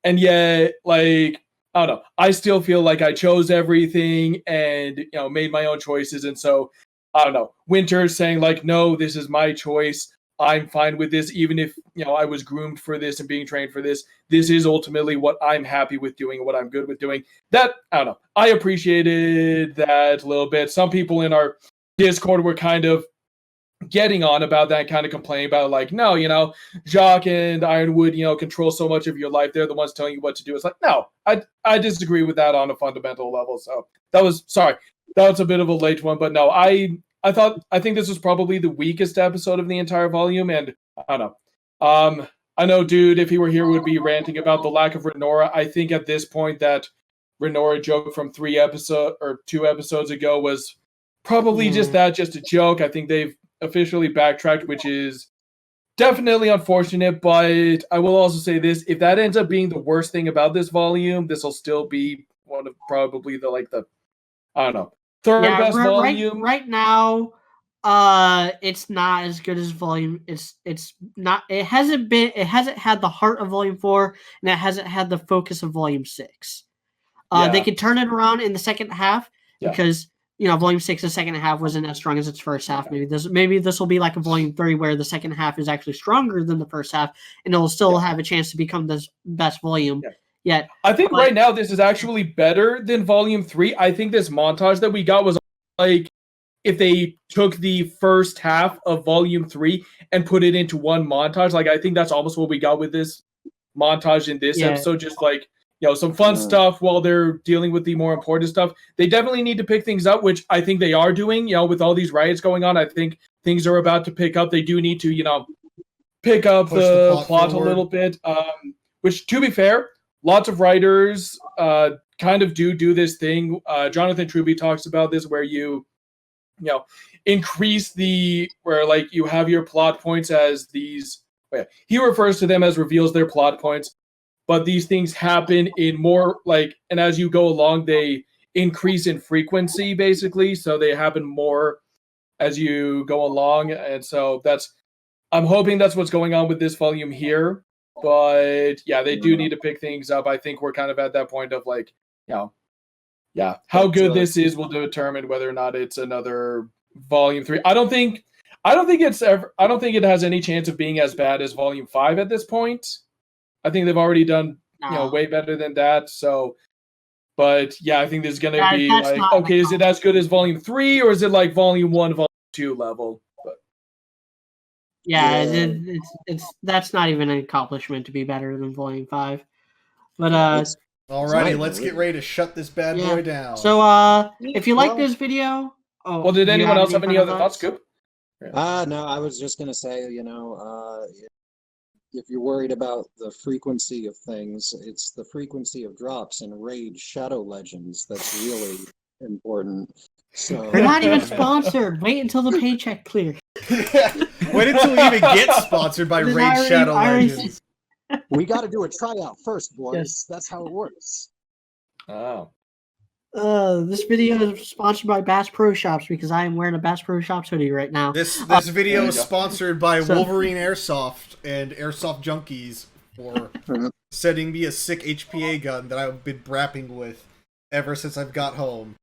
And yet, I don't know, I still feel like I chose everything and, made my own choices. And so, I don't know, Winter's saying no, this is my choice. I'm fine with this, even if, I was groomed for this and being trained for this. This is ultimately what I'm happy with doing and what I'm good with doing. That, I don't know, I appreciated that a little bit. Some people in our Discord were kind of getting on about that, kind of complaining about no, Jacques and Ironwood, control so much of your life. They're the ones telling you what to do. It's no, I disagree with that on a fundamental level. So that was a bit of a late one, but no, I think this was probably the weakest episode of the entire volume, and I don't know. I know, dude, if he were here, would be ranting about the lack of Renora. I think at this point that Renora joke from 2 episodes ago was probably just a joke. I think they've officially backtracked, which is definitely unfortunate, but I will also say this: if that ends up being the worst thing about this volume, this will still be one of probably the I don't know, third best volume. Right now, it's not as good as volume. It's not. It hasn't had the heart of volume 4, and it hasn't had the focus of volume 6. They could turn it around in the second half because volume 6, the second half wasn't as strong as its first half. Maybe this will be like a volume 3 where the second half is actually stronger than the first half, and it'll still have a chance to become the best volume. Yet I think right now this is actually better than volume 3. I think this montage that we got was like if they took the first half of volume 3 and put it into one montage. Like I think that's almost what we got with this montage in this episode. Just like some fun stuff while they're dealing with the more important stuff. They definitely need to pick things up, which I think they are doing. With all these riots going on, I think things are about to pick up. They do need to pick up the plot a little bit. Which, to be fair, lots of writers kind of do this thing. Jonathan Truby talks about this where you increase where like you have your plot points as these. He refers to them as reveals their plot points, but these things happen in more and as you go along, they increase in frequency basically. So they happen more as you go along, and so I'm hoping that's what's going on with this volume here. But they do need to pick things up. I think we're kind of at that point of how good this is will determine whether or not it's another volume 3. I don't think it has any chance of being as bad as volume 5 at this point. I think they've already done way better than that. So, but I think this is gonna be okay, is it as good as volume 3 or is it like volume 1, volume 2 level? But it's that's not even an accomplishment to be better than volume 5. But alrighty, let's get ready to shut this bad boy down. So if you like this video, did anyone else have any other thoughts, Scoop? No, I was just gonna say, if you're worried about the frequency of things, it's the frequency of drops in Raid Shadow Legends that's really important. So we're not even sponsored. Wait until the paycheck clears. Wait until we even get sponsored by Raid Shadow Legends. We got to do a tryout first, boys. Yes. That's how it works. Oh. This video is sponsored by Bass Pro Shops because I am wearing a Bass Pro Shops hoodie right now. This video is sponsored by Wolverine Airsoft and Airsoft Junkies for sending me a sick HPA gun that I've been brapping with ever since I've got home.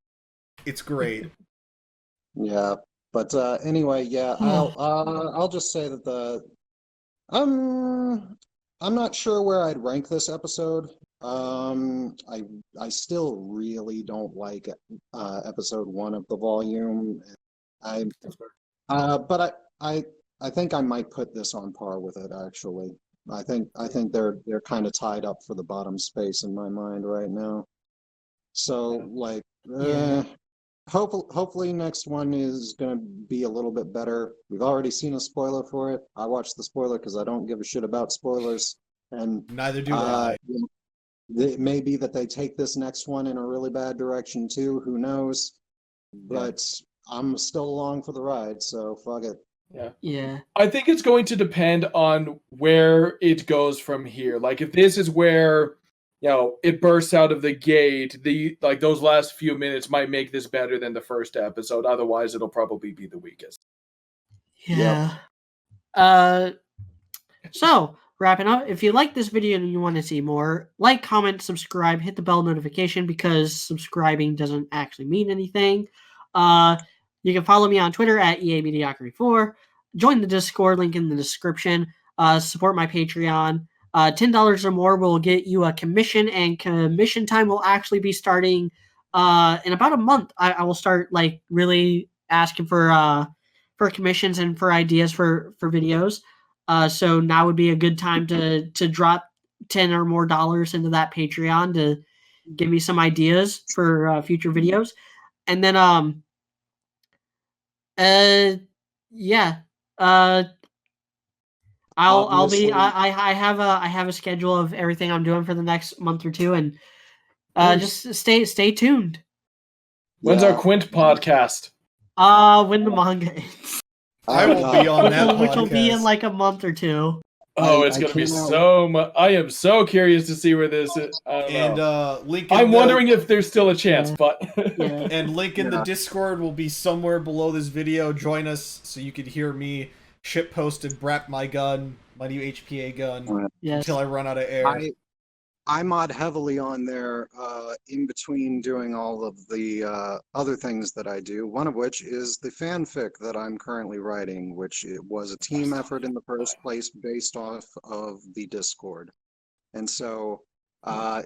It's great. Yeah, but anyway, I'll just say that I'm not sure where I'd rank this episode. I still really don't like episode 1 of the volume. But I think I might put this on par with it. Actually, I think they're kind of tied up for the bottom space in my mind right now. So hopefully next one is going to be a little bit better. We've already seen a spoiler for it. I watched the spoiler because I don't give a shit about spoilers, and neither do I. It may be that they take this next one in a really bad direction too. Who knows? But I'm still along for the ride, so fuck it. Yeah. I think it's going to depend on where it goes from here. Like if this is where it bursts out of the gate, those last few minutes might make this better than the first episode. Otherwise, it'll probably be the weakest. Yeah. So wrapping up, if you like this video and you want to see more, like, comment, subscribe, hit the bell notification because subscribing doesn't actually mean anything. You can follow me on Twitter at EAMediocrity4. Join the Discord, link in the description. Support my Patreon. $10 or more will get you a commission, and commission time will actually be starting in about a month. I will start really asking for commissions and for ideas for videos. So now would be a good time to drop $10 or more into that Patreon to give me some ideas for future videos. And then I have a schedule of everything I'm doing for the next month or two, and Just stay tuned. When's our Quint podcast? When the manga ends. I will be on that Which will be in podcast. like a month or two. Oh, it's gonna be so much. I am so curious to see where this is. I don't know. Link. In I'm wondering if there's still a chance, but and link in the Discord will be somewhere below this video. Join us so you can hear me shitpost and brap my gun, my new HPA gun, until I run out of air. I mod heavily on there in between doing all of the other things that I do, one of which is the fanfic that I'm currently writing, which it was a team effort in the first place based off of the Discord. And so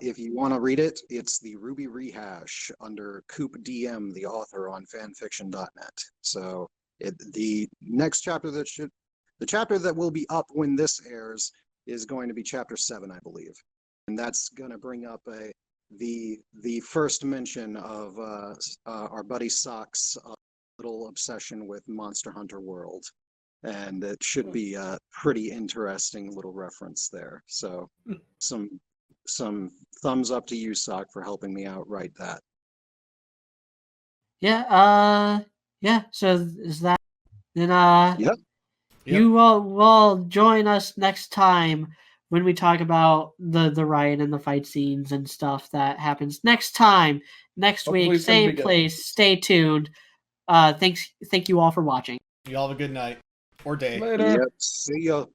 if you want to read it, it's the RWBY rehash under Coop DM, the author, on fanfiction.net. So the next chapter the chapter that will be up when this airs is going to be chapter 7, I believe. And that's going to bring up the first mention of our buddy Sock's little obsession with Monster Hunter World. And it should be a pretty interesting little reference there. So some thumbs up to you, Sock, for helping me out write that. Yeah, so is that then Yep. You will join us next time when we talk about the riot and the fight scenes and stuff that happens next Hopefully week, same place. Stay tuned. Thank you all for watching. You all have a good night or day. later. Yep. See ya.